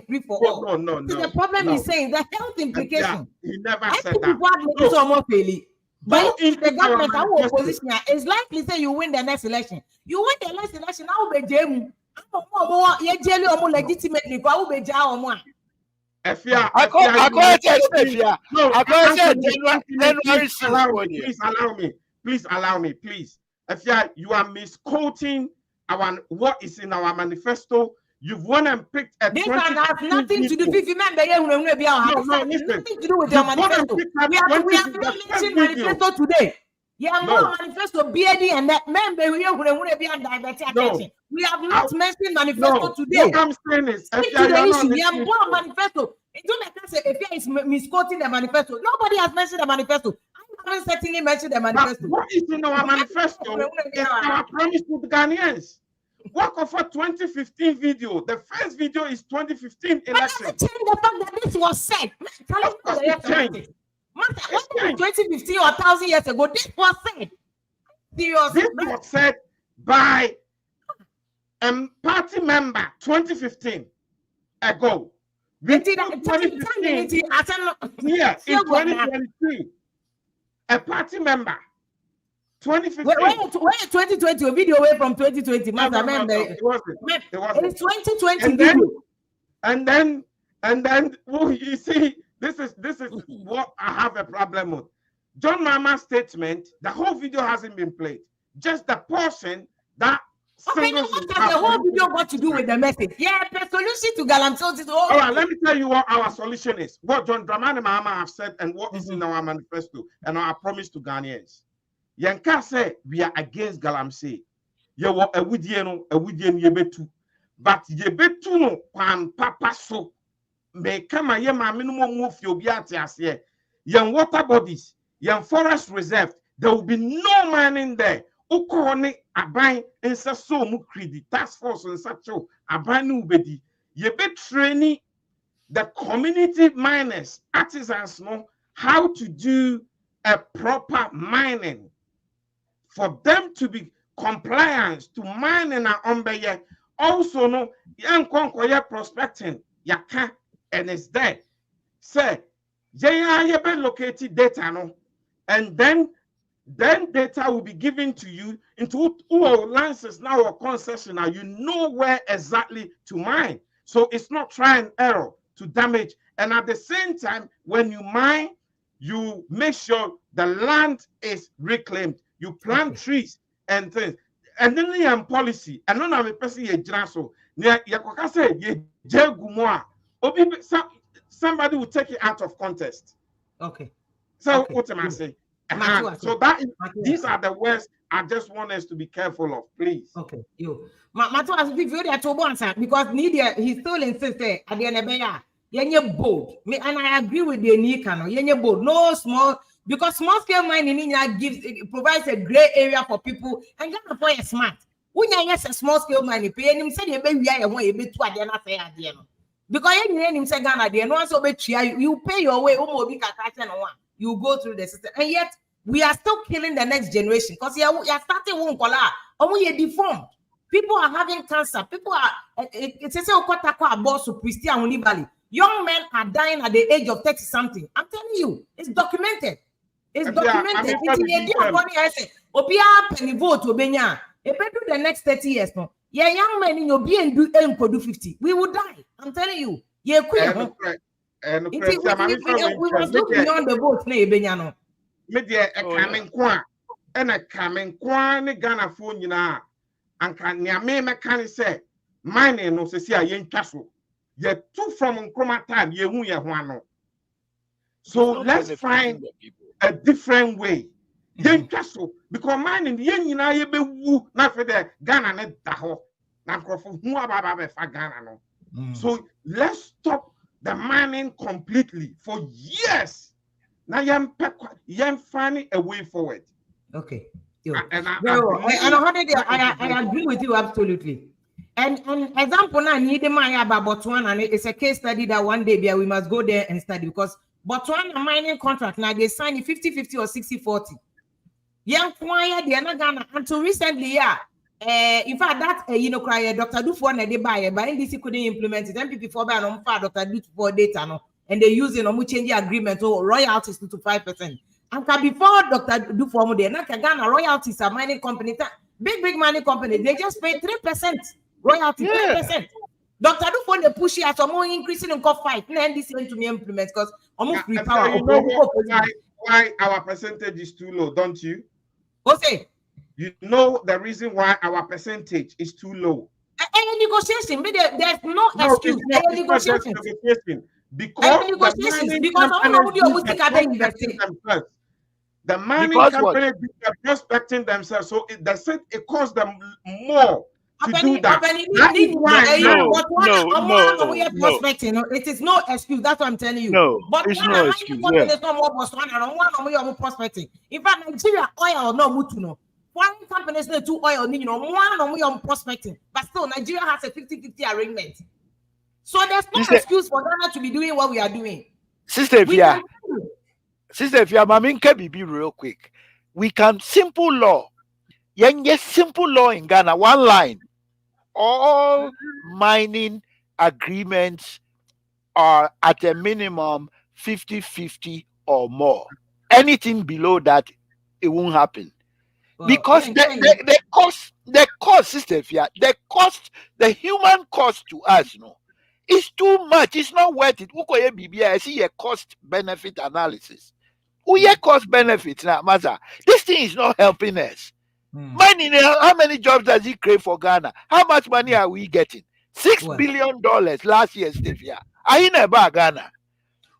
free for all. No. So the problem is saying the health implication. He never said that. But if the government are opposition, it's likely say you win the next election. You win the next election, now be jemu. Legitimately, Please allow me. Efia, you are misquoting what is in our manifesto. You've won and picked a this has nothing to do with nothing to do with your manifesto. We have not mentioned manifesto today. Manifesto BAD and that member we have not mentioned manifesto today. What I'm saying is we have one manifesto. It don't make us say if is misquoting the manifesto. Nobody has mentioned the manifesto. I haven't certainly mentioned the manifesto. But what is in our manifesto is our promise to the Ghanaians. Work of a 2015 video. The first video is 2015 election. Change the fact that this was said. Of course it changed. 2015 or 1,000 years ago, this was said. Seriously. This was said by a party member 2015 ago. In 2015, yes, in 2023, a party member 2015. Wait, 2020, a video away from 2020. It wasn't. It's 2020 video. And then well, you see, this is what I have a problem with. John Mama's statement, the whole video hasn't been played. Just the portion that. Okay, now what has the whole video got to do with the message? Yeah, the solution to Galamsey is all right, let me tell you what our solution is. What John Dramani Mahama have said and what is in our manifesto and our promise to Ghanaians. Yanka say we are against Galamsey. You were a Wudiano, yebetu. But yebetu no pan papa so may come a yema minimum move your biatias here. Young water bodies, young forest reserve, there will be no man in there. Ukone aban ensa so mu kredi task force and such aban no bedi ye be training the community miners artisans know how to do a proper mining for them to be compliant to mining and umbeye also no yan konkoye prospecting yaka and it's there say ye be located data no and then data will be given to you into all licenses now or concessionaire. You know where exactly to mine. So it's not try and error to damage. And at the same time, when you mine, you make sure the land is reclaimed. You plant trees and things. And then you have policy. And then I'm a person somebody will take it out of context. Okay. So Okay. what am I saying? Matu, So that these are the words I just want us to be careful of, please. Okay, Matu as if you are to answer because media he still insists at the end of the year, bold. And I agree with the Nikano, yenye bold, no small because small scale mining in India provides a gray area for people and Ghana for a smart. When you have a small scale mining, pay him say you be a bit to Adena say at the end. Because you him say Ghana, the no so you pay your way, you go through the system, and yet we are still killing the next generation because you're starting one color. You're deformed. People are having cancer. People are it's a boss to Christian Valley. Young men are dying at the age of 30 something. I'm telling you, it's documented. It's documented. If I do the next 30 years, no, young men in your B and do 50. We will die. I'm telling you. Yeah, we must look beyond the vote, no. Media a coming qua and a coming qua ne Ghana phone, you know, and can near me mechanic say, mine no se a young castle. Yet two from Chroma time, ye who ya one. So let's find a different way. Young castle, because mine in the young, you know, you be woo, not for the Ghana net daho, not for who about Ghana. So let's stop the mining completely for years. Now you're finding a way forward. Okay. I agree with you absolutely. And example now need about Botswana, and it's a case study that one day we must go there and study because Botswana mining contract now they sign 50-50 or 60-40. Yeah, they are not Ghana until recently, yeah. In fact, that Dr. Dufo na they buy, but NDC couldn't implement it. MPP for buy on Dr. Dufo data no. And they use change the agreement or royalties to 5%. And before Dr. Dufo there, not Ghana royalties are mining company, big mining company, they just pay 3% royalty, 3%. Dr. Dufo they push it more increasing in COP 5. And this going to be implemented because almost free power. You know why our percentage is too low, don't you? Okay. You know the reason why our percentage is too low. Any negotiation, there's no excuse. Any negotiation. Because the mining company are prospecting themselves, so it costs them more to do that. No. It is no excuse. That's what I'm telling you. No, but it's no excuse. Prospecting. In fact, Nigeria oil no mutuno. Foreign companies need two oil, one prospecting, but still Nigeria has a 50-50 arrangement. So there's no excuse for Ghana to be doing what we are doing. Sister, if you are Mamin be real quick. We can simple law. Yes, simple law in Ghana, one line. All mining agreements are at a minimum 50-50 or more. Anything below that, it won't happen. Well, because the cost, sister, the human cost to us, it's too much. It's not worth it. I see a cost benefit analysis. We cost benefits now, Maza. This thing is not helping us. Money, how many jobs does it create for Ghana? How much money are we getting? $6 billion last year, Stevia. I in about Ghana.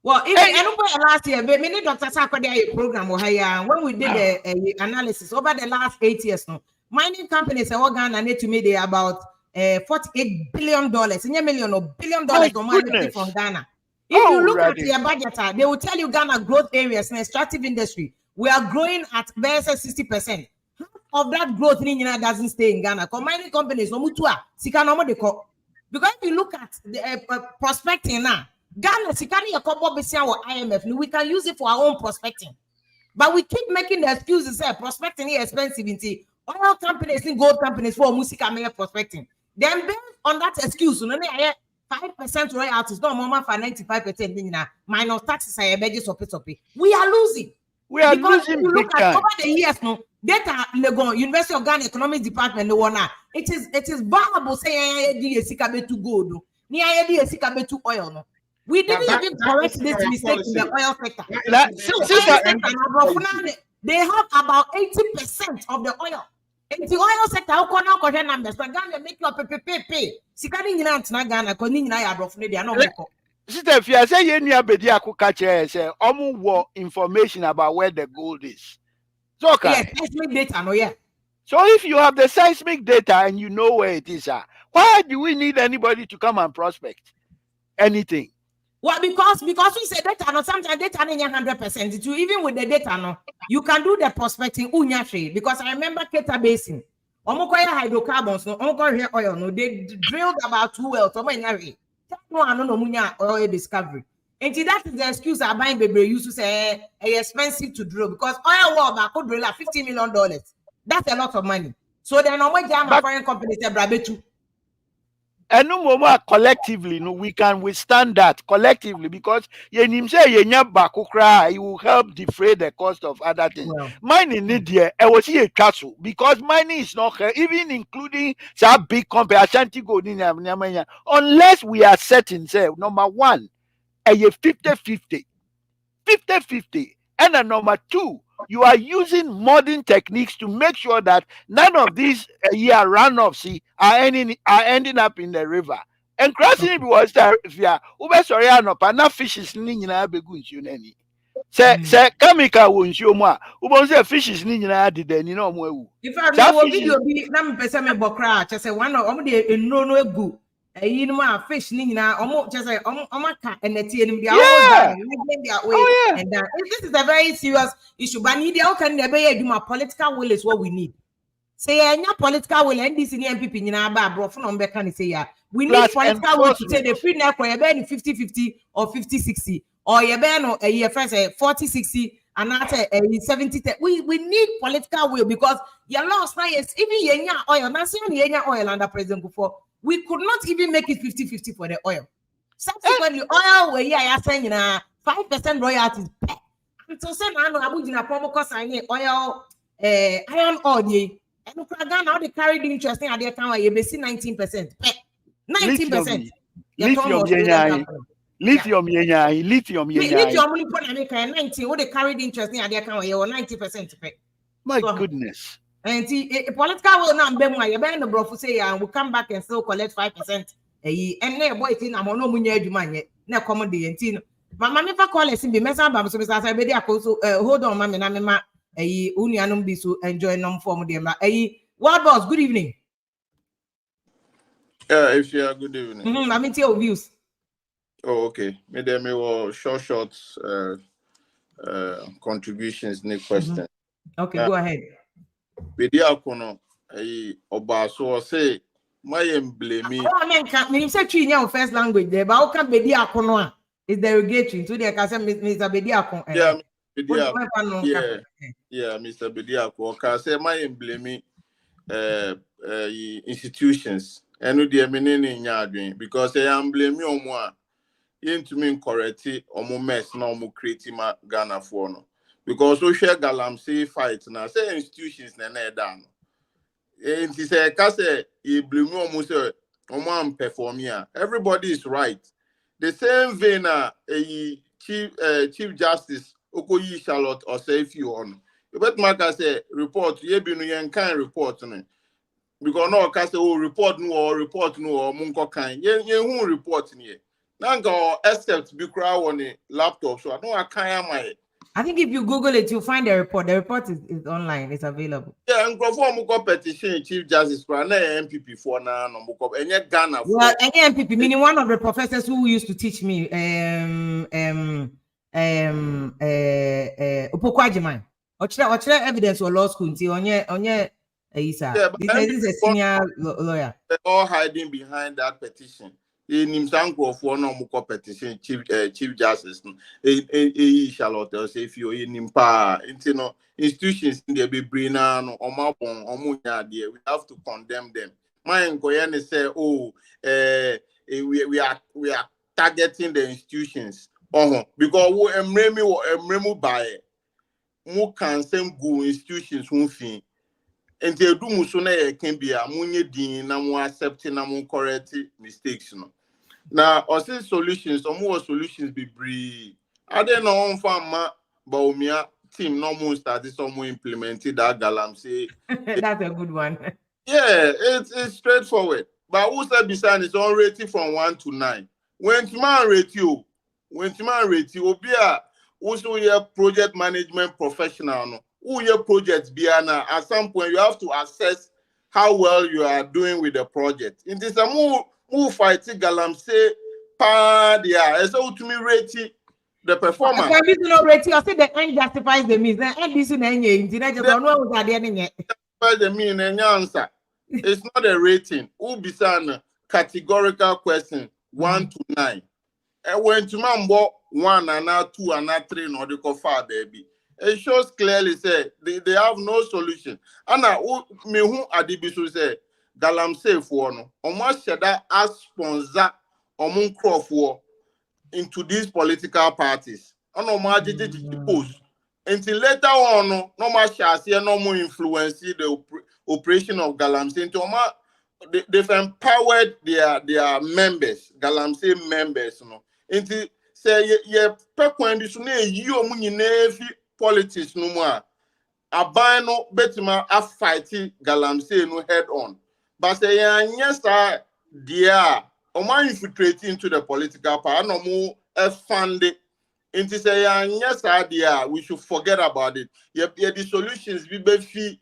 Well, even last year, many Dr. Sarkodie program when we did the analysis over the last 8 years, mining companies in Ghana need to make about $48 billion, in $1 million or $1 billion of money from Ghana. If you look at their budget, they will tell you Ghana growth areas and extractive industry. We are growing at versus 60%. Half of that growth in Ghana doesn't stay in Ghana. Mining companies, because if you look at the prospecting now, Ghana, IMF, we can use it for our own prospecting. But we keep making the excuses prospecting is expensive. Oil companies and gold companies for Musika prospecting. Then based on that excuse, 5% royalties, no more for 95%. Minus taxes, we are losing. We are losing. You look at over the years, data Legon, University of Ghana Economics Department, it is viable saying to gold, to oil. We didn't even correct this mistake in the oil sector. They have about 80% of the oil. In the oil sector, how can I numbers? But Ghana make you pay. Sikari Ghana, Ghana, they are not. Sister, if you say you need bedi akuka say war information about where the gold is. So okay. Yes, seismic data, no, yeah. So if you have the seismic data and you know where it is, why do we need anybody to come and prospect anything? Well, because we say data, no, sometimes data ain't 100%. Even with the data, no, you can do the prospecting unyashe. Because I remember Keta Basin, omokoya hydrocarbons, no, omokoya oil, no, they drilled about 2 wells. No, I don't know oil discovery. And that is the excuse I buying baby used to say expensive to drill because oil well back could drill $50 million. That's a lot of money. So then on my foreign company say brabetu. And no more collectively, no, we can withstand that collectively because you will help defray the cost of other things. Well, Mining India, I was here castle because mining is not even including that big company Ashanti Gold in unless we are certain, say number one, a 50-50, and number two, you are using modern techniques to make sure that none of these runoffs are ending up in the river. And crossing it was that if you are sorry, no fishes say chemical won't you more. Who say fishes did then you know. if I know video be na person me bokra just say one of the no egu fish just say ka and they all die their way and that this is a very serious issue but need can never do my political will is what we need. Say any political will and this in MPP nyina ba bro for no be can say ya we need political will to say the free now for 50-50 or 50-60 or you no a year first 40-60 and after 70-10. We need political will because your lost now is even yenya oil now see yenya oil under President before we could not even make it 50-50 for the oil. Subsequently oil where I are saying 5% royalties and so say now abujina promo cost oil iron ore and now they carry the interest in their account you see 19%. 19%. Lithium money put America 19 what they carry the interest in their account you 90%. My goodness. And political will not be more you the bro say and we'll come back and still collect 5% a year and then boy thing I'm no munya eduma na common day and mama me fa call us be mesa bam so I be there so hold on mama na me ma unianum be so enjoy nom form them what boss good evening. Yeah, if you are good evening. I mean your views. Oh, okay. Maybe me will short contributions in the question. Okay, go ahead. Bedia kono oba so say my blame. Oh, I mean say tree in first language there, but how can bedia kono is derogatory to the can say Mr. Bedia kono. Yeah, Mr. Bedia kono say my blame institutions and the meaning in because I am blaming on one. To me correct omo mess na omo create ma Ghana for no because we share Galamsey fight na say institutions na down and he say ka say e blame omo say omo am perform here everybody is right the same vein chief justice Okoyi Charlotte or say if you on but maka say report ye bi no yen kan report no because no ka say report no or munko kan yen hu report ni Nango except be crowd on a laptop, so I don't my. I think if you Google it, you'll find the report. The report is online, it's available. Yeah, and go for Muko petition, Chief Justice for an MPP for now, and yet Ghana. Well, any MPP, meaning one of the professors who used to teach me, Upokwajiman. What's evidence or law school? This is a senior lawyer. They're all hiding behind that petition. In Nimsanko for no more petition, Chief Justice, Charlotte, say if you're in Impa, institutions in the Bibrina, or Mapon, or Munya, dear, we have to condemn them. My Ngoyane say, we are targeting the institutions. Because we emremu by mu can same go institutions who fin. And they do musone can be a munye din na mu accepting na mu correct mistakes no. Now, also solutions, some more solutions be bree. I don't know on farm Baumia team no more started some more implemented that Galamsey. That's a good one. Yeah, it's straightforward. But who said beside is on rating from 1 to 9. when man rate you obi a also your project management professional no who your project biana at some point you have to assess how well you are doing with the project. In this a move fight Galamsey pa dia so to me rate the performance. If I no rate I say the end justifies the means. The end is in any internet just don't know what they are. The mean and answer. It's not a rating. Ubisan categorical question 1 to 9. And when to mambo 1 and now 2 and now 3 no they go far baby. It shows clearly say they have no solution. And now me who adibisu say Galamsey for no. Almost shada as sponsor omun crop into these political parties. And no post. Until later on, no more shall no more influence the operation of Galamsey. Into they've empowered their members, Galamsey members. No, until say ye pekwendi sune you munyinefi politics no more. Abano betima a fighting Galamsey no head on. But say yes, dear, infiltrate into the political party. No more funded. Into say yes idea we should forget about it. The solutions we be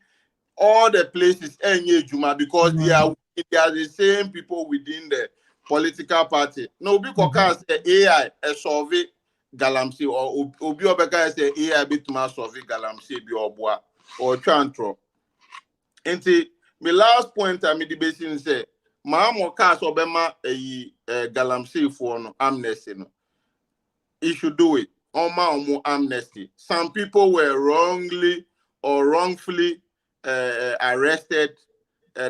all the places because they are the same people within the political party. No because AI a survey Galamsey or obi obeka say AI bituma survey Galamsey bi obwa or chantro. Into my last point I made the basin say ma mo cast obema Galamsey for no amnesty no. He should do it. Oma amnesty. Some people were wrongly or wrongfully arrested,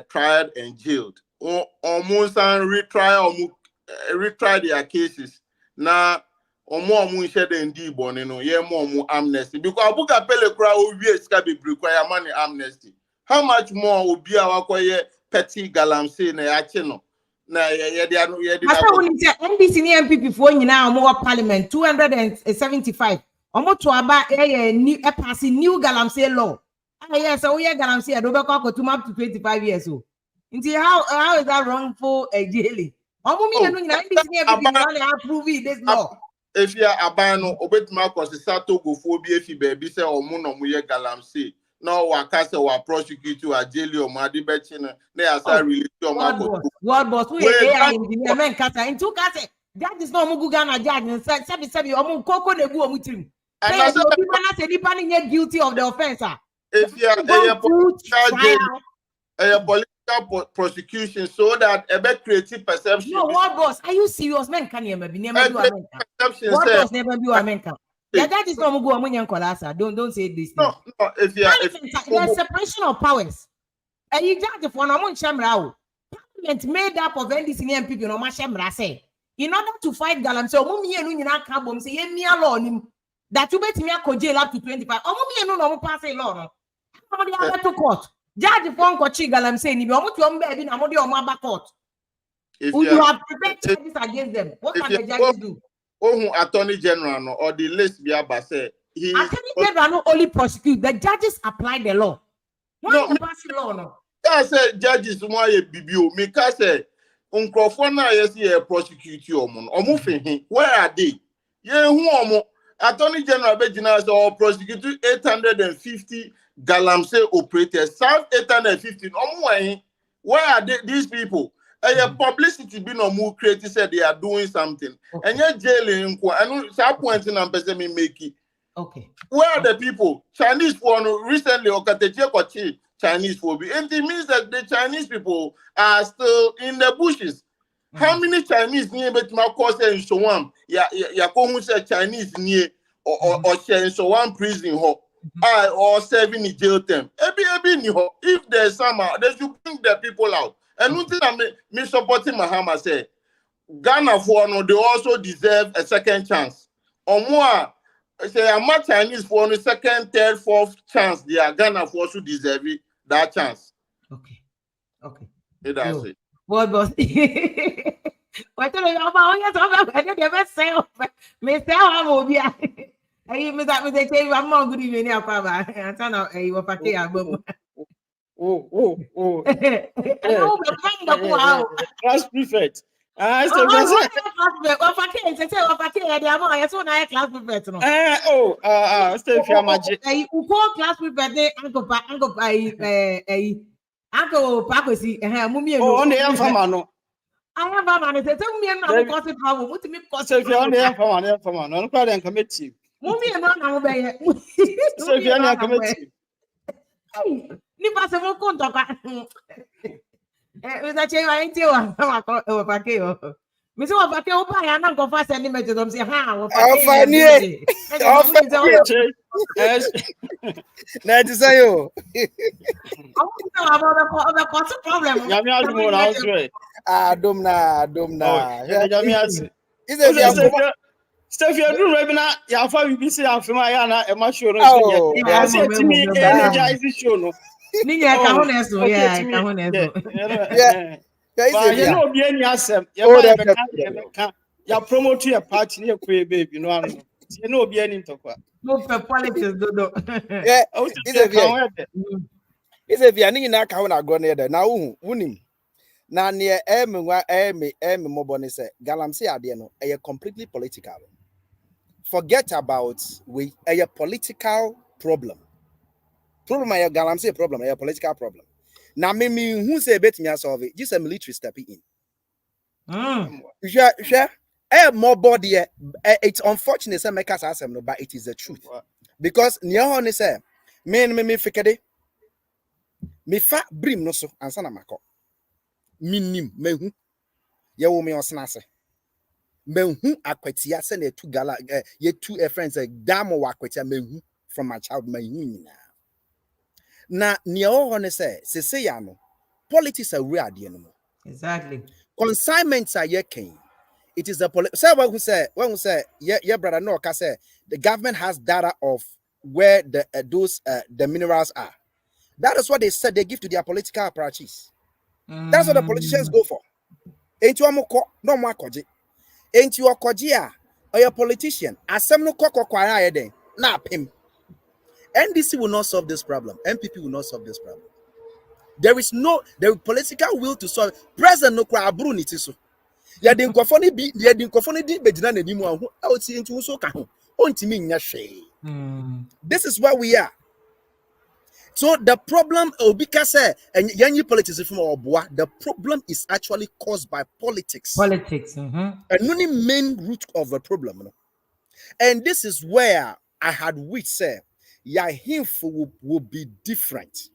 tried, and jailed. Almost retry their cases. Now, shed and amnesty. Because Abuka Pele crowd require money amnesty. How much more will be our petty Galamsey na yachino? NDC and MPP for now more parliament 275. Almost to about a passing new Galamsey law. Yes, so we are Galamsey at Robert to up to 25 years old. How is that wrongful a daily? Approve this law. If you are abano, obet Marcos is Sato go phobia if you baby say or moon or muye Galamsey. No, Wakasa wa prosecute you a jail or Madi Betchina. They are sorry, World boss, we are engineer men Kata in 2 cats. That is no Mugana judge and said, Omu Coco de Guamutim. And I said, depending guilty of the offense. If you are a political prosecution so that a bit creative perception. No, what boss? Are you serious? Men can never be never do America. What boss never do America? That is not Mugu Amunian Kolasa. Don't say this. No, if there's separation of powers. And you judge for Namun Shamrao. Parliament made up of NDC and people no Mashamra say. In order to fight Galamsey, Mummy and Unina Kabum say, me alone. That you bet me a jail up to 25. Mummy and no pass a law. How do you to court? Judge Fonko Galamsey, if you want to baby, I'm on your court. Would you have prevented charges against them? What can the judges do? Attorney General or the list be about say Attorney General not only prosecute, the judges apply the law. Why pass the law no? I said judges why BBO me ka say uncrophone na yes prosecute you where are they? Attorney General Bejina or prosecute 850 Galamsey operators, serve 850. Where are these people? Publicity being no more creative said they are doing something. Okay. And you're jailing and some point in person make it. Okay. Where are the people? Chinese for recently or Chinese phobia. And it means that the Chinese people are still in the bushes. How many Chinese near but my course and so on? Who said Chinese near or so one prison hall. Or serving the jail term. If there's some, they should bring the people out. And one thing I'm supporting Mahama say, Ghana for no, they also deserve a second chance. Or more, say I'm not Chinese for a second, third, fourth chance. They are Ghana for also deserve that chance. Okay. That's it. What boss? What do you about? I never say, Mr. Amobia. Hey, Mr. Say, I'm not good evening. I'm trying to you were party album. Class prefect. Class Uncle Pacosi, Mummy, oh, on the Famano. I have a man. Tell me, I'm not causing problem. What to me cause So if you're on the Famano, on crowd and committee. Mummy, and not obey. So if you're on the committee. Nipa se mo konto ka. Mr. Che wa nti o pa ke o. Mi se wa pa ke o pa ya na go fa send message dem say ha o pa ke. Na ti say o. I want to know about the problem. Ya mi adu na so. Adom na. Ya mi ase. Is it Steph, you're doing right now. You have to be saying, I'm from Ayana, and my show. Oh, I said to me, energize the show. No, yeah, you know, be any answer. You promote your party near Quay, baby. You know, be any talk. No, for politics, no. Yeah, it's a Vianney na kauna go near there. Now, winning. Now, near Moboni said, Galamsey Adiano, a completely political. Forget about a political problem. Problem a Galamsey problem, a political problem. Now, maybe who say bet me solve it? Just a military stepping in. Sure. More body. It's unfortunate some make us ask no, but it is the truth. Because Nihon say, me fikede. Me fa brim no so answer na mako. Minim mehu. Ye wo me osnase. Mehu akwatia se na tu gala ye two friends damo akwatia mehu from my child mehu nyina. Na Nihon say ya no. Politics are real ade no. Exactly. Consignments are ye king. It is the say when we say yeah brother no ka say the government has data of where the minerals are. That is what they said they give to their political approaches. That's what the politicians go for. Ain't you amoko no more koji. Ain't you a or your politician? Asem no koko kwara den na pim. NDC will not solve this problem. MPP will not solve this problem. There is no political will to solve. President no kwa abru nitiso. Ya den kwafoni bi ya den kwafoni di begina na nimu ahu awti ntu so ka ho ontimi nya hwe. This is where we are. So the problem obikase and yanyi politics from oboa, the problem is actually caused by politics. And only main root of the problem. And this is where I had which say ya himfo will be different.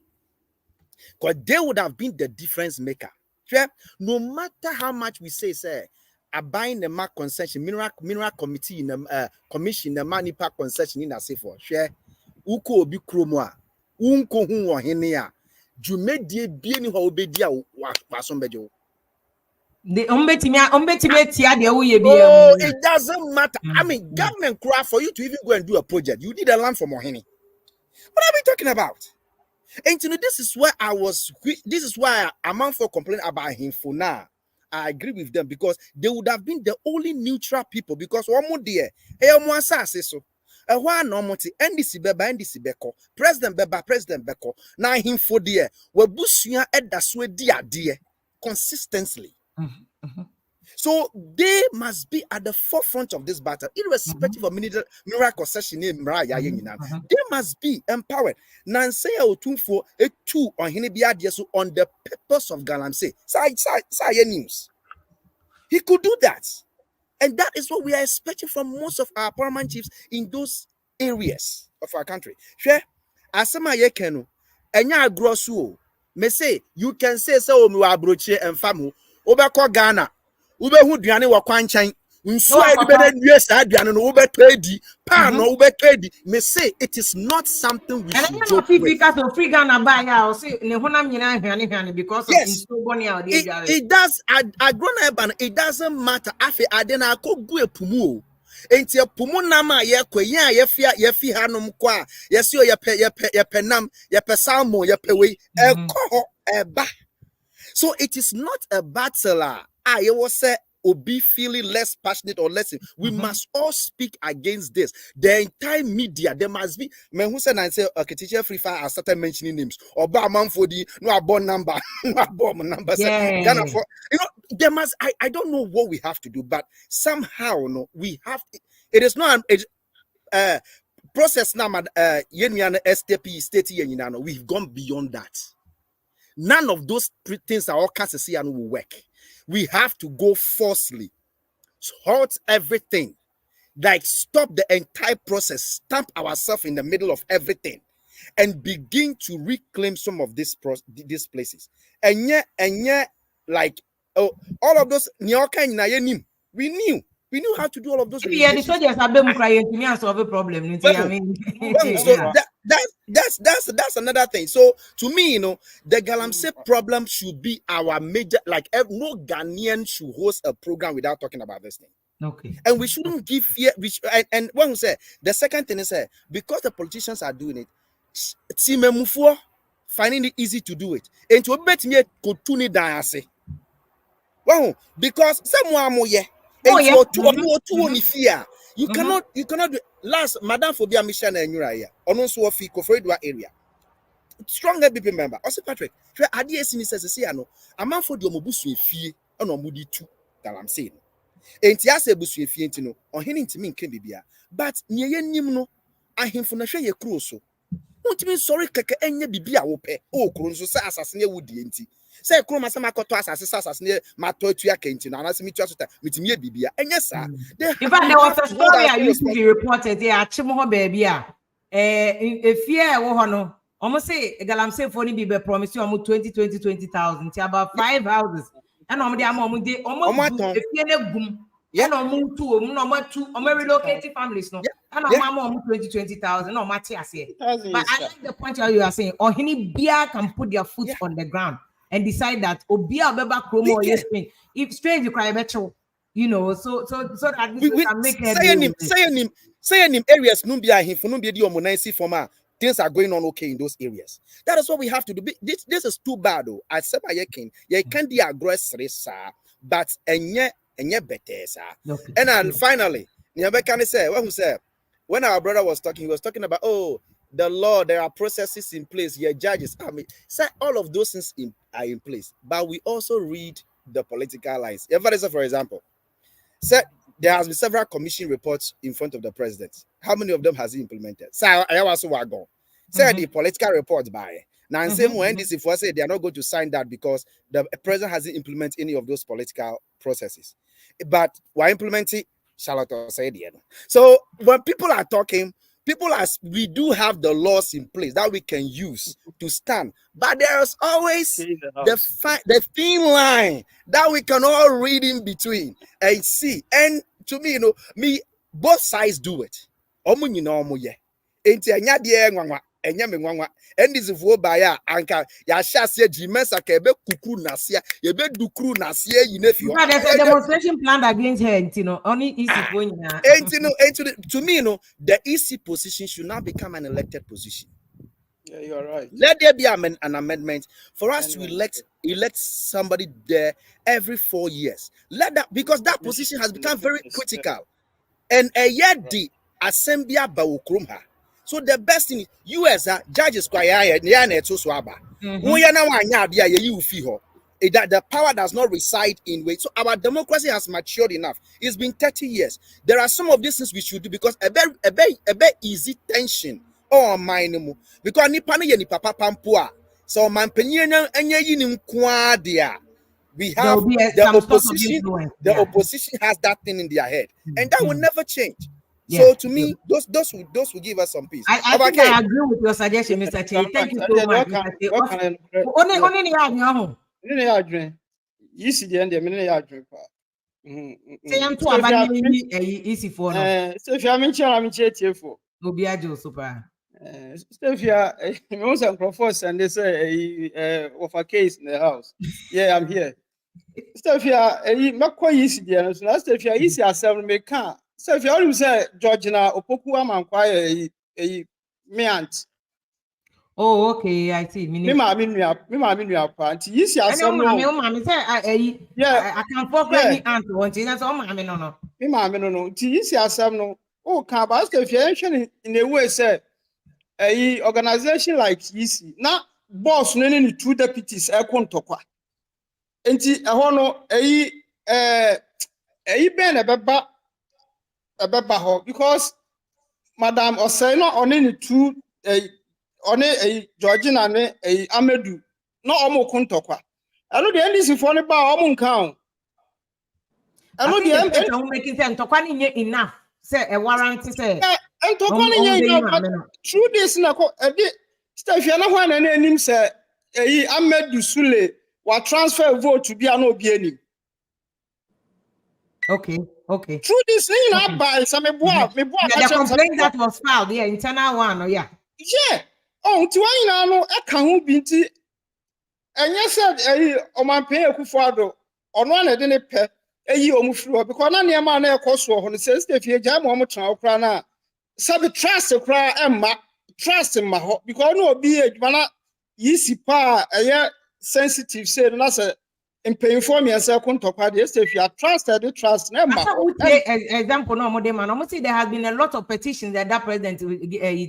Because they would have been the difference maker. No matter how much we say, buying the mark concession, mineral committee in the commission, the money park concession in a safe for share. Uko obi kromwa, unko hu henia. Jumedie bieni ho obedia wasombejo. The tia de uye bi. Oh, it doesn't matter. I mean, government cry for you to even go and do a project. You need a land for Mohini. What are we talking about? And you know, this is why I'm for complaining about him for now. I agree with them because they would have been the only neutral people because one more dear, so. Why no more NDC beko, President Beko, now him for dear, we bushia at the sweat dear consistently. So they must be at the forefront of this battle, irrespective of mineral concession name. They must be empowered. Nancy Otunfo a two on Hinebia so on the purpose of Galamsey. Say news. He could do that. And that is what we are expecting from most of our paramount chiefs in those areas of our country. Sure, Asama Yekenu, Enya Grosso, may say you can say so Muabroche and Famu, Obako Ghana. Ube hu duane wa kwanchan nso edibede nwie sa duane no ube trade pan no ube trade me say it is not something we should joke with. Because of free Ghana buy ya say ne honam nyina hwane because of nso boni a dey jare. It does agrona ban it doesn't matter afi ade na akogu epumu o enti epumu nam a ye kwayin a ye fi hanom kwa ye se o ye penam ye pe salmon ye pe we ekoho eba. So it is not a battle. You will say Obi feeling less passionate or less. We must all speak against this. The entire media, there must be. Men who said, I say, okay, teacher free fire, I started mentioning names. Or Barman for the no born number, no born number. Ghana for, you know, there must. I don't know what we have to do, but somehow, no, we have. It is not process now. STP state we've gone beyond that. None of those things are all cancer and will work. We have to go forcefully, halt everything, like stop the entire process, stamp ourselves in the middle of everything, and begin to reclaim some of these places. And yet, like all of those we knew how to do all of those. Yeah, the soldiers have been crying to me and solve a problem. I mean, so that's another thing. So to me, you know, the Galamsey problem should be our major. Like no Ghanaian should host a program without talking about this thing. Okay. And we shouldn't give fear. And when we say the second thing is because the politicians are doing it, finding it easy to do it. And to bet me go to need because someone more you cannot do last Madame Phobia Mission and Uriah on so fi Kofredwa area. Stronger people member. Also Patrick, ADS says no a man for the omobusu fie on omudi 2 Galamsey. Enti ase busu fie enti on hini ntimi nke bibia. But niye nim no ahemfo na hwe ye kro so. Untimi sorry keke enye bibia wo pe. O kro nso sa asasene wudi enti. Say Kroma sama koto asasine mato tuya kenti na anase mitu asota mitimie bibia enye sa. In fact, there was a story I used to be reported there at Chimoho baby. If yeah, no, almost say Galamsey for ni be promise you almost 20,000 about 5 houses. And almost if you boom. Yeah, no move to relocating families no. And almost 20,000 no matter say. But I like the point how you are saying or any beer can put their foot on the ground and decide that Obia Beba Chromo if strange you cry better, you know, so that we can make say him areas numbia him for numbia di omonansi former things are going on okay in those areas. That is what we have to do. This is too bad though. I said by yekin, you can't be aggressive, sir, but enye better, sir. And then finally, Nyabekani said, what who said when our brother was talking, he was talking about the law, there are processes in place, your judges. I mean, say all of those things are in place, but we also read the political lines. For example, say there has been several commission reports in front of the president. How many of them has he implemented? So I also wagon. Say the political reports by now, same when this if I say they are not going to sign that because the president hasn't implemented any of those political processes, but we're implementing. Charlotte said, so when people are talking. We do have the laws in place that we can use to stand, but there's always the thin line that we can all read in between and see. And to me, both sides do it. And this is for by anka ya shase jimesa kebe kuku nasia yebe dukru nasia yinefio. There's a demonstration planned against her, only easy going now. To me, the EC position should not become an elected position. Yeah, you are right. Let there be an amendment for us to elect somebody there every 4 years. Let that because that position has become very critical. And a year the assembly bawokrumha. So the best thing US judges kwaya to swaba. The power does not reside in weight. So our democracy has matured enough. It's been 30 years. There are some of these things we should do because a very easy tension or mine because ni papa pampua. So man penyen enye kwadia. We have the opposition. The opposition has that thing in their head, and that will never change. So to me, those will give us some peace. I think I agree with your suggestion, Mr. Che. Thank you so much, Mr. Che. Only you see the end of the say I'm too about easy for no. So if I'm for Obiajo super. Stefia, most of and they say of a case in the house. Yeah, I'm here. Stefia, not quite easy. Stefia, easy as 7 make car. So if you always say Georgina Opoku am quite a me aunt. Oh, okay, I see. Me maame nua pa. Nti yi si asem no. Mommy say Yeah. I can forget any aunt wanting that's all mommy no. Me maame no. Nti yi si asem no. Oh, can ba ask if you mention in a way say organization like YC na boss no ne 2 deputies ekontokwa. Nti ehọ no ben ebeba ho because Madam Osei no one ne 2 one Georgina ne Amedu no omo kontokwa. Eno de NDC for ne ba omo nka o. Eno de I'm making sense to kwani nye enough say a warranty say ntokwa ne nye through this na ko Stefia na ho na anim say Amedu Sule wa transfer vote to be an obi anim. Okay. Through this thing na buy some me boa the complaint that was filed, yeah, internal one, oh yeah. Yeah. Oh, nti wan na no e ka ho bi nti enye said omanpen Akufo-Addo ono na de ne pe omu firi because na ne ma na ekoso ho no say Stefia gya mo mo tran okra na sabi trust okra emma trust ma ho because no obi adwuma na yisi pa sensitive say na say inform yourself kontokwa de Stefia trust na ma ho example no mo dey man no see there has been a lot of petitions that president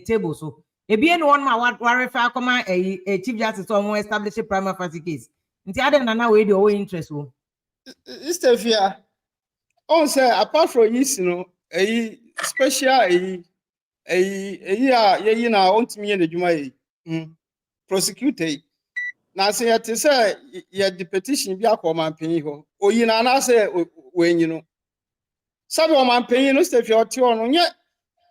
table so ebi any one ma wa refer come a chief justice or establish a prima facie case nti ade na we dey owe interest o Stefia on say apart from this no special ye na ontimi ye adwuma prosecutor na say yet say ye the petition bi akoma panyin ho oyi na na say wenyi no sabe o man panyin no Stefia oti ono nye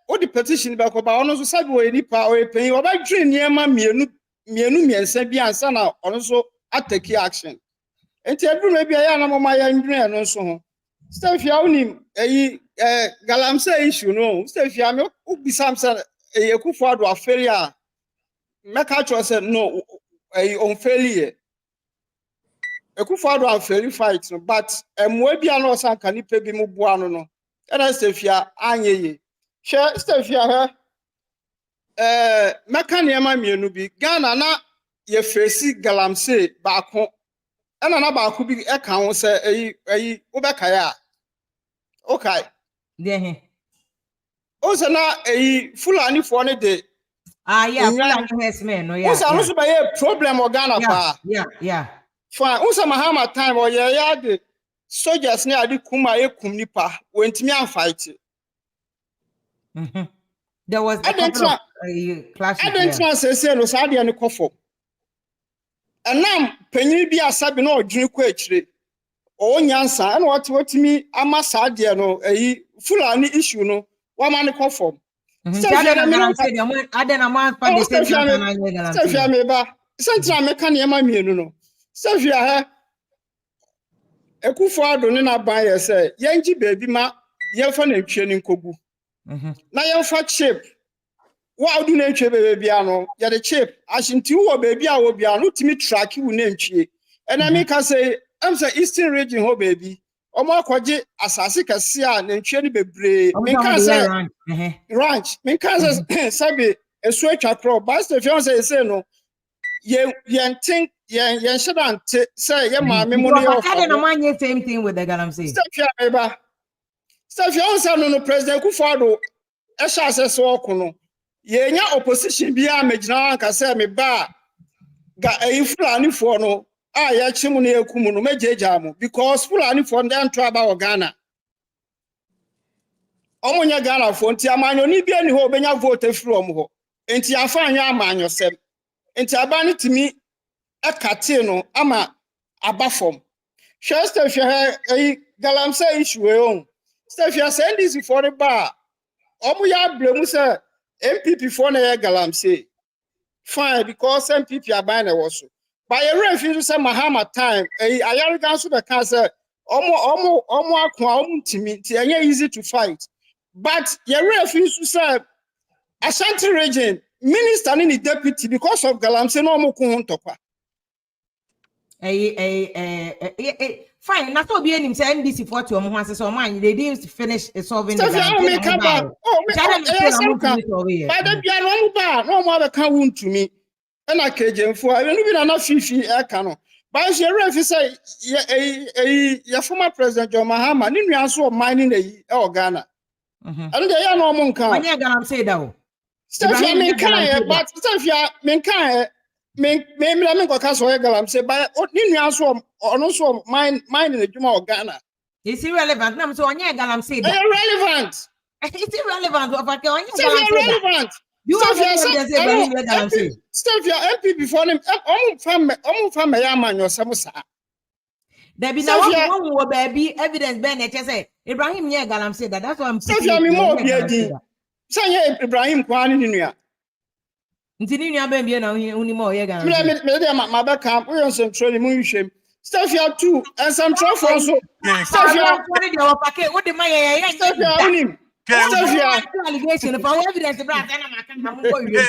o the petition ba ko ba ono so sabe we nipa o panyin o ba dwe niema mienu miensa bi ansa na ono so atake action enti aduru bi ya na mama ya ndwene no so ho Stefia unim Galamsey issue no Stefia me ubisam say Akufo-Addo aferi a meka cho say no on failure Akufo-Addo aferi fight no but emwe bia no san ka nipa bi mu boa no no na Stefia anyeye she Stefia meka niema mienu bi Ghana na ye face Galamsey baako na baako bi e kan ho say obeka ya okay yeah o se na Fulani for ne de yeah Fulani has men no yeah o se no so be problem o Ghana pa yeah fine o se Mahama time o ya de soldiers ne ade kuma ekum nipa wentimi an fight there was a couple of clashes say no sa de ne kofo enam panyin bi asabi na odwene ko akire o nyansa na watimi ama sa de no Fulani issue no wa man kofo Stefia me ba sentra me ka ne ma mienu no Stefia Akufo-Addo ne na ban ye say yenji baby ma ye fa na twe ni nkogu na ye fa chip wa odu na twe baby ano ye de chip ashinti wo baby a wo bia no timi track wu na ntwe ena me ka say am say eastern region ho baby omo akwaje asase kase a na ntwe ni bebre me ka say ranch me ka say sabe esu atwa pro but Stefia say no yen think yen shouldn't say ye maame mo ne I don't mind same thing with the Galamsey Stefia on say no President Akufo-Addo e sha assess work no ye nya opposition bi a magina anka say me ba ga Fulani for no ya chimu na ekumu no mejeja mo because Fulani for dem traba o Ghana omunya Ghana for nti amanyo ni bia ni ho obenya vote free omo ho enti afa anya amanyo sem enti abani timi ekate no ama abafom Stefia Galamsey issue on Stefia send this for the bar omu ya blemu say MPP for na Galamsey fine because MPP aban na woso by a refuse say Mahama time ayarigan so be can say omo akwa timi ti enye easy to fight but your refuse say Ashanti region minister ni deputy because of Galamsey no omo ko ntokwa fine na so be anim say NDC for to omo ho ase so omo they didn't finish solving the by the bia no omo ba no omo be kan wuntumi and I cage for I don't know fifi I can. But she refi say ya former president John Mahama ni nwanso mining e Ghana. And they are no monka. Onye Galamsey da o. Stefia men kan but Stefia men kan men go ka so Galamsey but ni nwanso ono so mining adwuma Ghana. It's irrelevant. Na so onye Galamsey da. Irrelevant. It's irrelevant of onye Irrelevant. You have Galamsey. Stefia MP before him omo fam ya man yosem sa. There be no one baby evidence ben e say Ibrahim nye Galamsey that. That's why I'm saying. Stefia me mo bi adi. Say Ibrahim kwani ni nua. Nti ni nua ben bi na uni mo ye Galamsey. Me dey ma be camp we on some training mu hwem. Stefia too and some trophy also. Stefia kwani dey o packet what the man ye Stefia unim. Stefia allegation for evidence bra na ma kan mo ko yue.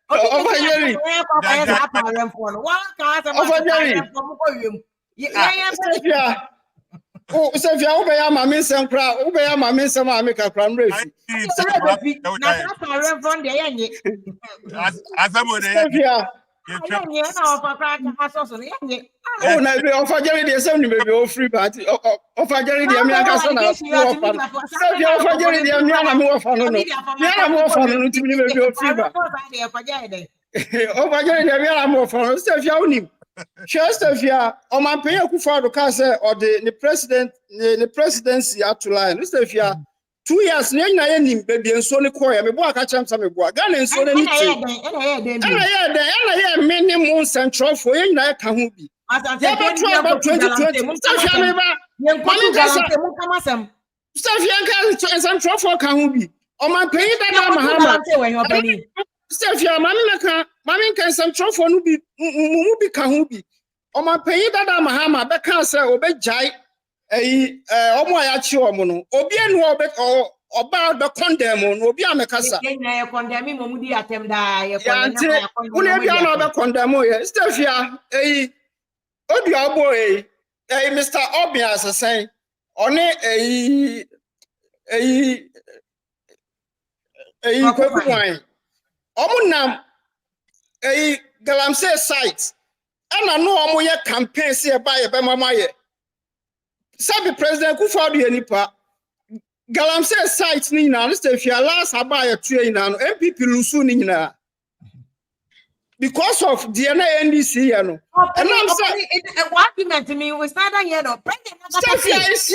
Overhearing. Stefia. Oh, Stefia, obeya ma me nsem kra, obeya ma me nsem a me ka kra mrefi. Na ka reverend dey yenye. Asamo dey. Stefia. Oh, na be ofajeri dey sem ni baby o free party. Ofajeri dey me aka so na. Stefia ofajeri dey me na me wo fa no no. Me na me wo fa no ntimi ni baby o free ba. Ofajeri dey me na me wo fa no. Stefia unim. Stefia, o man pay Akufo-Addo ka say or the president the presidency atula. Stefia 2 years na ye nim baby enso ne koya me bo aka cham sa me bo Ghana enso ne ni minimum central for ye na ka ho bi. About 2020. Stefia me ba Stefia central for ka ho bi. O man pay that Mahama. Stefia mami kan central for no bi mu bi ka ho bi. O man pay that Mahama be kan say obejai omo ayachi omo no obi enu oba be condemn no obi amekasa ye condemn mo mu di atem da ye condemn una bi ana be condemn ye Stefia odi obo Mr. Obia say one kwekuwan omo nam Galamsey site ana no omo ye campaign se e ba ye be mama ye Sabi President Akufo-Addo nipa Galamsey site ni na Stefia last abaya tue na no MPP lusu ni na because of the NDC no and I'm saying what argument me we started here no president Stefia is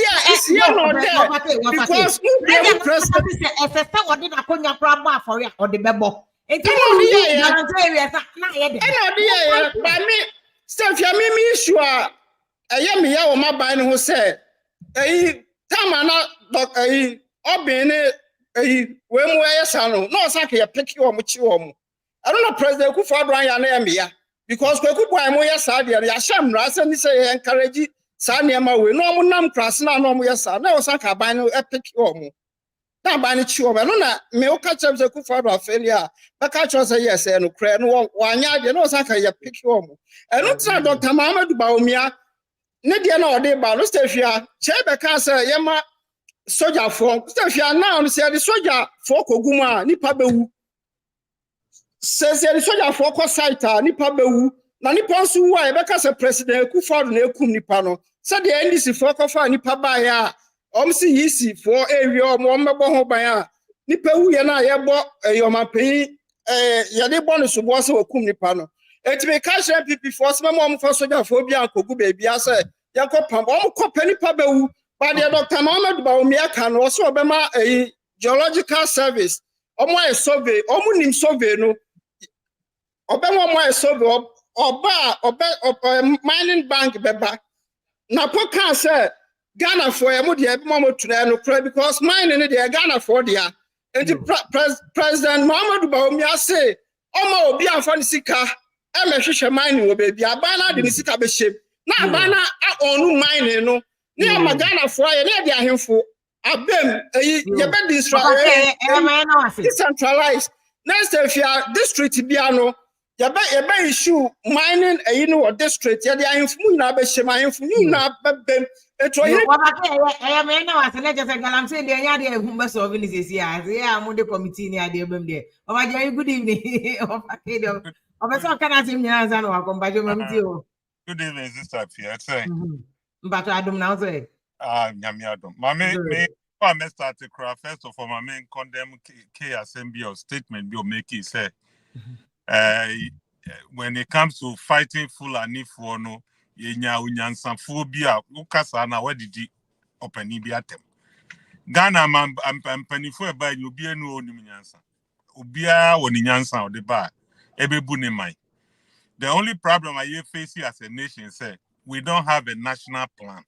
here no there because the president efefe odi na konya praba for ya odi bebo enti by me Stefia me issue eye me ya wo maban ne ho se tama na obin we mu yesa no no saka ye pick wo mu chi wo mu I don't know President Akufo-Addo ya na me ya because kweku boy mu yesa de ya sham rasa ni say encourage sa ne ma we no mu nam class na no mu yesa na wo saka ban no pick wo mu na ban ni chi wo no na me o ka chem se Akufo-Addo afalia ba ka cho say yes no kra no wanya de no saka ye pick wo mu eno tra Dr. Mahamadou Bawumia ne de na ode ba no Stefia chebe ka say ye ma soldier for Stefia now say the soldier for kogum a nipa bewu say the soldier for ko site a nipa bewu na nipa nso wu a ye be ka say President Akufo-Addo na ekum nipa no say the NDC for ko fa nipa ba ya si yisi for area o mo mebo ho ban a nipa wu ye na ye bo yomapen ye de bo no so bo se wakum nipa no etime ka share PP for se mo for soldier for bi ankogu be bia say ye ko pam o mo ko pani pa bewu. But the Dr. Mahamadou Bawumia can also obema a geological service. Omo a survey, omo nim survey no. Obema omo a survey oba mining bank beba. Na po kan say Ghana for emo de mo tuna no kra because mining no de Ghana for dia. And President Mahamadou Bawumia say omo obi afa ni sika e me hwehwe mining wo be bia abana de ni sika be shep. Na abana a onu mining no. Ni Ghana for ye na de ahemfo abem ye be decentralized next if your district bia no ye be issue mining no district ye de ahemfo mu na be hye ahemfo mu na bem I may know as a letter Galamsey, the idea of whom was organization. Yeah, I'm on the committee near the room there. Oh, my dear, good evening. Of a sort can I see me as I know, by your Good evening, Sister Fia. Say, but I don't know. Say, Nyamiadom. Me, I may start to cry first of all. My main condemn K assembly or statement be make it say, when it comes to fighting Fulani for no, unyansanphobia, ukasana, where did you open Ibiatem? Ghana, I'm penny for by you be no nyansa. Ubia or nyansa or the bar, ebe bunimai. The only problem I face as a nation is we don't have a national plan.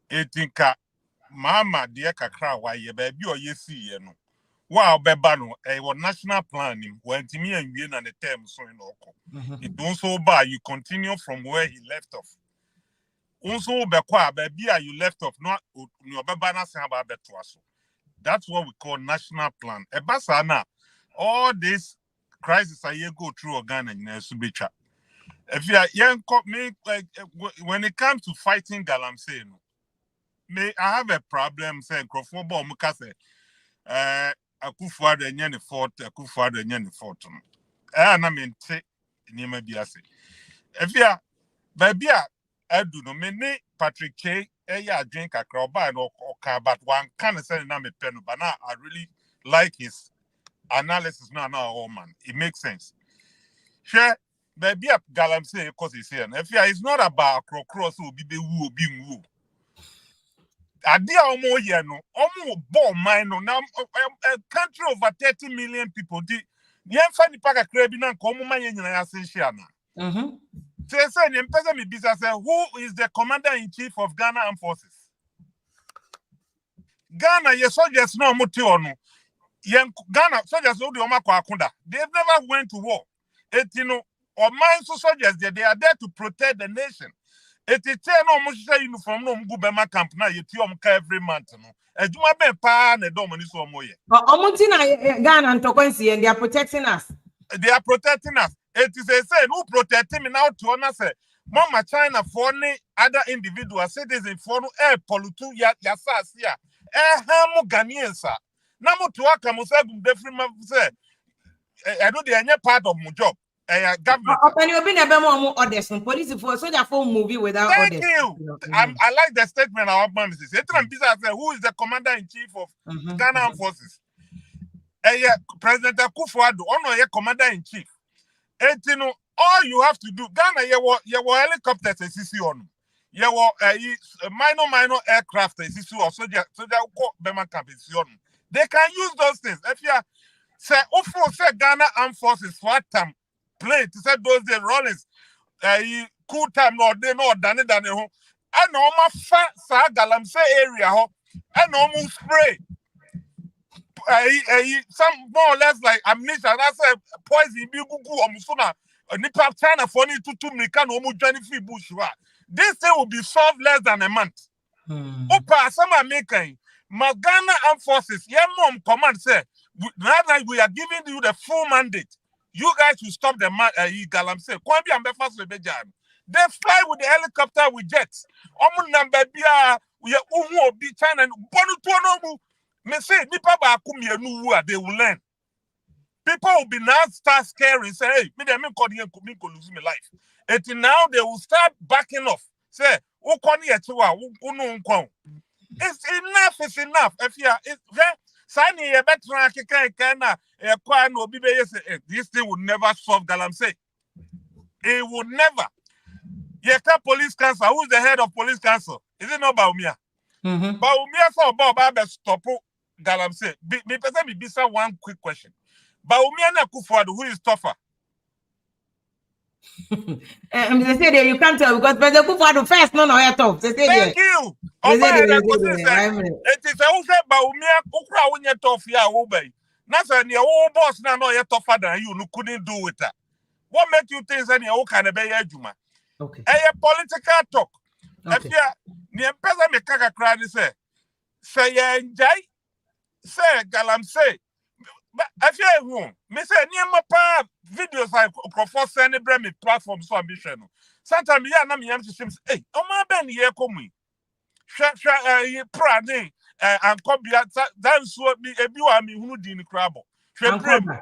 Etinka mama dear kakra why ye baby or ye see no. Wow bebano a national plan when Timmy and we and the term so in oko. It also by you continue from where he left off. Also bekwa baby you left off not your bebana say about betwaso. That's what we call national plan. Ebasana all this crisis I go through Ghana in Subicha. If you are young, like when it comes to fighting Galamsey, I have a problem saying Crofobor Mukase, Akufa the Nyani fort, Akufa the Nyani fortune. And I mean, take Nima Biase. If you are, baby, I do not mean Patrick Che, drink a crowbar or car, but one can't say name pen, but now I really like his analysis now, oh man, it makes sense. Sure. Baby up Galamsey because he's here. If it's not about cross will be the woo being woo. Adia omo ye no omo bomb mine no now a country over 30 million people di yen fa ni paka krebi na ko omo manye nyina ya na. Say ni mpeza mi bisa say who is the commander in chief of Ghana Armed Forces? Ghana ye soldiers no omo ti ono. Yen Ghana soldiers no di omo kwa akunda. They've never went to war. Etino or mine soldiers they are there to protect the nation. It is no much uniform no Gubema camp now you every month. No, a Juma be pa and domini so moye. Omutina Ghana and Tokonsi and they are protecting us. They are protecting us. It is a say who protecting me now to honor say Mama China for any other individual citizen for no air polutu ya sasia. Hamu Ghanaians. Namu to Akamusagum different say I know they are part of my job. Government. Police for soldier phone movie without orders. Thank you. I like the statement our man is. Who is the commander in chief of Ghana Armed Forces? President Akufo-Addo, ono ye commander in chief. Etino, all you have to do, Ghana ye were helicopters esisi on. Ye were minor aircraft esisi or soldier Bema camp esisi on. They can use those things. If you say say Ghana Armed Forces for time play to say those the rollers cool time no they no done it home and no ma Galamsey area ho and no spray some more or less like ammunition I say poison be gugu omusuna nipa China for ni tutu mika no mu journey free bush wa this thing will be solved less than a month. Opa some American Ghana Armed Forces your mom command say now that we are giving you the full mandate. You guys will stop the Galamsey. They fly with the helicopter with jets. We are be China. Me say they will learn. People will be now start scaring. Say, hey, me lose my life. And now they will start backing off. Say, it's enough. It's enough. If you are, Sani a better this thing would never solve Galamsey. It would never. Yeka Police Council. Who's the head of Police Council? Is it not Baumia? Baumia for Bob stop Galamsey. Me person be one quick question. Baumia na Akufo-Addo, who is tougher? They say you can't tell because President Akufo-Addo first no tough. Thank you. It is a who said Baumia Ukra when you tough ya obey. Nothing your old boss now no tougher than you couldn't do with that. What make you think that you can be a Juma? Okay. A political talk. If you near Pesa me kaka cry say enjoy say Galamsey. But if you home, me say near my pa videos like for sending me platform so ambition. Sometimes yeah na me am to say hey, o ma ben here come Prane and Cobia that's what me a biwa me who didn't crabble. Cobra.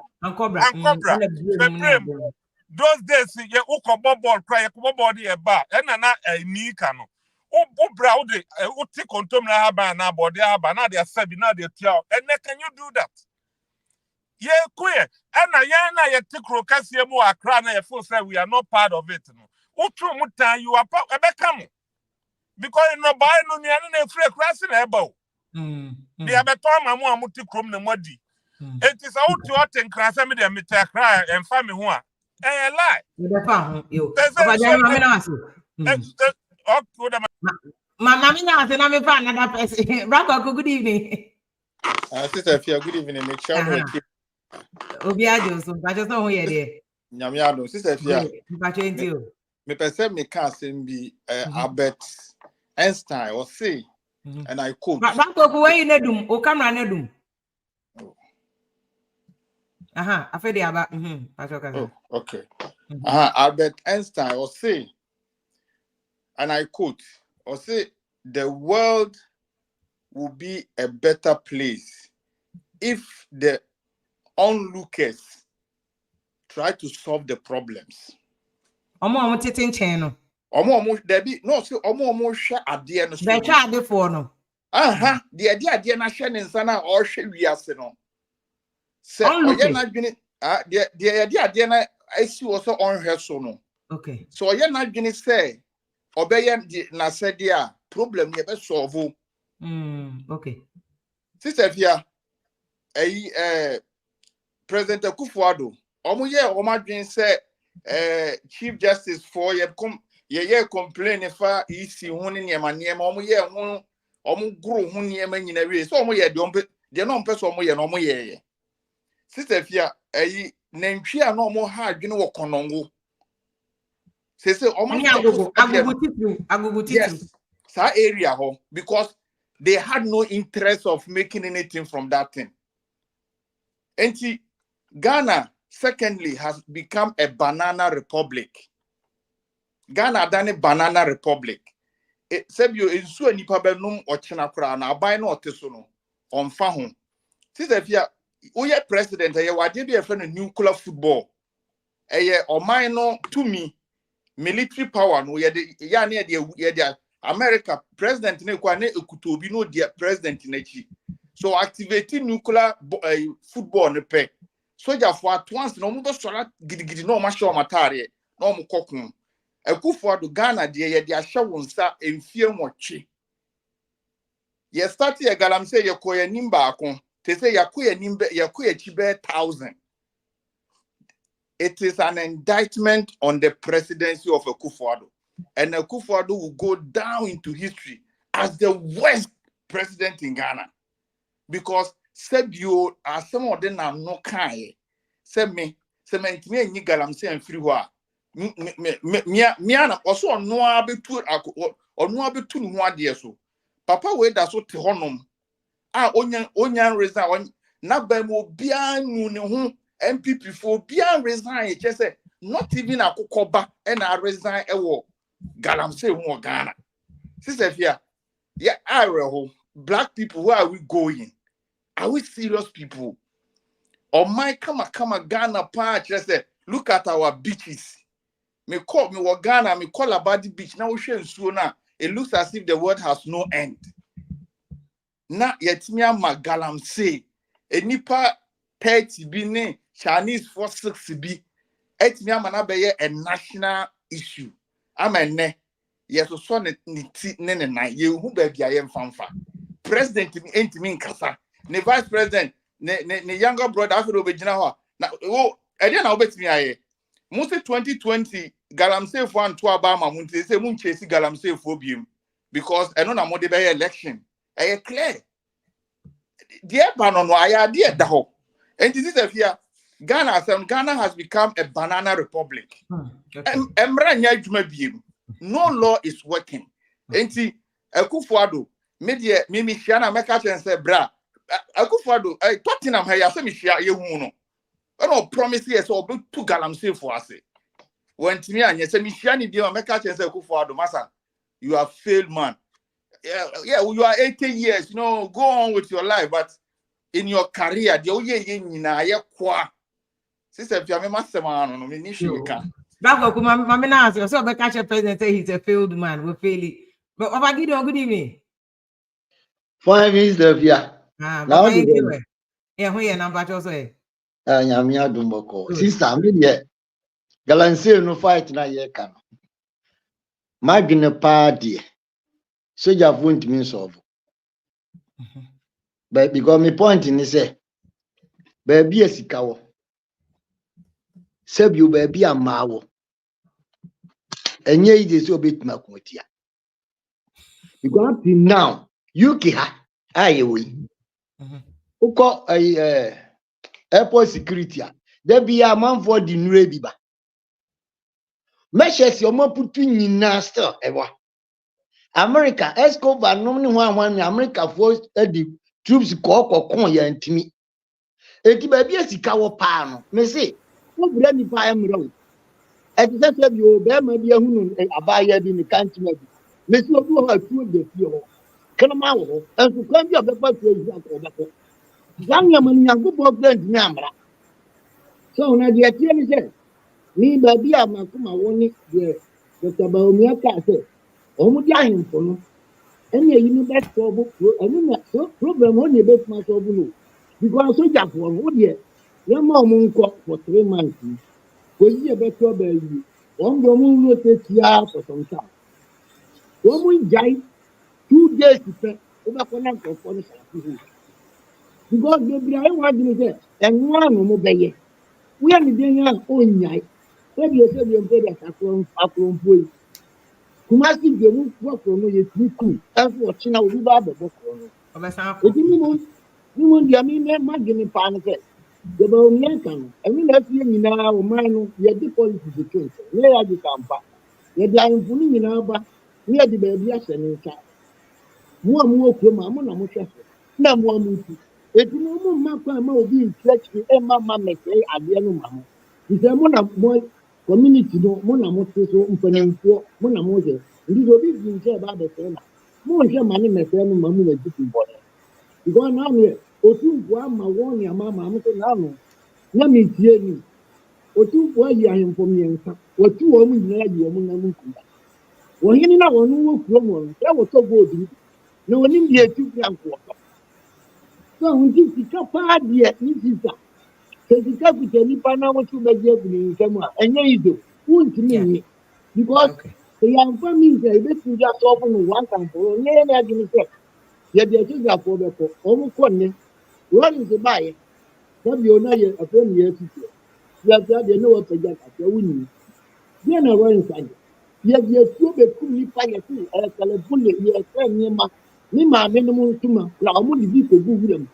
Those days, you uko ball cry, body a bar, and a knee cano. Browde, take on Tom Habana, body Habana, they are Sabina, they tell, and then can you do that? Yeah, queer. And I take Rocasia more a crown, a full say we are not part of it. Utu muta, you are a become. Because no buy no near and free crossing a bow. They have a time I'm more muticum the muddy. It is out to what and crass me the mita cry and family one. Eh, lie. You. Mamma, I'm a fan another person. Branko, good evening. Sister Fia, good evening. Make sure we keep Obiajo, so I just know who you're there. Nyamiado, Sister Fia. Me perceive me can't be Albert Einstein or say, and I quote. Branko, where you nedum? O camera nedum. I feel about. Oh, okay. Albert Einstein or say, and I quote, or say, the world will be a better place if the onlookers try to solve the problems. Omo tetin channel. Omo there be no say omo hwe ade no so. Be twa ade for no. The ade na hwe ne nsa na o hwe wiase no. Se oye na dwene the ade na asi wo so onhwe so no. Okay. So oye na dwene say obeye na said dia problem ye be solve. Okay. Sister Fia President Akufo-Addo omo ye o ma dwen say Chief Justice for ye complain fa isi hu ne niema omo ye hu omo gro hu niema nyina we so omo ye de no mpe so omo ye no omo ye Sister Fia nantwi a no omo ha adwene wo konongo say omo agugu titu yes sa area ho because they had no interest of making anything from that thing. And Ghana secondly has become a banana republic. Ghana done a banana republic. Sebio insu enipa benum ochina kura na abai no oteso on fa ho. Sisefia oye president ye wade bi e fe no nuclear football. Eye oman no to me military power no ye de ya na ye de America president ne kwa ne ekutobi no de president na chi. So activating nuclear football ne pe. Soldier for at once no mo sora gidigidi no ma show matare no mo kokun. Akufo-Addo Ghana de ye de ahye wonsa emfie nwotwe. Ye start ye Galamsey ye koye nimba akon. Te say yakoye nimba yakoye chibe 1000. It is an indictment on the presidency of Akufo-Addo. And Akufo-Addo will go down into history as the worst president in Ghana. Because Sebio as some of them are no kind. Me ni Galamsey and free wa. Miana also no abetu no ade so. Papa we da so te honom. Onyan resign na ba mo bia nu ne ho MPP for bia resign che say not even akokoba and a resign ewo Galamsey who Ghana. Sister Fia, yeah, black people, where are we going? Are we serious people? Or my come Ghana patch, say, look at our beaches. Me Ghana, me call about the beach. Now we now. It looks as if the world has no end. Na yet me ma Galamsey. A nipa 30 bi ne Chinese for 6 bi. Et me na be a national issue. Amene. Yes, so ne na ye hu ba bia ye mfamfa. President ntimi nkasa. Ne vice president ne younger brother afro obegina ho. Na ede na obetimi aye. Mu se 2020 Galamsey for anto aba ma mu say mu nchesi Galamsey for biem because eno na mo de be election. Eye clear. Dear Banono aya dear da ho. And this is a fear. Ghana has become a banana republic. Emra nya adwuma biem. No law is working. Enti Akufo-Addo media mimi hia na meka chen say bra Akufo-Addo Tottenham ha ya say me hia ye hu no. E no promise yes obe to Galamsey for ase. When timi anya say me hia ni dia meka chen say Akufo-Addo masa you have failed man. yeah, you are 18 years, you know, go on with your life, but in your career, the sister, if you are my man, no, you can. That's what my now. So I catch a president say he's a failed man. We fail it. But Papa Gideon, good evening. 5 minutes of ya. Papa, you yeah, who you number just say? Nyamia Dumboko. Sister, I mean, yeah, Galamsey no fight na ye can. Magna party. So you have won't mean solve. But because my point in say, baby, a sikawo. Save you, baby, a mawo. And ye is so bit makutia. Because up till now, you kiha, aye, we. Who call a airport security? There be a man for the new biba. Measures your mom put in still ever. America, Escobar, no one America forced the troops call ya ntimi. Eti baby a sikawo paano. Me say, who blame me by am. Exactly, you bear my dear woman, a buyer in the country. Miss Lobo has two the fear. Come out, and to come your paper to Young young good work then, Yamra. So now the attorney said, me baby, I'm a come away the Tabaumia Castle. Omudian for no. Any universe trouble, I mean, problem on your best matter of no. Because so just one would yet. Your mom cook for 3 months. Will you better baby? One woman will take you out for some time. One will die 2 days to pay over connect of funny. Because the blind one is and one will be. We are the young own night. Maybe you said you're better at boy. Kumasi the move work from you too. That's what China will be bad the book. If you want the mean margin panic. The Baumian, I mean, that's you now, man, you the policy the truth. Where are you come back? You are pulling in our back. We are the baby as an inside. More from Mamma Moshe. No more movie. If you know Mama will be in church to Emma Mamma say at the end of Mamma. If a mona boy community no Mona Moshe so opening for Mona Moshe. It is a big thing about the same. More money, my friend, Mamma is different body. Because now here, Otu Guama warn your mamma, I'm saying now. Let me hear you. Otu boy, you are informing. What 2 women like you among them. Well, you know, one who that was so good. No one in the 2 young quarter. So we give the capa, dear, this is that. So the capital, if I know what you may get in Kama, and you do, won't me. Because the young family say, this is just open one time for all. Yeah, I didn't say. Yet the sugar for the almost one. What is the buyer? What you know, a friend here. You have to know what to get at your winning. You know where inside. Yet you still be cool, you find a fool, a bullet, you are saying, Nima, minimum tuma, Lamu, the people who them.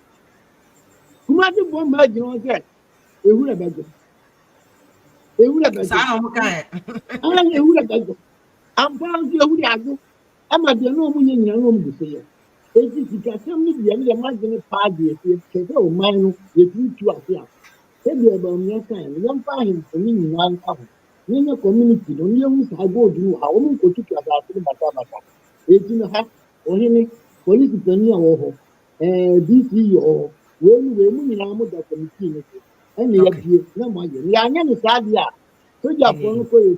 Kumati bomb, you know, that. A would have been. A would have been. I would have been. I'm bound to a wood. I'm at the no million young woman to say. It is because some of the young imagine party, if you say, oh, mine, if you two are here. Tell you about your time, young fine for me in one hour. In your community, don't you I go to how many go to Bata. 18.5 or any police or DC or when we know that committee. And the idea, no money. Yanyan is Sadia. So you have one for your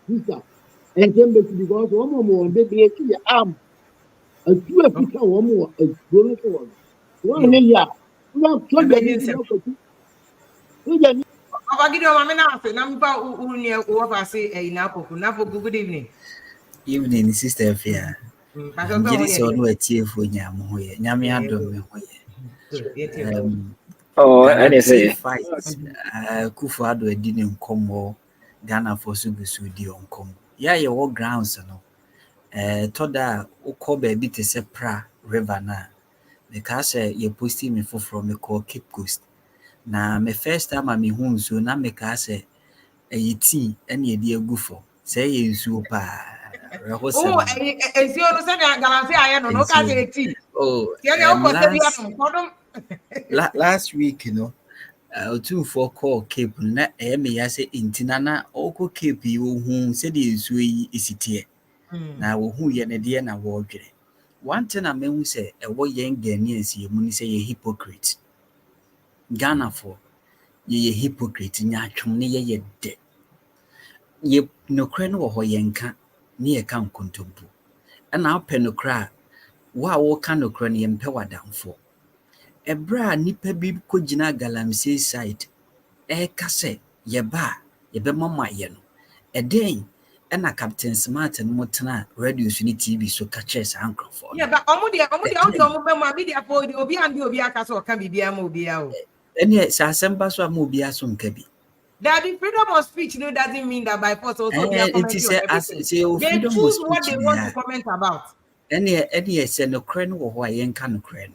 sister. And then because one more, they be a arm. A 2 Africa one more, a bonus one. 1 year. Well, Papa Gideon, I'm not saying I'm about who near what I say a Napo. Good evening. Evening, Sister Fia. Judicial no atie for nyam ho ye. Nyame adom me ho ye. Oh, anything. Fight. Kufu ado edi ne nkomo. Ghana for so gusu di onkom. Ya ye wo grounds no. Toda ukọ ba bi te se pra river na. Because ye posting me for me call Cape Coast. Na me first time me hu nso na me ka say tea ene edi agufo. Say ye nsuo pa. Oh, is you understand Galamsey? I know, no, can't tea. Oh, last week, you know, 2 for call Cape, na me say intinana, oko Cape, you who said is we is it here. Now, who ye na dear na wardre. one thing I mean we say a boy young Ghanaians you money say a hypocrite. Ghana for ye hypocrite in your chumney ye dead. Ye no crane or hoyenka near count contumpo. And now penocra, wow can no cranium power down for. A bra nipa bib kujina Galamsey side. Kase ye ba ye be mama ye no. A day and a Captain Smart and Motana radio TV so catches uncle for. Yeah, but omudia my media for the obi and the obi akaso can be bia. And yes, I send back so mobia some kebi. That the freedom of speech no doesn't mean that by force also be a comment on everything. They choose what they want to comment about. And yes, send a crane or why and can crane.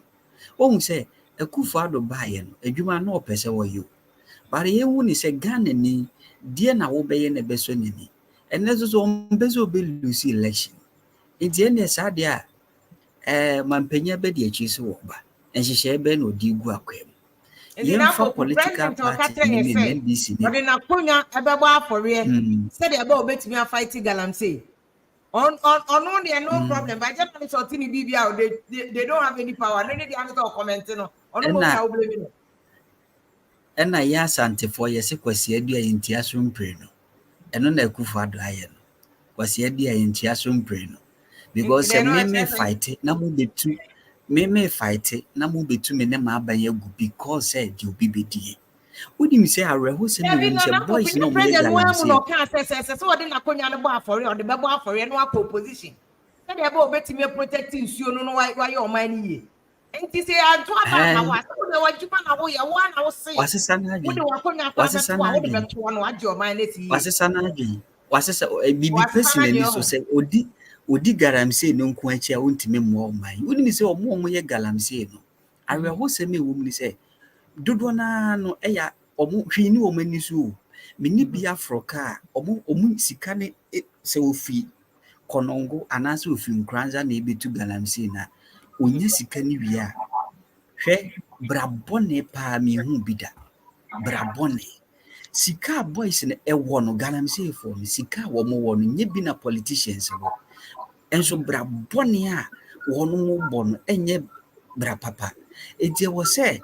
Oh, say a kufado buy-in, a human no person or you. But ye won't say Ghana ni, dear now obey in a besonini. And that's also bezo bill Lucy election. It's the end of Sadia, Mampenia Bedi Chisoba, and she share Ben or Diguaquem. For political party in NDC. But in Akonya, Ababa for real, said about bet me a fighting Galamsey. On there no problem. But just when it's on TV out, they don't have any power. They need the answer commenting on how blaming. And I asked Auntie for your sequence in Tiasum Preno. And on the Kufad Lion was here dear in Tiasum Preno. Because me may fight it, now move it two. Me fight it, now move it to me, by you because said you be BD. Wouldn't you say I who's in the boys no president? So I didn't Akonya for you on the Baba for you, no opposition. Said about betting me protecting you, no why your money. And he say, I do what you want away. I was saying, was a son? Was a son? Was a son? Was a baby person? So say, Odi Galamsey no quench. I won't me more mine. Wouldn't you say, or more Galamsey? No, I will who say me woman say, Dudwana no eya, or she knew many so. Mini be Afroca, or Sikane so free. Konongo, and as if you grandson maybe to Galamsey na. Onye sikani wia hwe brabone pa mi hu bida brabone sika boys ne ewo no Galamsey for me sika wo mo wo no nye bi na politicians wo enso brabone a wo no mo bo no enye bra papa etie wo say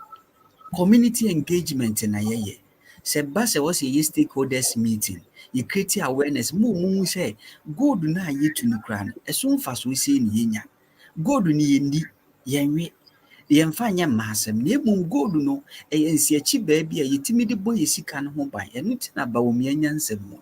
community engagement na yeye se ba se wo say stakeholders meeting you create awareness mu say gold na yetu no kra no eso mfa so say ni yenya gold ni yendi yenwe yemfanya masem na emum gold no ensiachi baabi a yetimi de boy sika no ho ban enu tina ba wo mianya nsem mo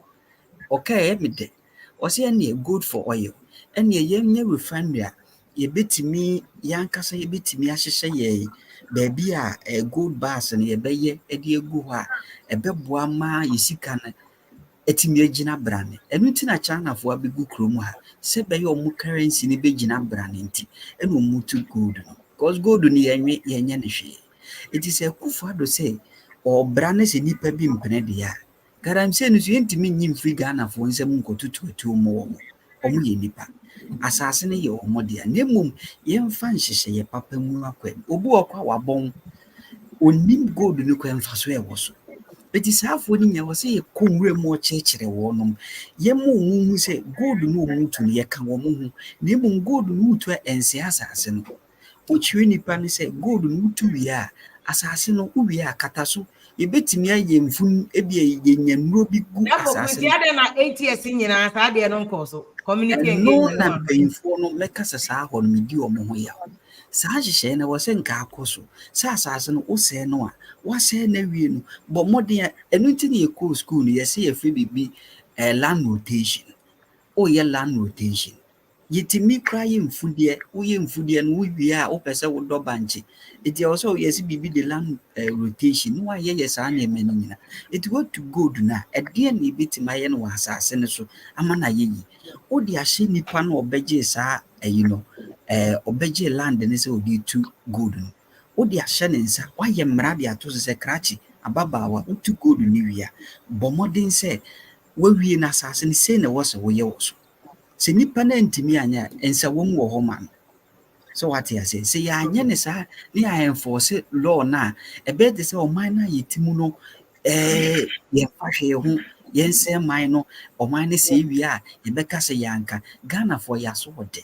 okay emide o se na good for oil ene yenye refinery a yebetimi yankasa yebetimi ahyehye ye baabi a gold bars na yebeye ede egu ho a ebeboa ma yesika na etimi agina brane enu tina China fo abegu krom ha se be yo mu currency ni begina brane nti enu mutu gold no because gold ni yenye ne hwe it is a kufu ado say o brane se nipa bi mpene de ya Galamsey no so yentimi nyim free Ghana fo nsem nkotutu atu mo omo ye nipa asase ne ye omo de na mum yemfa nhyehyɛ ye papa mu akwa obu okwa wabon onim gold no kwa mfa so e wo so Eti saafo ni nya wose ye komure mo chechire wonom ye mo mu se gold no mutu ne ye ka wo mo hu ne mo gold mutu ense asase no uchiwe nipa ne se gold mutu wi a asase no uwi a kataso ye betimi aye mfun ebi ye nyanuro bi gu asase no ya na 8 years nyina sa de no nkoso community engagement no na painful no meka sasa ho no medi o mo ho ya saa hyehyɛ na wose nka akoso saa asase no ose no a wase na wie no bo modern enu nti ne ekɔ school no yɛse yɛ free bibi land rotation o yɛ land rotation yetimi kra yɛ mfudie wo yɛ mfudie no wie a wo pɛsɛ wo dɔ banche eti also yɛse bibi de land rotation no ayɛ yɛ saa na emani nyina eti what to go do na ɛdeɛ na ebetima yɛ no wɔ asase no so ama na yɛ yi wo de ahye nipa no obɛgye saa no obɛgye land ne sɛ odi tu gold no odi ahye ne nsa wayɛ mmara de ato sɛ krachi ababaawa utu gold ni wia bomodin sɛ wawie na asase ne sei na wɔsɛ woyɛ wɔ so sɛ nipa na ntimi anya nsa wɔm wɔ hɔ man so what ya say sɛ ya anya ne saa ne ya enforce law na ɛbɛ de sɛ ɔman na yɛtimu no yɛ fahwe ho yɛnsɛ man no ɔman ne sɛ wie a yɛbɛka sɛ yanka Ghana for yɛaso wɔde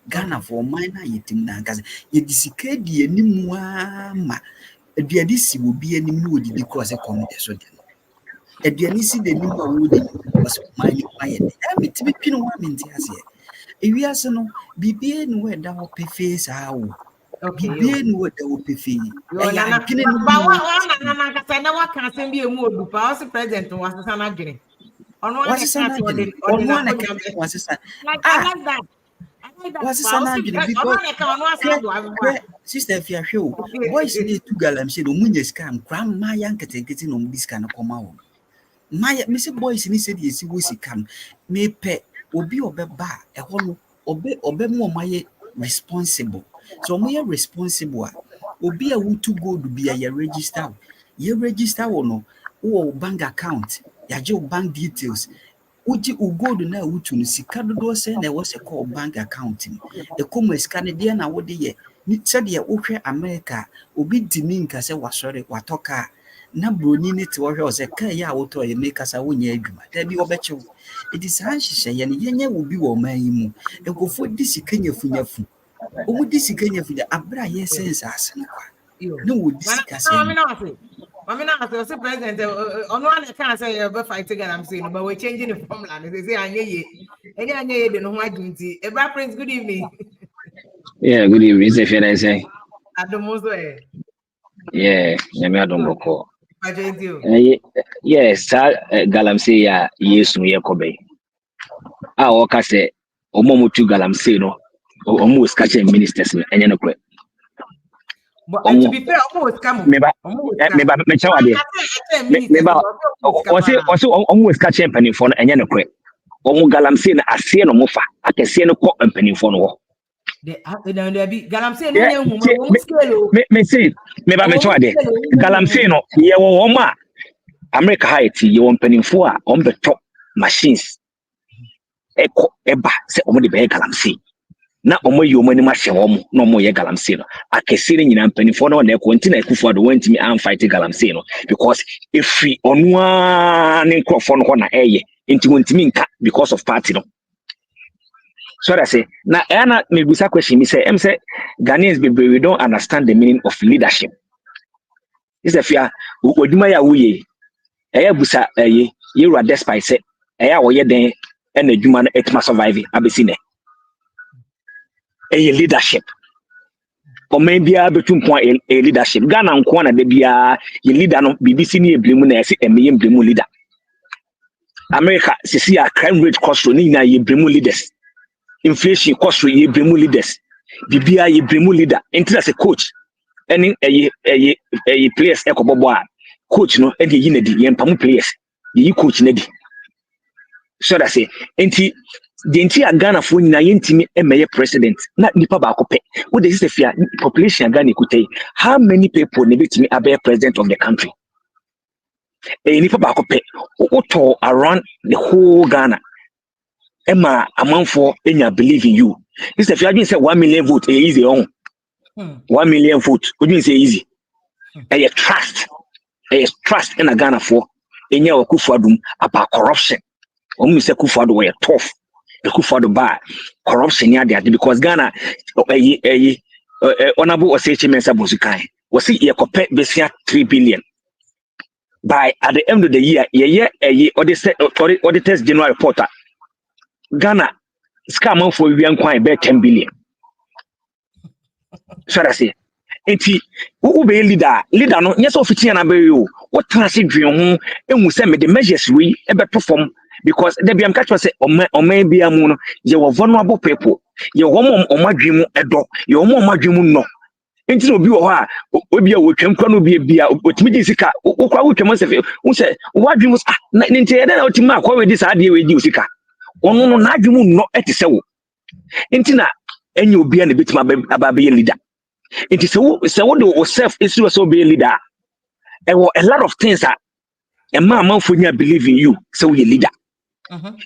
Ghana for minor yetim na nkaze ye disika die nimu ama aduane si wo bi anim no odidi cross comedy so de no aduane si de nimu a wo di was mine quiet e metimi twino wa menti ase ewiase no bibie no we da wo pefe saa wo bibie no we da wo pefe yo ya nana adwene ba no wa nana kasa na wa kan sem bi emu odupa o se president wa sesa na adwene ono ane wasesa na kan adwene ode ono na ana ko ka nyame wasesa like I like that wasesa na adwene because sister if you show boys need to Galamsey no munye scam grandma yankete no mudisika na koma wo my me say boys ni say dey see we sika no me pe obi obeba e ho no obe mo maye responsible so mo ye responsible a obi a wutu gold bi a ye register wo no wo bank account ya je bank details uji ugold na wutu no sika dodo se na wo se call bank account e komo sika ne de na wo de ye ni se de wo hwe America obi dimi nka se wasore watoka na broni ne te wo hwe o se ka ya wo to ye make asa wo nya adwuma da bi wo bechew it is anhyehyɛ ye ne yenye wo bi wo man yi mu enkofo di sika nyafunyafu omu di sika nyafunya abra ye sense ase no kwa na wo di sika se Mami na ase president ono ane kan say you be fight Galamsey no but we changing the formula they say anye ye de no ho adwinti e ba prince good evening. Yeah, good evening. Is it fair to say? Adomozo Yeah, nyame adomboko. Ajendio. Yes, Galamsey ya Yesu ye kobe. Waka say omomutu Galamsey no. Omo was catching ministers enye no kwe. But and to be fair, almost come. Meba me chawade. Meba omo was catching penifo no enye no kwe. Omo Galamsey na ase no mofa. Akese no ko penifo no ho. Galamsey no nya huma wo scale me say me ba me chawade Galamsey no ye wo ma America Haiti ye wo mpanimfo a on beto machines eba se omo de be Galamsey na omo yi omo ni ma hye omo na omo ye Galamsey no akese ni nyina mpanimfo no na e konti na Akufo do wantimi am fight Galamsey no because efi onu a ne nkrofo no na eye enti wantimi nka because of party no. So I say, now, Anna, maybe some question. Me say, Ghanaians, we don't understand the meaning of leadership. It's a fear. Udumaya wuye. Aya busa ye ra despite say. Aya woye den and the human etma survive. Abesine. A leadership. Or maybe a between point a leadership. Ghana and Kwana de bia ye leader no BBC ni blemu na say a million blemu leader. America, see a crime rate cost ni na ye blemu leaders. Inflation cost for ye bremu leaders. Bibia ye bremu leader. Until as a coach, any a players ekoboboa coach no and ye nedi ye mpamu players. Ye coach nedi. So that say, enti the entire Ghana for na yentimi emeye president. Na nipa ba kope. What is the fear population Ghana kutei? How many people nebetimi abe president of the country? Nipa ba kope. Oto around the whole Ghana. Emma amount for any believe in you. This if you are say 1 million vote easy on 1 million vote, would you say easy? A trust in a Ghana for any Akufo-Addo about corruption. Only say Akufo-Addo were tough. The Akufo-Addo bad corruption there because Ghana honorable Osechi Mensah Bosukai was see ye compare besia 3 billion. By at the end of the year, auditors general reporter. Ghana scam for we quite about 10 billion. So I say, enti who be leader no yes official na be you what transit dream and we say me the measures we ebe perform because there be am catch say o man bia mu no ye were vulnerable people ye wo mom omadwemu edo ye wo mom omadwemu no enti no bi wo ha obi a wotwam kwa no bia otimi di sika okwa wotwam se wo say wadwemu na enti ye na otimi akwa we di sa de we di sika ono no na adwemu no etise wo enti na enye obi a na betima aba be leader. It is so self is so be a leader. There were a lot of things that a man for you believe in you, so you leader.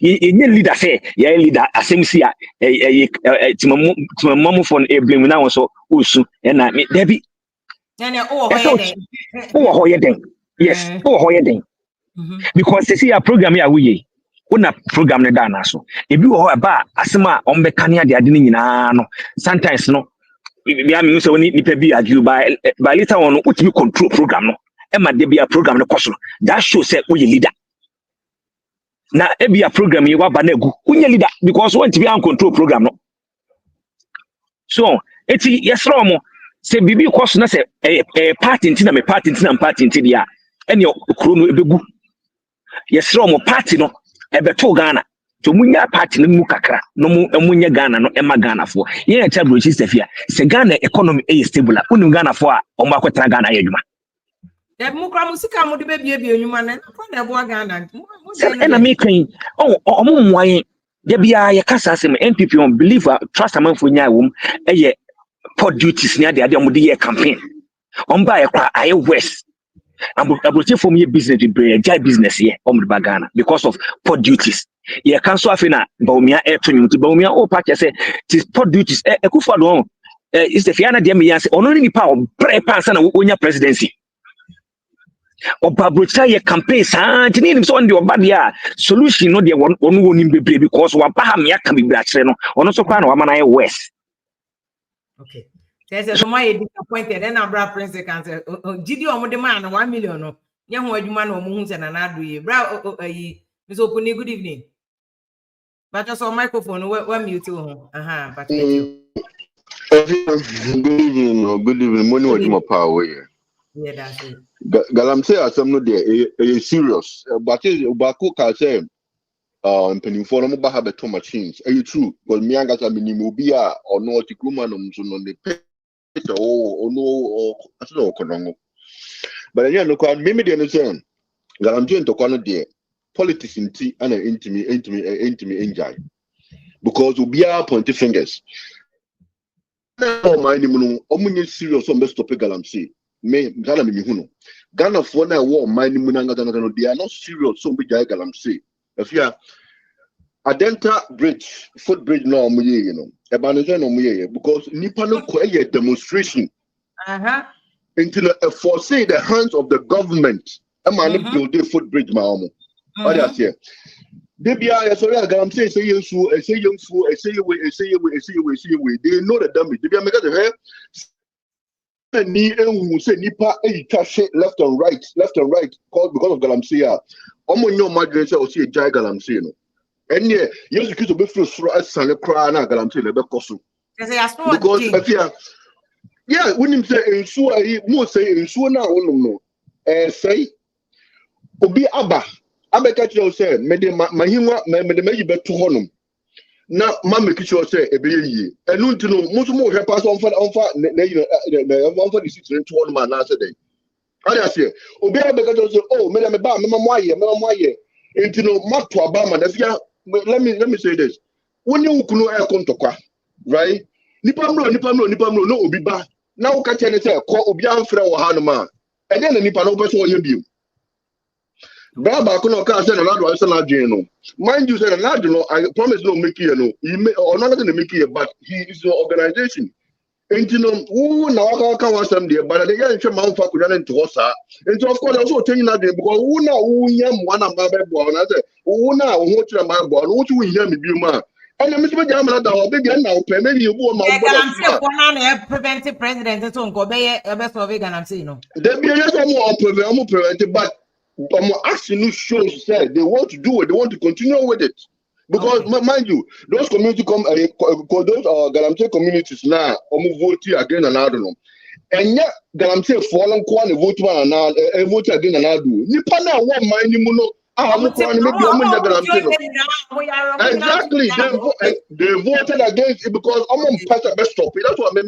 You leader say, yeah, leader, as him see to my mom for a blame now, so also, and I mean, Debbie. Oh, yes, oh, because they see a program here, we una program ne da na so ebi wo ho ba asema ombeka ne ade ni nyina no sometimes no bi am say woni nipa bi argue by later on utimi control program no e ma de bia program no koso that show say we leader na e bia program yi wa ba na gu unye leader because want to be on control program no so eti yesro mo say bibi koso na say party ntina me party ntina party ntia ene okro no ebegu yesro mo party no ebeto Ghana to munya party no mu kakra no munya Ghana no ema Ghana fo ye ya chabro chi sefia se Ghana economy e stable a unim Ghana fo a o ma kwetara Ghana ayadwuma e mu kra musika mu de bebie enwuma na ko na ebo Ghana ena me kan o mo mwan de bia ye kasa se NPP on believe trust amanfo nya wom eye port duties ni ade mo de ye campaign on ba ye kwa aye west abrochi from your business to business here Ghana because of port duties. Yeah, cancel afina Baumia air to you to Baumia or patch say tis port duties Kufa long is the Fiana Demias only power pass and win your presidency. Or Babrucha your campaign Santin so on your body solution no the one in baby because one Pahamia can be black or not so kind of Amana West. Okay. There's my disappointed and Abra Prince can say, Gidi or the man 1 million. Young white man or moons and another year. Brow, Miss Opuni, good evening. But just on microphone, what mute to but good evening. Money was my power. Yeah, that's it. Galamsey are some no there, serious. But Baku can say, penny for them about have 2 machines. Are you true? Because me and got a minimobia or no Tikumanum on the pay. Oh no, or no, Konongo. But again, look at maybe the understand. Galamsey to corner there. Politics in tea and intimate enjoy. Because we be our pointy fingers. No, my name, no, serious on best topic Galamsey. Me, Ghana, me, who Ghana for now, war, my name, they are not serious, so we die Galamsey. If you are Adenta Bridge, footbridge, no, you know, because Nipano a demonstration until foresee the hands of the government. A man build a footbridge, Maomo. What else here? They be sorry, Galamsey say you say you say you they know the damage. They be make the hair. Ni who say nipa left and right called because of Galamsey. Omo no madre say o see jai Galamsey no. Enye yesu Kristo be feel so asane kra na Galamsey le be koso. Because if yeah, when him say ensu ayi mo say ensu na onum no. Say obi aba catch you say me de mahinwa me de meyi beto honum. Na ma make sure say ebe ye enu ntino muso mo hwe pass on fa na you on fa the situation to one man na say dey how dey say obi aba catch you say oh me ba me mo aye ntino mato aba ma na fia let me say this when you kunu e kontokwa right nipa mro no obi ba na wo catch any say ko obi amfre wo ha no ma e dey na nipa no person wo ye biom Baba kuno ka say na ladu say na adwen no. Mind you say na ladu no I promise no make you no. He may or not going to make you but he is your organization. And you know who na waka was some there but they get him man fa kunya into hosa. And of course also telling that because who na who yam one am ba bo na say who na who tira ma bo no who yam me bi ma. And me say jam na da o be na o pe me you bo ma bo na prevent president so nko be solve Galamsey no. They be just mo prevent but actually shows said they want to do it, they want to continue with it. Because mind you, those communities those Galamsey communities now vote again and I don't know. And yet Galamsey fallen kwan vote and vote again and I do. Nipa na one mind you know. Exactly, they voted against it because I'm best stop it. That's what me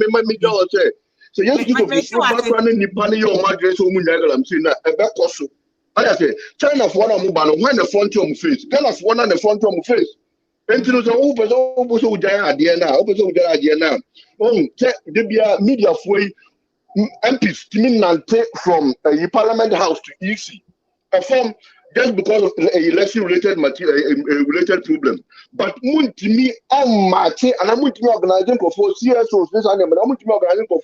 say. So yes, you go background in Nipa your madre so Galamsey na ebe I say, China for one mobile when the front of face, Ghana for one on the front of face. And to the open so idea now, open so idea now. The media for MPs from Parliament House to EC. From just because of election related related problem. But Muntimi and Mate and I'm Muntimi organizing for CSOs, this and I'm Muntimi organizing for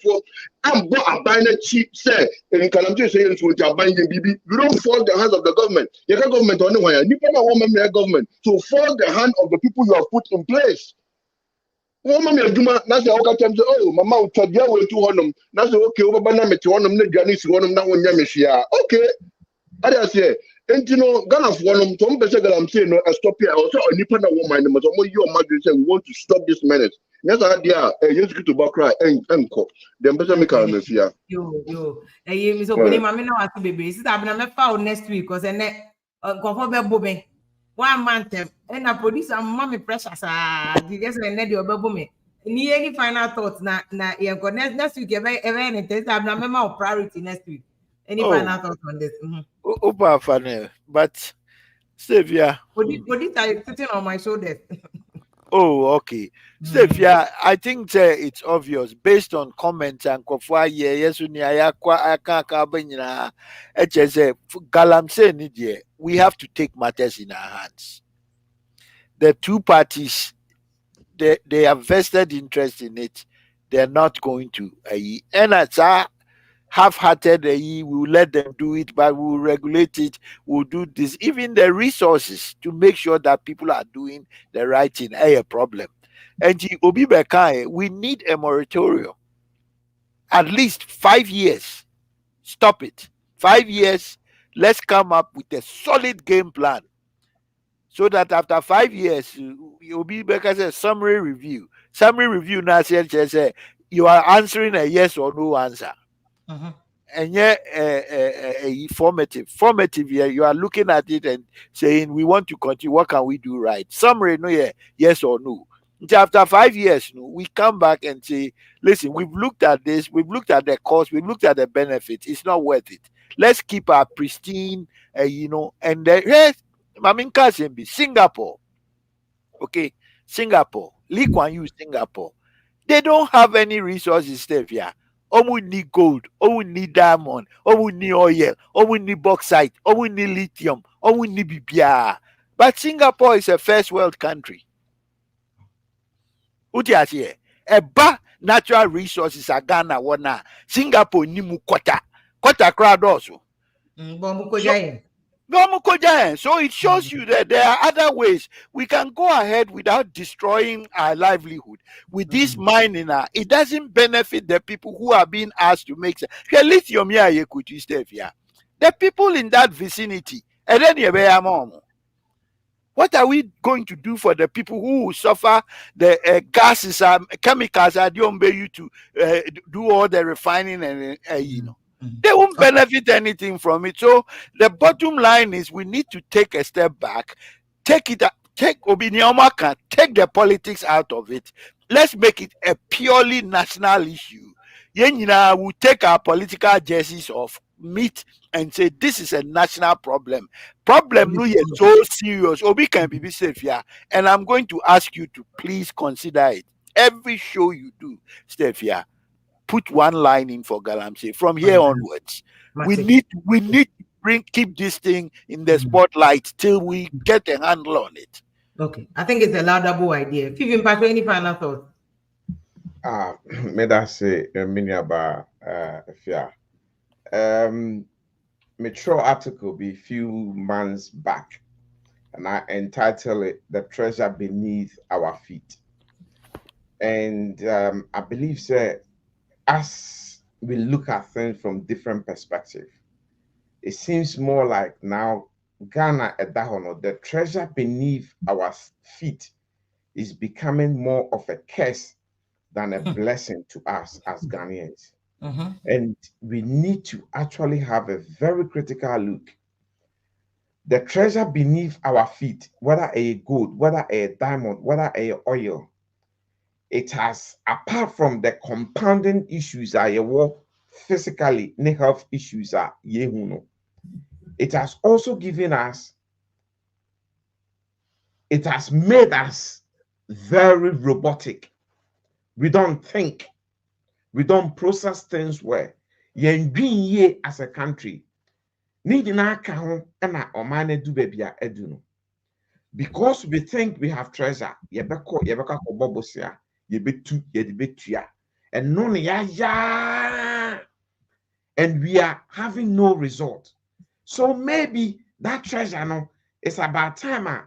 I'm a binary cheap say in Galamsey saying to a binding BB. You don't force the hands of the government. You can't government on the way. You can't woman government to force the hand of the people you have put in place. Woman, that's the other time. Oh, Mama, Tadia will to honum. That's okay. Over Banana to honum, the Janis, one of them, Yamishia. Okay. I say, and you know, Ghana for them, Tom Bessegal, I'm saying, I stop here. Also, a Nippon woman, but your mother say, we want to stop this menace. Yes, idea, just go to Bakra and co. Then better make a mafia. Yo, you so when mammy know what to be based. I'm not found next week because I net conform booming 1 month and I produce a mommy precious. You guess I net your booming. Any final thoughts? Na you got next week, every test. I'm not member of priority next week. Any final thoughts on this? Opa Fanel, but Stevia. What did I sitting on my shoulders? Oh, okay. Stevia, I think it's obvious based on comments and Kofwa yes, Galamsey, we have to take matters in our hands. The two parties, they have vested interest in it. They're not going to. And as half-hearted, we will let them do it, but we will regulate it. We'll do this. Even the resources to make sure that people are doing the right thing, a problem. And we need a moratorium. At least 5 years. Stop it. 5 years. Let's come up with a solid game plan. So that after 5 years, Obi Beka says summary review. Summary review now says you are answering a yes or no answer. And formative. Yeah, you are looking at it and saying we want to continue. What can we do right? Summary, no, yeah, yes or no. After 5 years, we come back and say, listen, we've looked at this, we've looked at the cost, we've looked at the benefits. It's not worth it. Let's keep our pristine, and yes, Mamin Kasembi, Singapore. Okay, Singapore, Lee Kuan Yew, Singapore. They don't have any resources, Stevia. We need gold, we need diamond, we need oil, we need bauxite, we need lithium, we need BBR. But Singapore is a first world country. Utiasie, natural resources are Ghana, wana. Singapore ni mu quarter crowd also. So it shows you that there are other ways we can go ahead without destroying our livelihood. With this mining, it doesn't benefit the people who are being asked to make lithium. The people in that vicinity, and then what are we going to do for the people who suffer the gases, chemicals that you to do all the refining and they won't benefit anything from it. So the bottom line is we need to take a step back, take the politics out of it. Let's make it a purely national issue. We'll take our political jerseys off, meet and say this is a national problem. No, is so serious. Obi can be safe here. And I'm going to ask you to please consider it. Every show you do, Stefia, put one line in for Galamsey. From here onwards, we need to keep this thing in the spotlight till we get a handle on it. Okay, I think it's a laudable idea. Fivin Patrick, any final thoughts? May I say a mini about fear. Metro article be few months back, and I entitled it "The Treasure Beneath Our Feet." And I believe, sir, as we look at things from different perspectives, it seems more like now Ghana at Dahono, the treasure beneath our feet is becoming more of a curse than a blessing to us as Ghanaians. And we need to actually have a very critical look. The treasure beneath our feet, whether a gold, whether a diamond, whether a oil, it has, apart from the compounding issues physically, health issues are it has also given us, it has made us very robotic. We don't think, we don't process things well. As a country, Need na aka ho na oman na du baby a edu no. Because we think we have treasure, yebeka ko bobosia, yebetu, yebetua. And no ya, and we are having no result. So maybe that treasure no, it's about time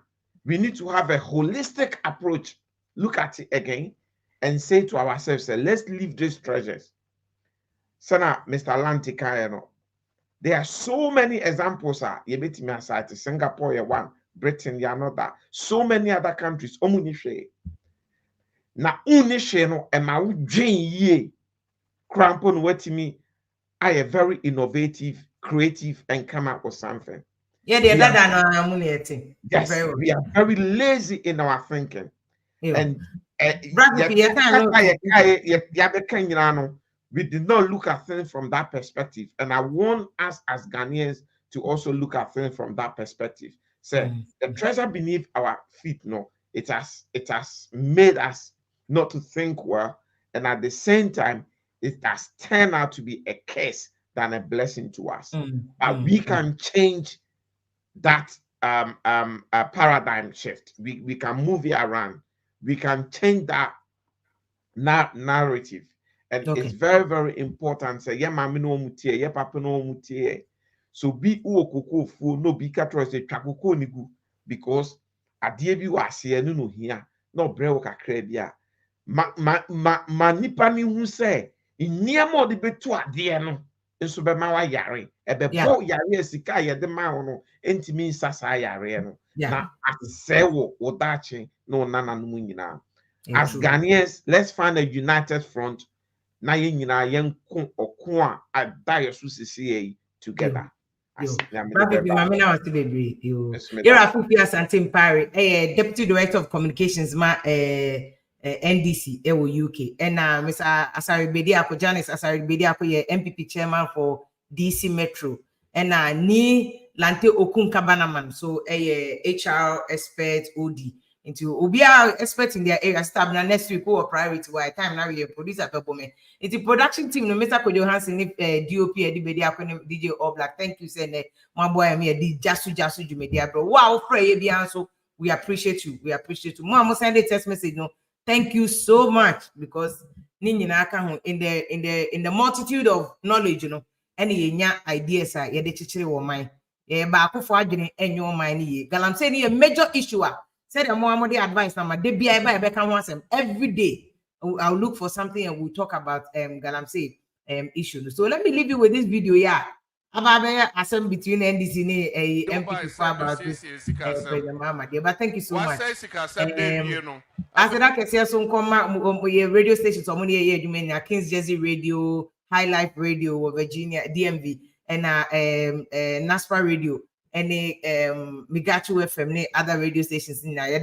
we need to have a holistic approach. Look at it again and say to ourselves, let's leave these treasures. So now, Mr. Lantika, there are so many examples. Singapore, one, Britain, another. So many other countries. Na unishe no ema udwen ye. Crampon wetimi. I am very innovative, creative, and come up with something. Yeah, yes, we are very lazy in our thinking. And we did not look at things from that perspective. And I want us as Ghanaians to also look at things from that perspective. So the treasure beneath our feet, no, it has made us not to think well. And at the same time, it has turned out to be a curse than a blessing to us. But we can change that paradigm shift. We can move it around. We can change that narrative. And it's very, very important. Say, yeah, mami no mutie, yeah, papa no mutie. So be uokoko fu no be katro se twakoko nigu because adie bi wase enu no hia no brewo kakra bia ma nipa ni hu say nniema odi betu adie no nso be ma wa yare ebe bo yare asika ye de ma no entimi nsasa yare no na asewo wodachi no nana no nyina. As Ghanaians, let's find a united front. Na yina yenko okwa adaye so sisi together. Deputy Director of Communications, NDC, UK, and Mr. Asari Bediako, Janice Asari Bediako, MPP Chairman for DC Metro, and ni Lante Okun Kabanaman, so HR expert OD. Into Ubia expert in their area stab na next week or priority why time now we producer performance. It's a production team no Mr. Kojo Hansen DOP Edibedi akone DJ All Black. Thank you send my boy me di jasu jumedia bro. Wow, pray bia so we appreciate you. We appreciate you. Mama send a text message no. Thank you so much because in the multitude of knowledge, you know, any ideas are ye de chichiri wo mind. Yeah, ba akufo adwene enyo mind ye. Galamsey ni a major issue. Said the more advice now, every day I'll look for something and we'll talk about Galamsey issue. So let me leave you with this video. Yeah, about assembly between NDC and MPP about this but thank you so much. I said I can see some radio stations on King's Jersey Radio, High Life Radio, Virginia, DMV, and NASPA Radio. And Migachu FM, other radio stations in there.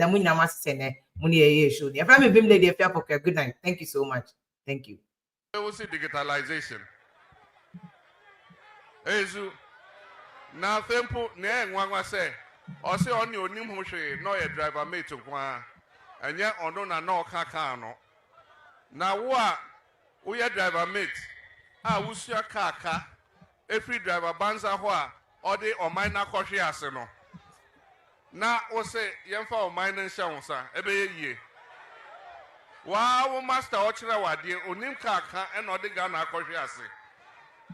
Show. If I'm a Bim lady, good night. Thank you so much. Thank you. We will see digitalization. Ezu na tempo ne nwanwa say o say oni onim ho hwe no ye driver mate kwa enye ono na no kaka no na wo a wo ye driver mate a wo sua kaka every driver banza ho a odi oman na kohwe ase no na wo say yemfa oman na nsia wo sa ebe ye yie wa wo master o kire wade onim kaka e no odi ga na kohwe ase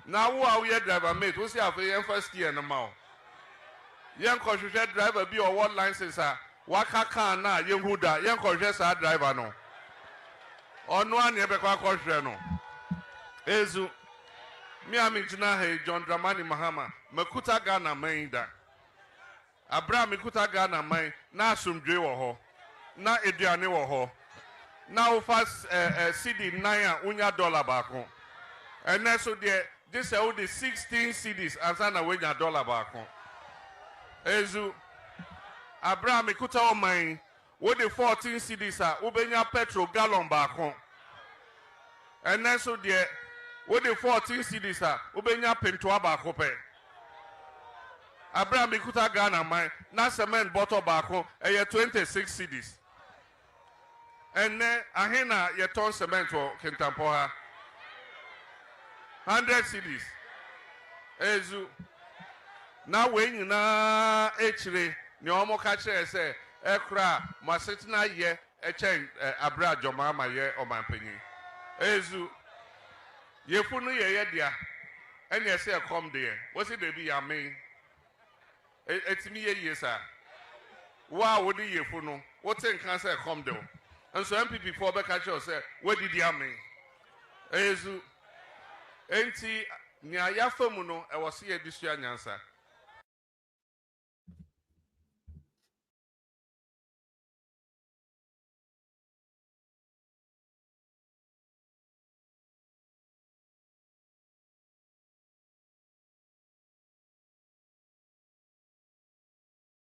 na wo a we driver mate wo say afa yemfa steer na ma o yen kohwe driver bi o what license a wa kaka na yen huda yen kohwe sa driver no ono an ebe kwa kohwe no ezu mi amintina he John Dramani Mahama mekuta Ghana mainda Abraham mekuta Ghana main na asumdwe wo ho na eduane wo ho na wo fast CD 9 unya dollar baako ene so de this all the 16 CDs ansana wenya dollar baako ezu Abraham mekuta o main wo the 14 CDs a wo benya petrol gallon baako ene so de with the 14 CDs, Ubenya Pentua Bacope. Abraham Bikuta Ghana, my na cement bottle bako, and ye 26 CDs. And then Ahena, ye ton cement for Kentampoha 100 CDs. Ezu na we nyina echire ne omo ka kire se ekra masetina ye echen abra joma ma ye omanpanyin ezu yefunu ye dia ene ese come there what say they be amen etimi ye yesa wa wodi yefunu what say kan say come there and so MPP for be ka kire say what did amen ezu enti ni ayafamu no e wo se ye disua nyansa